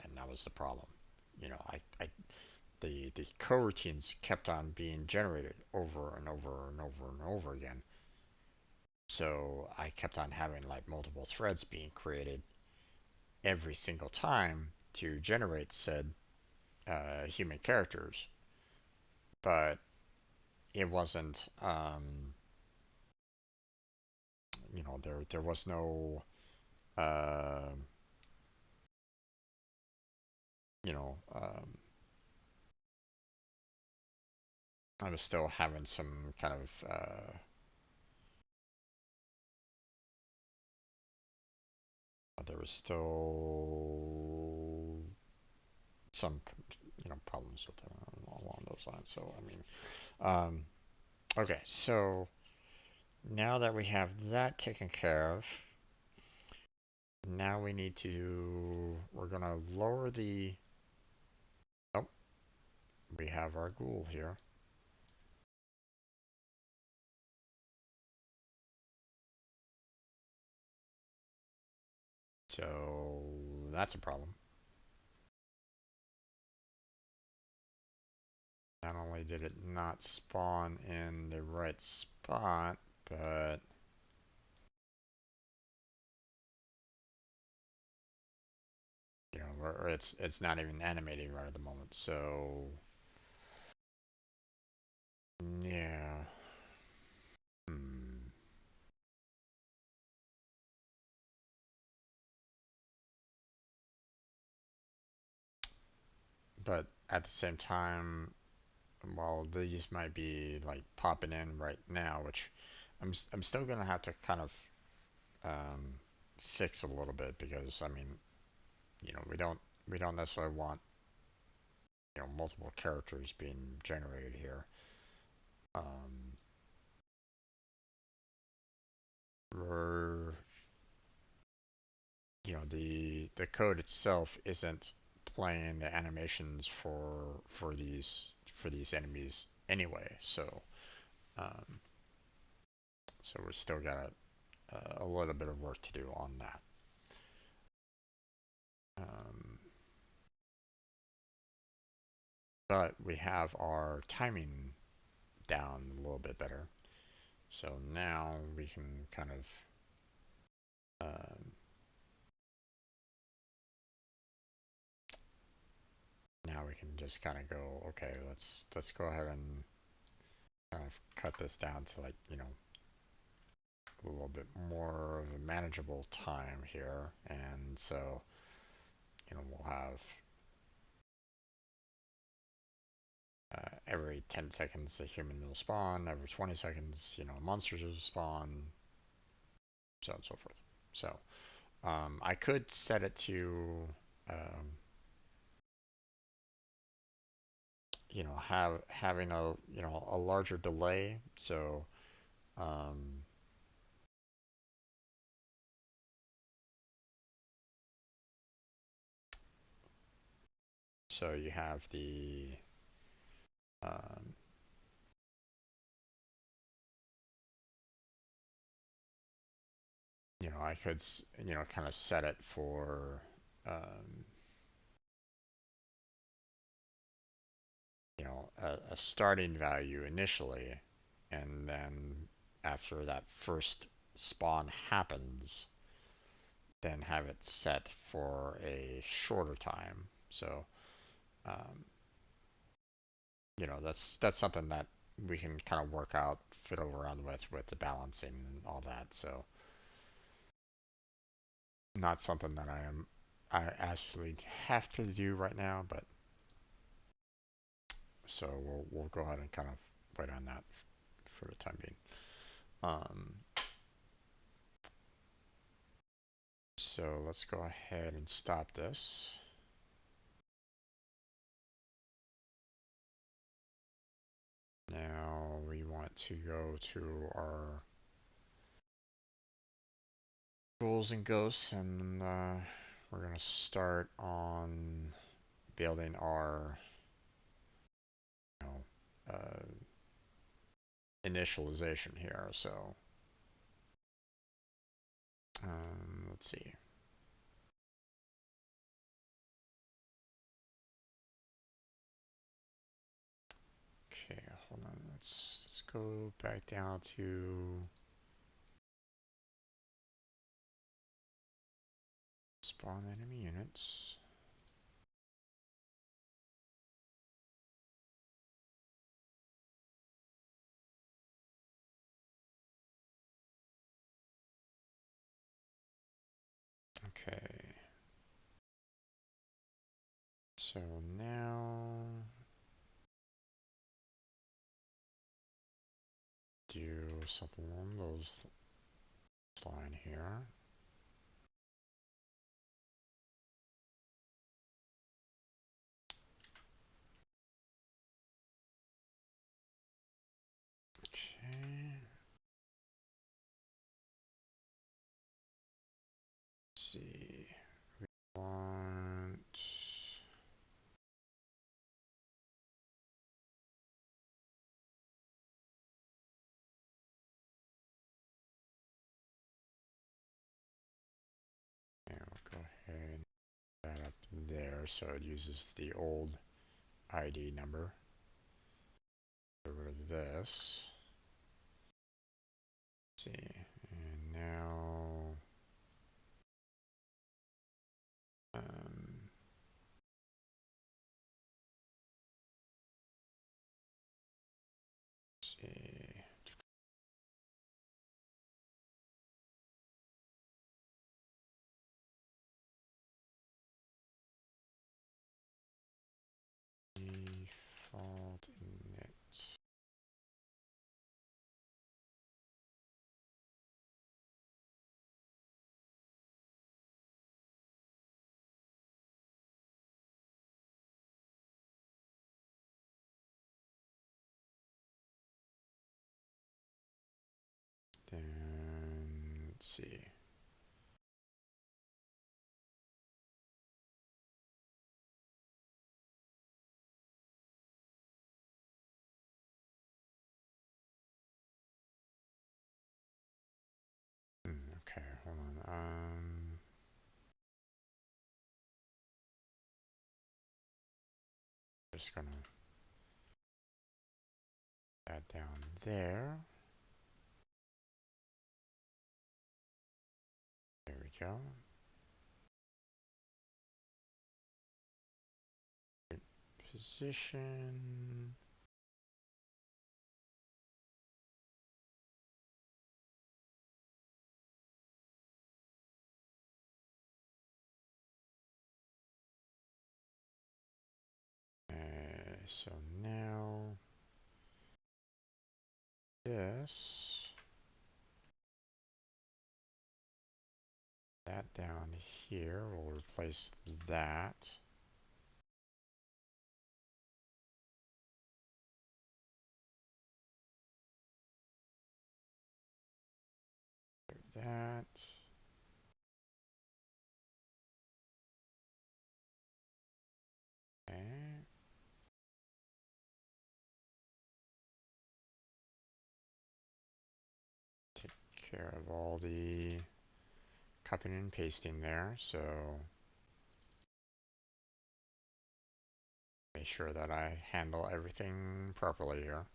the problem. The coroutines kept on being generated over and over and over and over again. So I kept on having like multiple threads being created every single time to generate said human characters, but it wasn't. There was no. Uh, you know, I was still having some kind of there was still some problems with it along those lines. So I mean, okay, so now that we have that taken care of, now we're gonna lower the. Oh, we have our ghoul here. So that's a problem. Not only did it not spawn in the right spot, but or it's not even animating right at the moment. So yeah. Hmm. But at the same time, while these might be like popping in right now, which I'm still gonna have to kind of um, fix a little bit because I mean, we don't necessarily want multiple characters being generated here. Um, we're the code itself isn't playing the animations for these enemies anyway, um, so we're still got a little bit of work to do on that. Um, but we have our timing down a little bit better. So now we can kind of now we can just kind of go, okay, let's go ahead and kind of cut this down to like a little bit more of a manageable time here, and so we'll have every 10 seconds a human will spawn, every 20 seconds monsters will spawn, so on and so forth. So I could set it to um, having a larger delay. Um, so you have um, I could kind of set it for um, a starting value initially, and then after that first spawn happens, then have it set for a shorter time. So, um, that's something that we can kind of work out, fiddle around with the balancing and all that. So, not something that I actually have to do right now, but so we'll go ahead and kind of wait on that for the time being. Um, so let's go ahead and stop this. Now we want to go to our ghouls and ghosts, and we're gonna start on building our you know, initialization here. So let's see. Okay, hold on. Let's go back down to spawn enemy units. Okay. So now do something along those line here. Okay. Let's see. Want and we'll go ahead and put that up there so it uses the old ID number. Get rid of this. Let's see. And now Default init. Then let's see. Okay, hold on. Just gonna add down there. There we go. Position. So now this, that down here will replace that. That. Okay. Take care of all the copying and pasting there. So make sure that I handle everything properly here.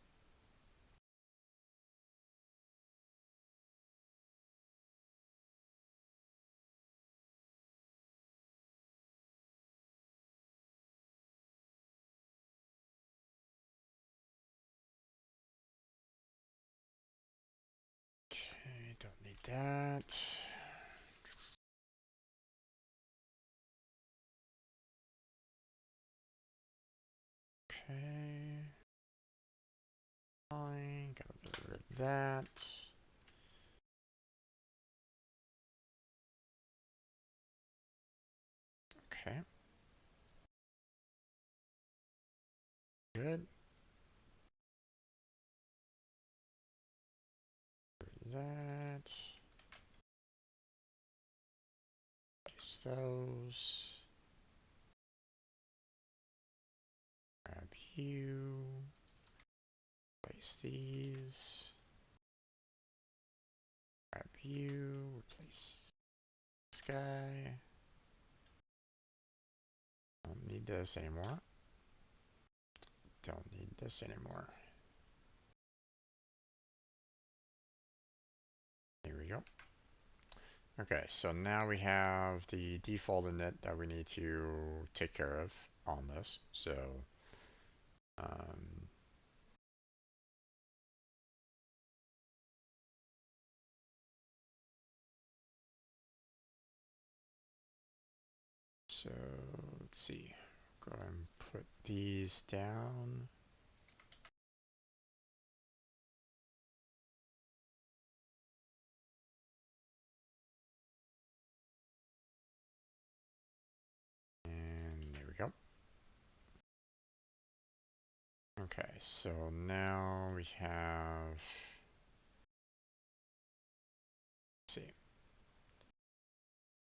Okay, don't need that. Okay. Fine, gotta get rid of that. Okay. Good. That. Place those. Grab you. Place these. Grab you. Replace this guy. Don't need this anymore. Don't need this anymore. Here we go. Okay, so now we have the default init that we need to take care of on this. So um, so let's see. Go ahead and put these down. And there we go. Okay, so now we have, let's see,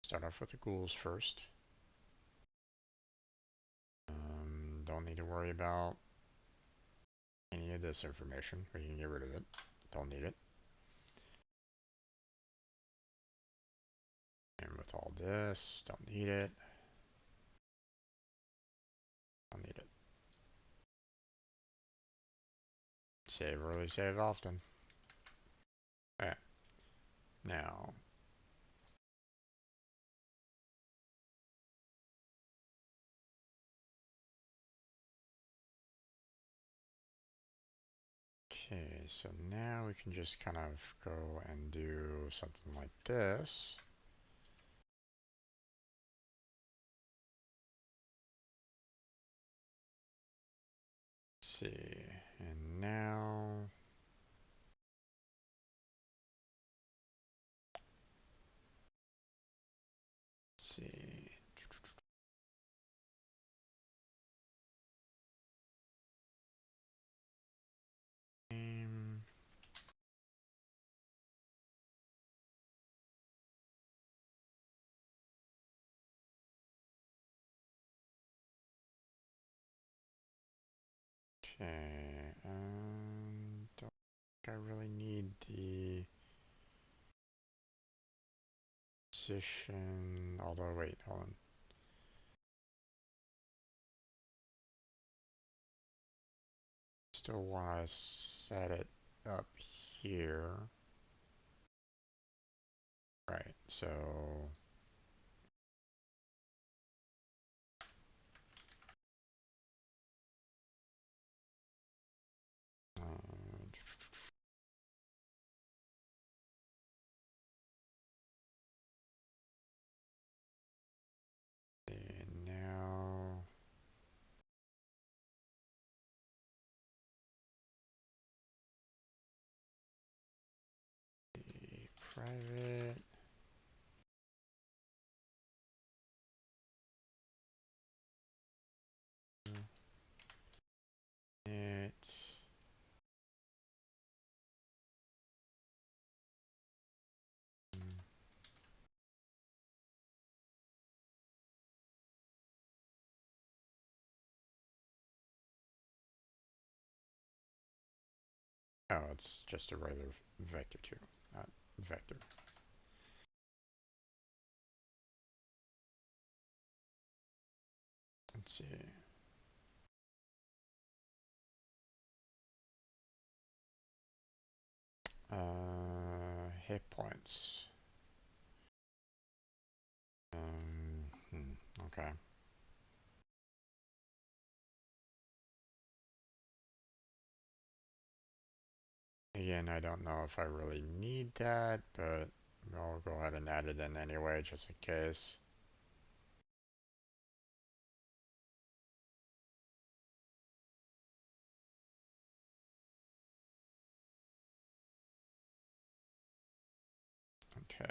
start off with the ghouls first. Don't need to worry about any of this information. We can get rid of it. Don't need it. And with all this, don't need it. Don't need it. Save early, save often. Okay. Now, Okay, so now we can just kind of go and do something like this. Let's see, and now, let's see. Okay, don't think I really need the position, although wait, hold on. Still want to set it up here. Right, so now the private it. Oh, it's just a regular vector too, not vector. Let's see. Hit points. Okay. Again, I don't know if I really need that, but I'll go ahead and add it in anyway, just in case. Okay.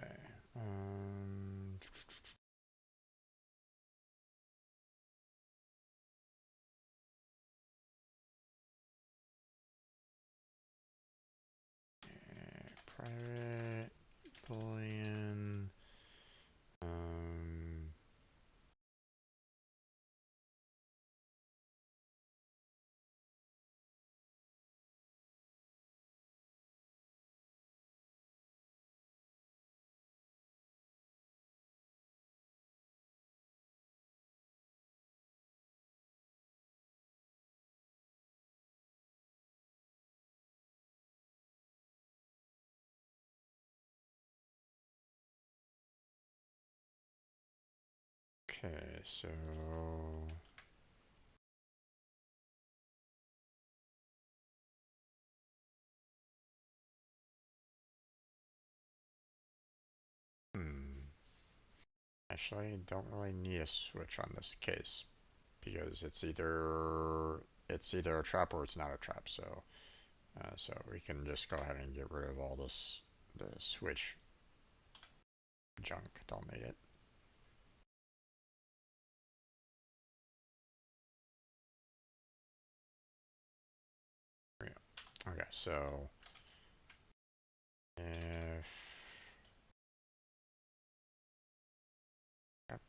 Private boolean. Okay, so actually, don't really need a switch on this case because it's either a trap or it's not a trap. So we can just go ahead and get rid of all the switch junk. Don't need it. Yeah. Okay, so if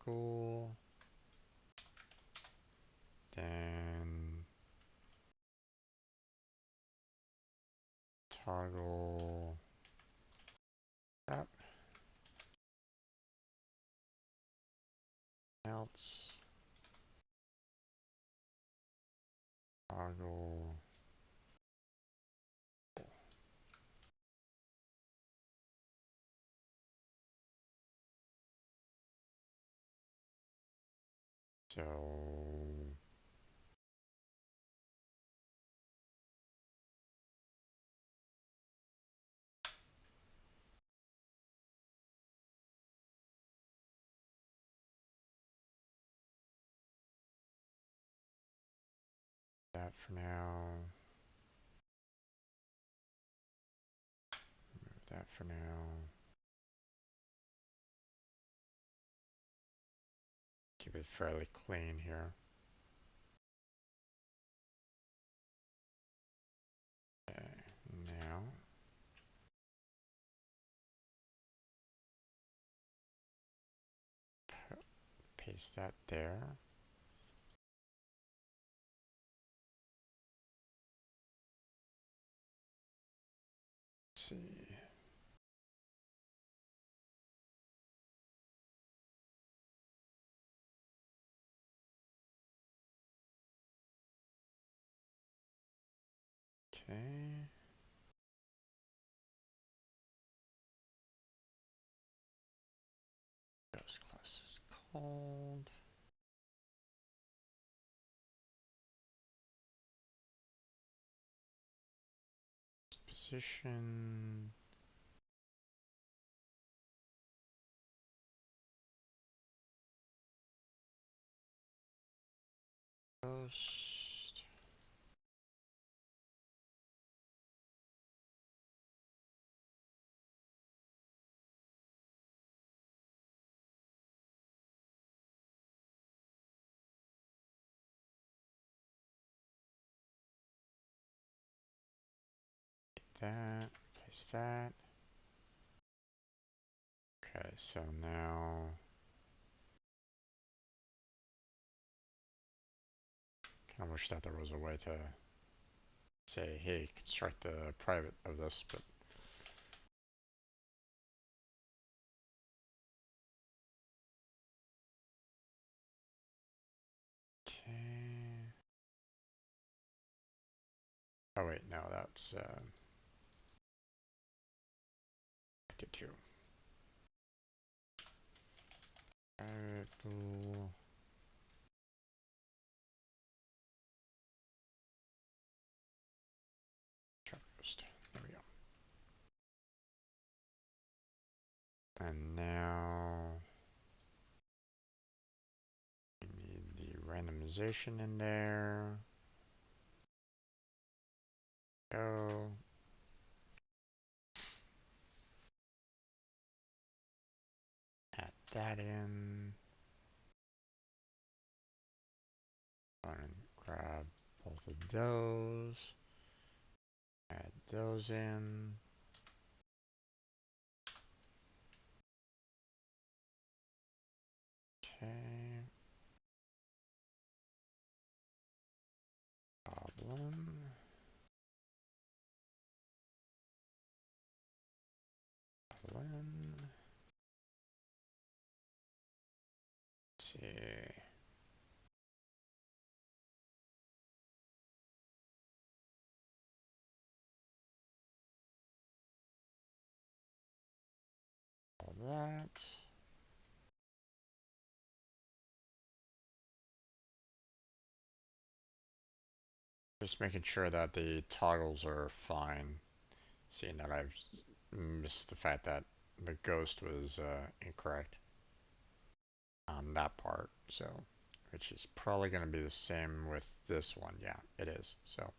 cool, then toggle trap else toggle. So that for now. Remove that for now. Keep it fairly clean here. Okay, now paste that there. Let's see. Okay. Ghost class is called. Position. Ghost. That. Place that. Okay, so now kind of wish that there was a way to say, hey, construct a private of this, but okay. Oh wait, no, that's did too. Private bool. Truck ghost. There we go. And now we need the randomization in there. Go. Add that in. And grab both of those. Add those in. Okay. Goblin. Goblin. Let's see. All that. Just making sure that the toggles are fine. Seeing that I've missed the fact that the ghost was incorrect on that part. So, which is probably going to be the same with this one. Yeah, it is. So,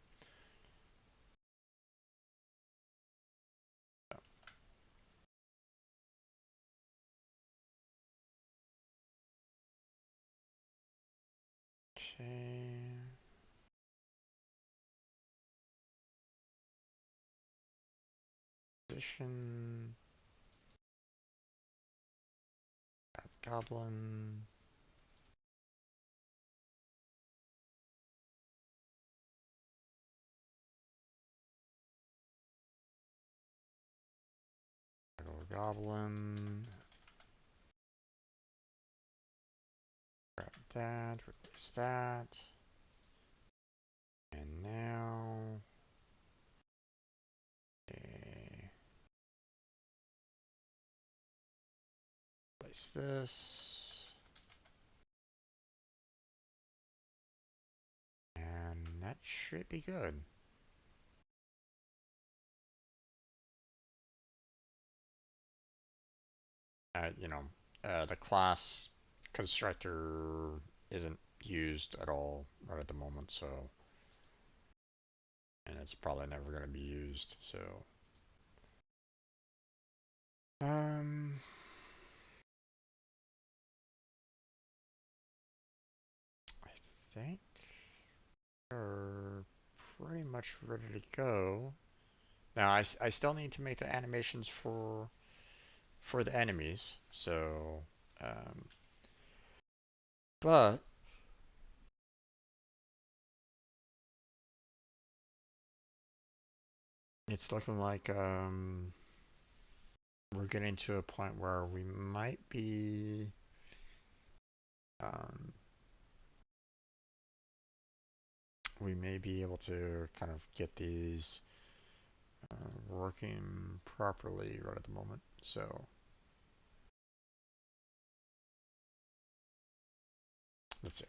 okay. Position. Add goblin. Goblin. Grab that. Replace that. And now. Okay. Place this. And that should be good. You know, the class constructor isn't used at all right at the moment, so and it's probably never going to be used. So, um, I think we're pretty much ready to go. Now, I still need to make the animations for the enemies. So, um, but it's looking like we're getting to a point where um, we may be able to kind of get these working properly right at the moment. So let's see.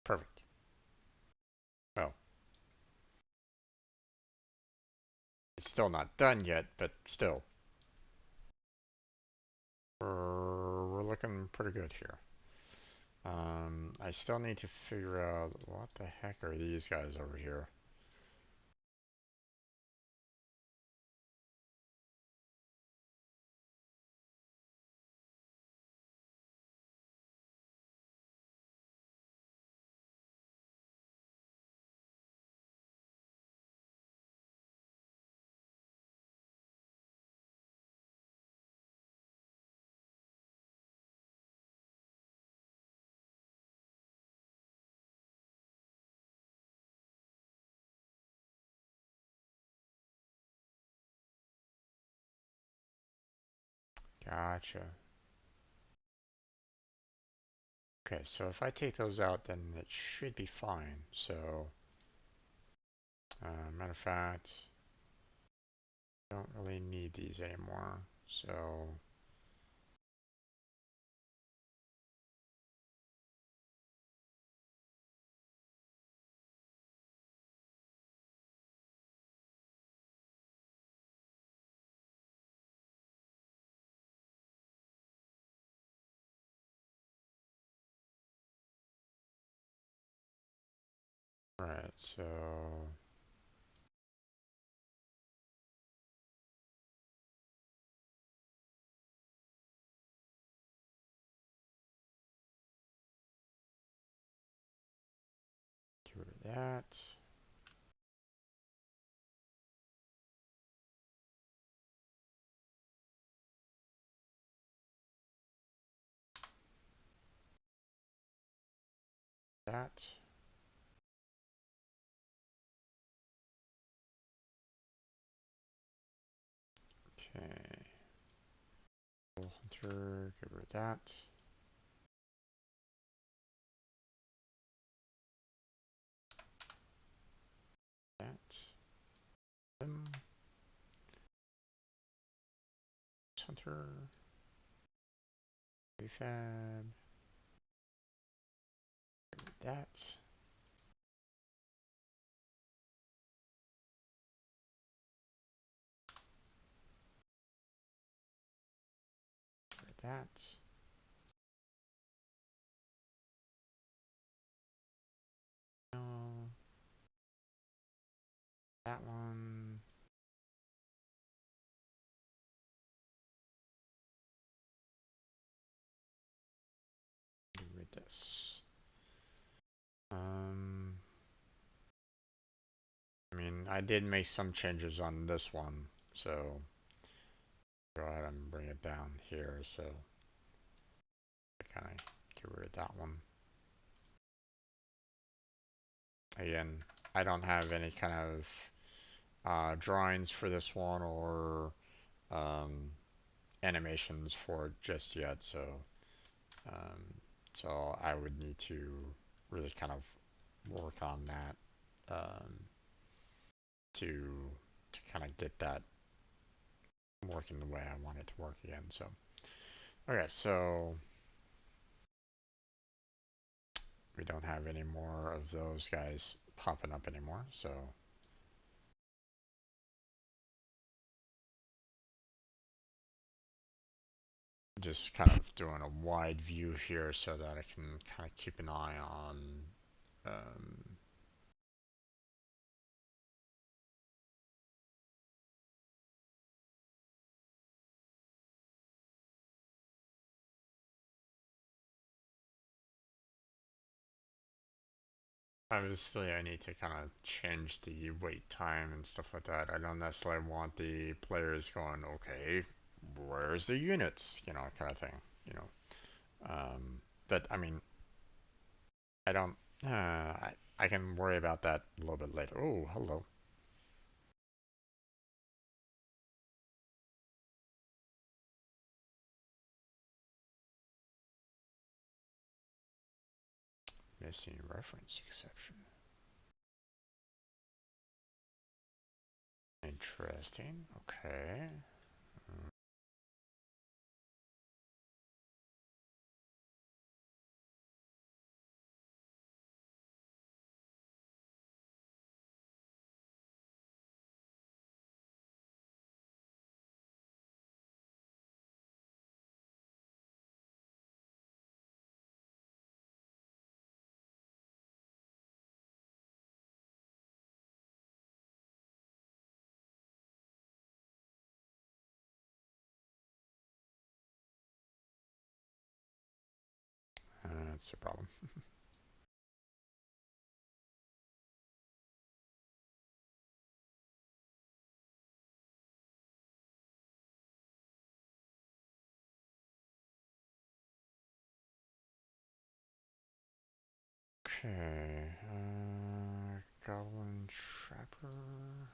Perfect. Well, it's still not done yet, but still, we're looking pretty good here. I still need to figure out what the heck are these guys over here. Gotcha. Okay, so if I take those out, then it should be fine. So, matter of fact, don't really need these anymore. So, right, so get rid of that. That. Okay. Hunter, get rid of that. That. Them. Hunter. Refab. Get rid of that. Get rid of that. No. That one. Get rid of this. Um, I mean, I did make some changes on this one, so go ahead and bring it down here. So I kind of get rid of that one. Again, I don't have any kind of drawings for this one or um, animations for it just yet, um, so I would need to really kind of work on that. Um, to kind of get that working the way I want it to work again. So, okay, so we don't have any more of those guys popping up anymore. So just kind of doing a wide view here so that I can kind of keep an eye on um, obviously, I need to kind of change the wait time and stuff like that. I don't necessarily want the players going, okay, where's the units, kind of thing, you know. But I mean, I don't. I can worry about that a little bit later. Oh, hello. Missing reference exception. Interesting. Okay. That's a problem. Okay. Goblin Trapper.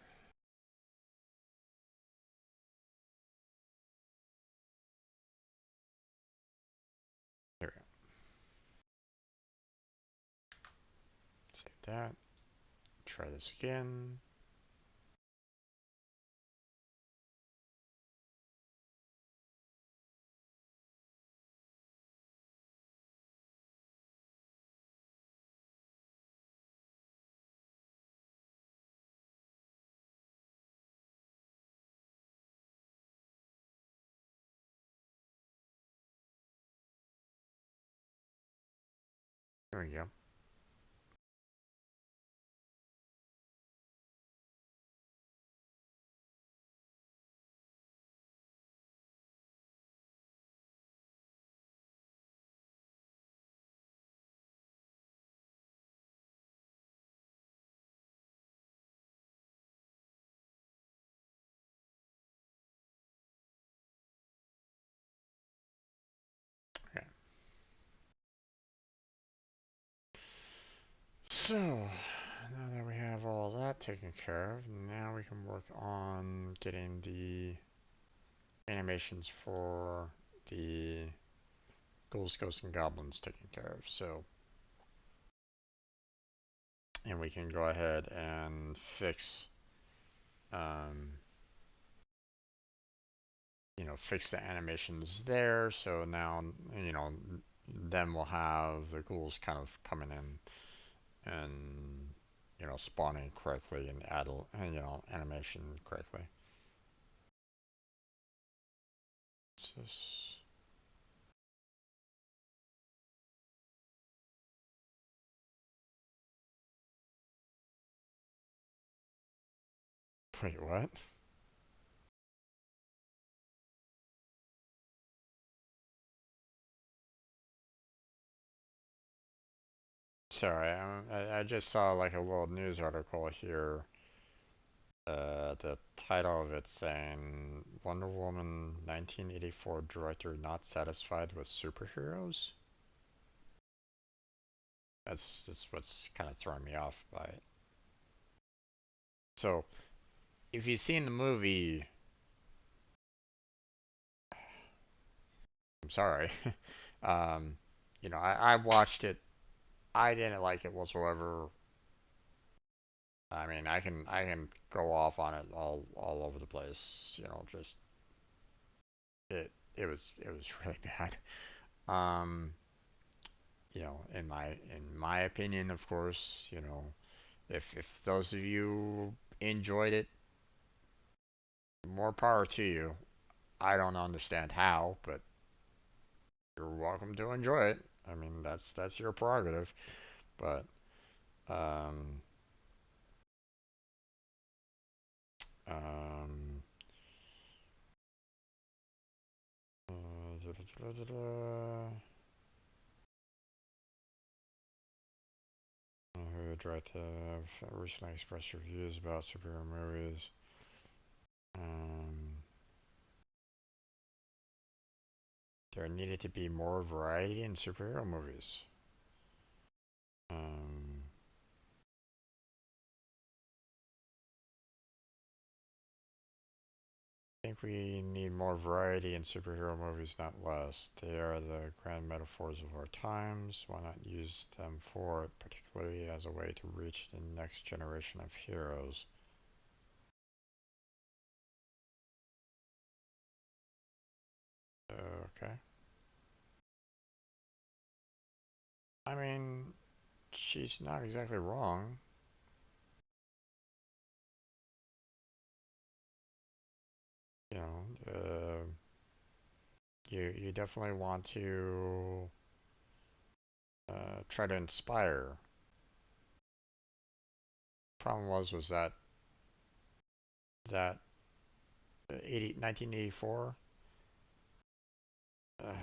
There we go. Save that. Try this again. There we go. Okay. So, now that we have all that taken care of, now we can work on getting the animations for the ghouls, ghosts, and goblins taken care of. So, and we can go ahead and fix, um, fix the animations there. So now, then we'll have the ghouls kind of coming in and, spawning correctly and add, animation correctly. It's just, wait, what? Sorry, I just saw like a little news article here. The title of it saying Wonder Woman 1984 director not satisfied with superheroes. That's what's kind of throwing me off by it. So if you've seen the movie, I'm sorry. um, I watched it. I didn't like it whatsoever. I mean, I can go off on it all over the place. You know, just it was really bad. Um, in my opinion, of course, if those of you enjoyed it, more power to you. I don't understand how, but you're welcome to enjoy it. I mean, that's your prerogative. But um, um, who directed recently expressed your views about superhero movies. Um, there needed to be more variety in superhero movies. Um, I think we need more variety in superhero movies, not less. They are the grand metaphors of our times. Why not use them for it, particularly as a way to reach the next generation of heroes? Okay. I mean, she's not exactly wrong. You know, you definitely want to try to inspire. Problem was that 1984. Uh,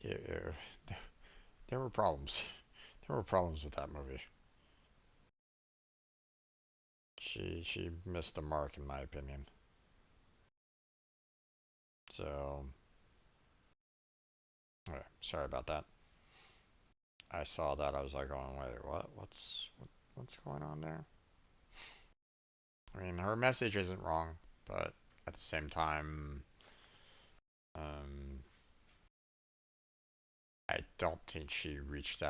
it, there were problems. There were problems with that movie. She missed the mark in my opinion. So, sorry about that. I saw that. I was like, going, wait, what? What's going on there? I mean, her message isn't wrong, but at the same time, um, I don't think she reached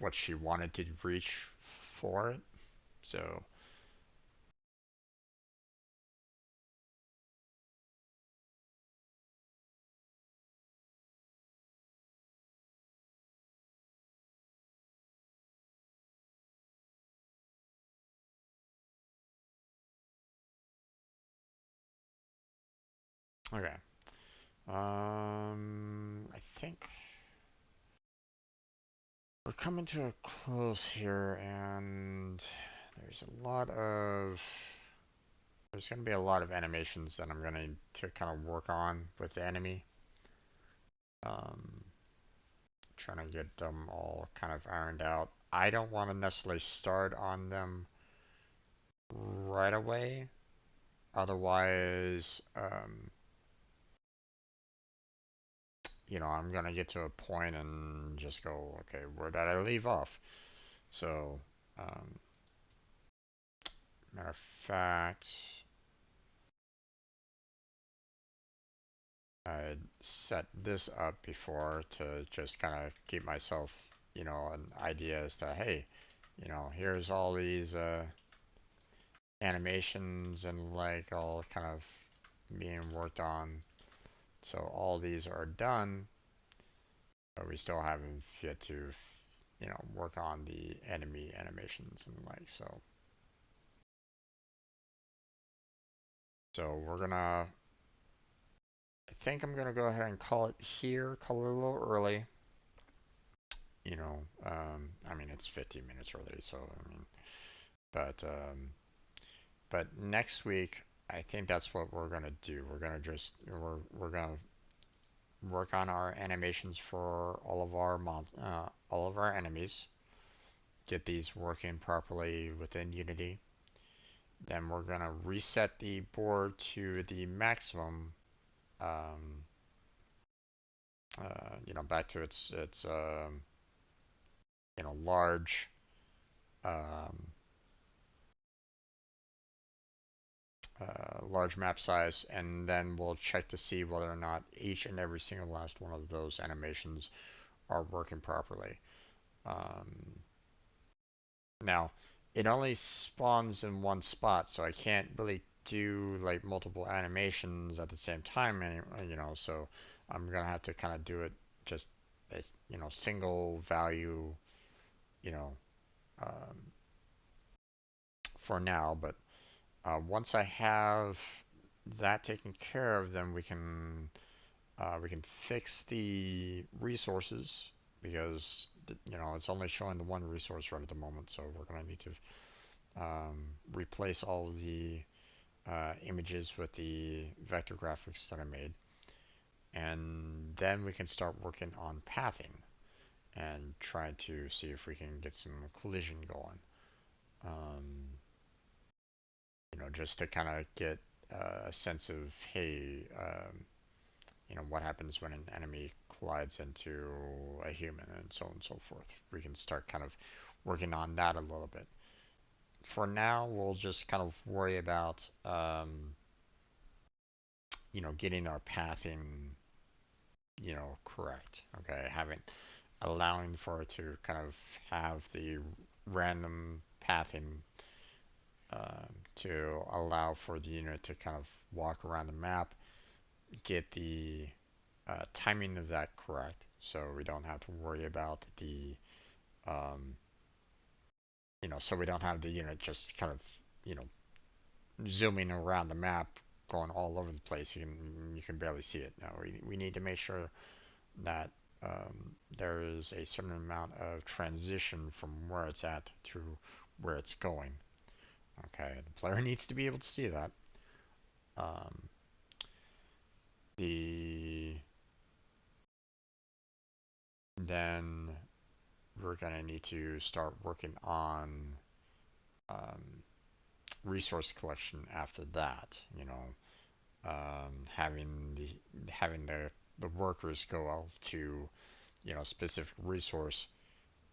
what she wanted to reach for it. So, okay. I think we're coming to a close here, and there's a lot of there's going to be a lot of animations that I'm going to kind of work on with the enemy. Um, Trying to get them all kind of ironed out. I don't want to necessarily start on them right away. Otherwise, I'm going to get to a point and just go, okay, where did I leave off? So, um, matter of fact, I set this up before to just kind of keep myself, an idea as to, hey, here's all these animations and like all kind of being worked on. So all these are done, but we still haven't yet to, work on the enemy animations and like so. So I think I'm gonna go ahead and call it here, call it a little early. I mean it's 15 minutes early, so I mean, but next week I think that's what we're gonna do. We're gonna work on our animations for all of our enemies. Get these working properly within Unity. Then we're gonna reset the board to the maximum, um, back to its large, um, large map size, and then we'll check to see whether or not each and every single last one of those animations are working properly. Um, Now, it only spawns in one spot, so I can't really do like multiple animations at the same time, so I'm gonna have to kind of do it just as, single value, you know, um, for now. But once I have that taken care of, then we can fix the resources because it's only showing the one resource right at the moment, so we're gonna need to replace all the images with the vector graphics that I made, and then we can start working on pathing and try to see if we can get some collision going. Um, just to kind of get a sense of, hey, what happens when an enemy collides into a human and so on and so forth. We can start kind of working on that a little bit. For now, we'll just kind of worry about, getting our pathing, correct. Okay, having allowing for it to kind of have the random pathing to allow for the unit to kind of walk around the map, get the timing of that correct, so we don't have to worry about um, so we don't have the unit just kind of, you know, zooming around the map, going all over the place. You can barely see it. Now we need to make sure that there is a certain amount of transition from where it's at to where it's going. Okay, the player needs to be able to see that. Um, the Then we're gonna need to start working on um, resource collection after that. Having the workers go out to specific resource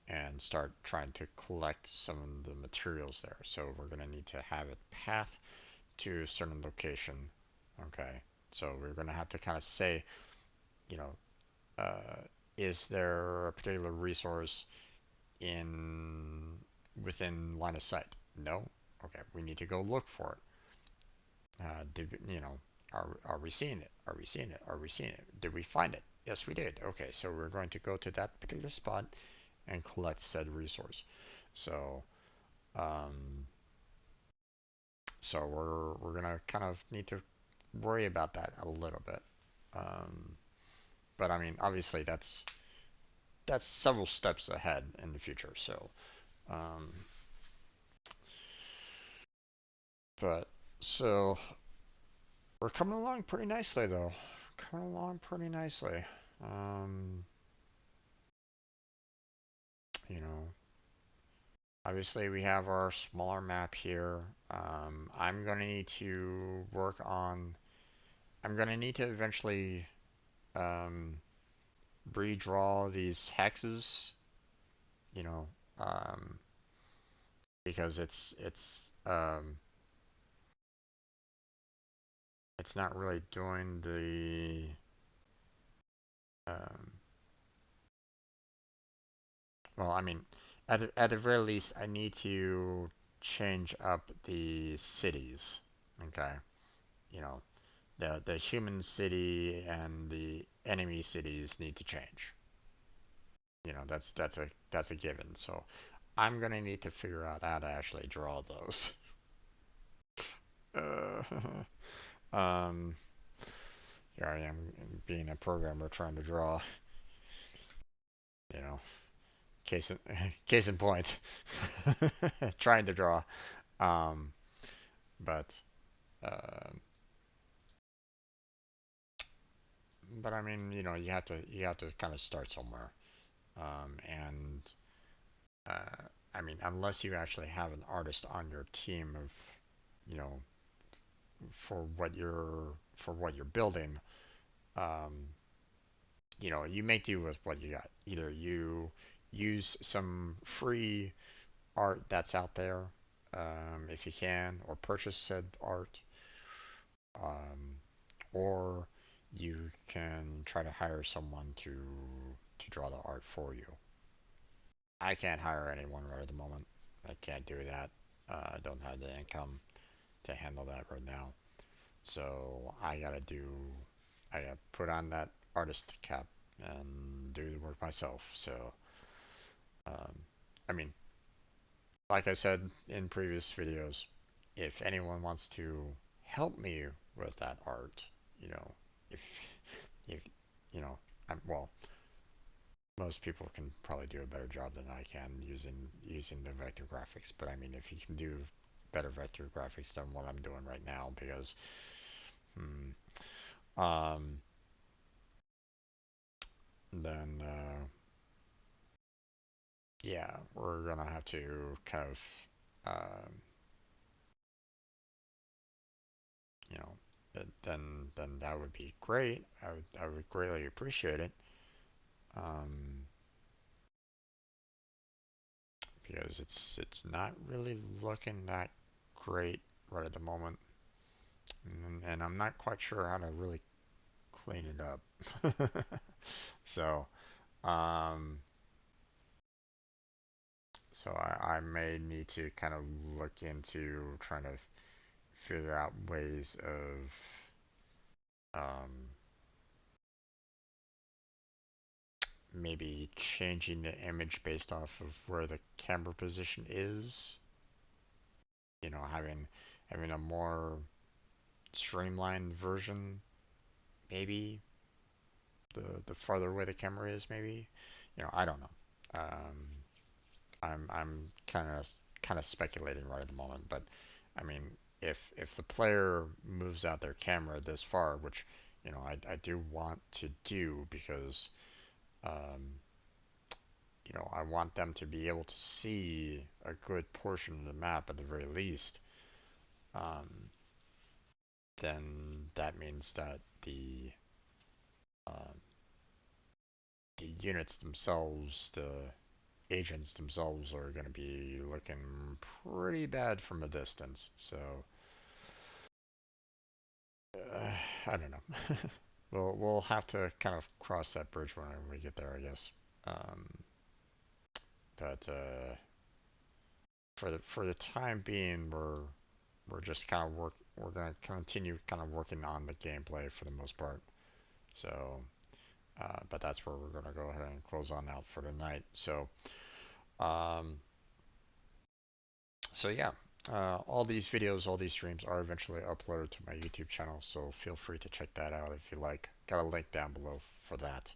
and start trying to collect some of the materials there. So we're going to need to have it path to a certain location. Okay. So we're going to have to kind of say, you know, uh, is there a particular resource in within line of sight? No. Okay. We need to go look for it. Are we seeing it? Are we seeing it? Are we seeing it? Did we find it? Yes, we did. Okay. So we're going to go to that particular spot and collect said resource. So um, we're gonna kind of need to worry about that a little bit. Um, but I mean, obviously that's several steps ahead in the future. Um, but so we're coming along pretty nicely though. Coming along pretty nicely. Um, you know, Obviously we have our smaller map here. I'm gonna need to work on. I'm gonna need to eventually um, redraw these hexes, you know, um, because it's not really doing um, well, I mean, at the very least, I need to change up the cities. Okay, you know, the human city and the enemy cities need to change. That's a given. So I'm gonna need to figure out how to actually draw those. Uh, um, Here I am being a programmer trying to draw, you know, case in, case in point, trying to draw. Um, but, um, but I mean, you have to kind of start somewhere. And I mean, unless you actually have an artist on your team of, you know, for what you're building, um, you make do with what you got. Either you use some free art that's out there, if you can, or purchase said art, um, or you can try to hire someone to draw the art for you. I can't hire anyone right at the moment. I can't do that. I don't have the income to handle that right now. So I gotta put on that artist cap and do the work myself. So, um, I mean, like I said in previous videos, if anyone wants to help me with that art, you know, if if you know, well, most people can probably do a better job than I can using the vector graphics. But I mean, if you can do better vector graphics than what I'm doing right now, because um, then yeah, we're gonna have to kind of um, you know, then that would be great. I would greatly appreciate it. Um, because it's not really looking that great right at the moment, and I'm not quite sure how to really clean it up. So, um, I may need to kind of look into trying to figure out ways of um, maybe changing the image based off of where the camera position is. You know, having a more streamlined version, maybe the farther away the camera is, maybe. You know, I don't know. Um, I'm kind of speculating right at the moment, but I mean, if the player moves out their camera this far, which you know I do want to do because um, you know I want them to be able to see a good portion of the map at the very least. Um, then that means that um, the units themselves, the agents themselves, are going to be looking pretty bad from a distance. So I don't know. We'll have to kind of cross that bridge whenever we get there, I guess. Um, but for the time being, we're just kind of we're gonna continue kind of working on the gameplay for the most part. So, but that's where we're gonna go ahead and close on out for tonight. Um, so yeah, all these videos, all these streams are eventually uploaded to my YouTube channel. So feel free to check that out if you like. Got a link down below for that.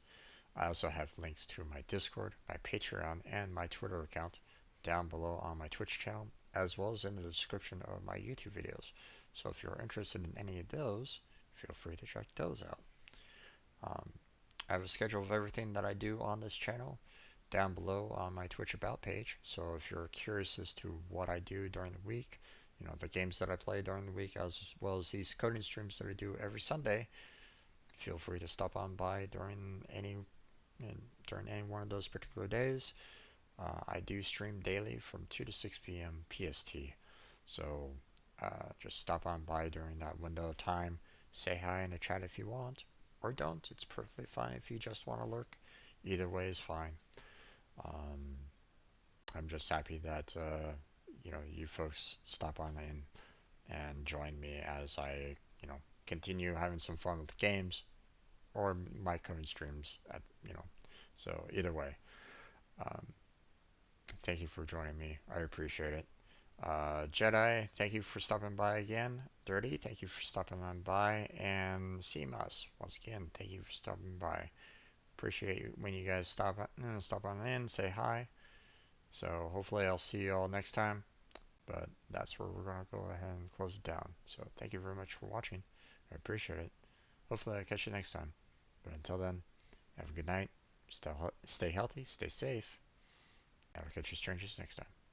I also have links to my Discord, my Patreon, and my Twitter account down below on my Twitch channel, as well as in the description of my YouTube videos. So if you're interested in any of those, feel free to check those out. Um, I have a schedule of everything that I do on this channel down below on my Twitch About page. So if you're curious as to what I do during the week, you know, the games that I play during the week, as well as these coding streams that I do every Sunday, feel free to stop on by during any one of those particular days. I do stream daily from 2 to 6 p.m. PST. So just stop on by during that window of time. Say hi in the chat if you want, or don't. It's perfectly fine if you just want to lurk. Either way is fine. Um, I'm just happy that you know you folks stop on in and join me as I continue having some fun with the games or my coding streams. So either way. Um, Thank you for joining me. I appreciate it. Jedi, thank you for stopping by again. Dirty, thank you for stopping on by. And CMOS, once again, thank you for stopping by. Appreciate when you guys stop on in, say hi. So hopefully I'll see you all next time. But that's where we're gonna go ahead and close it down. So thank you very much for watching. I appreciate it. Hopefully I'll catch you next time. But until then, have a good night. Stay healthy, stay safe. I'll catch you strangers next time.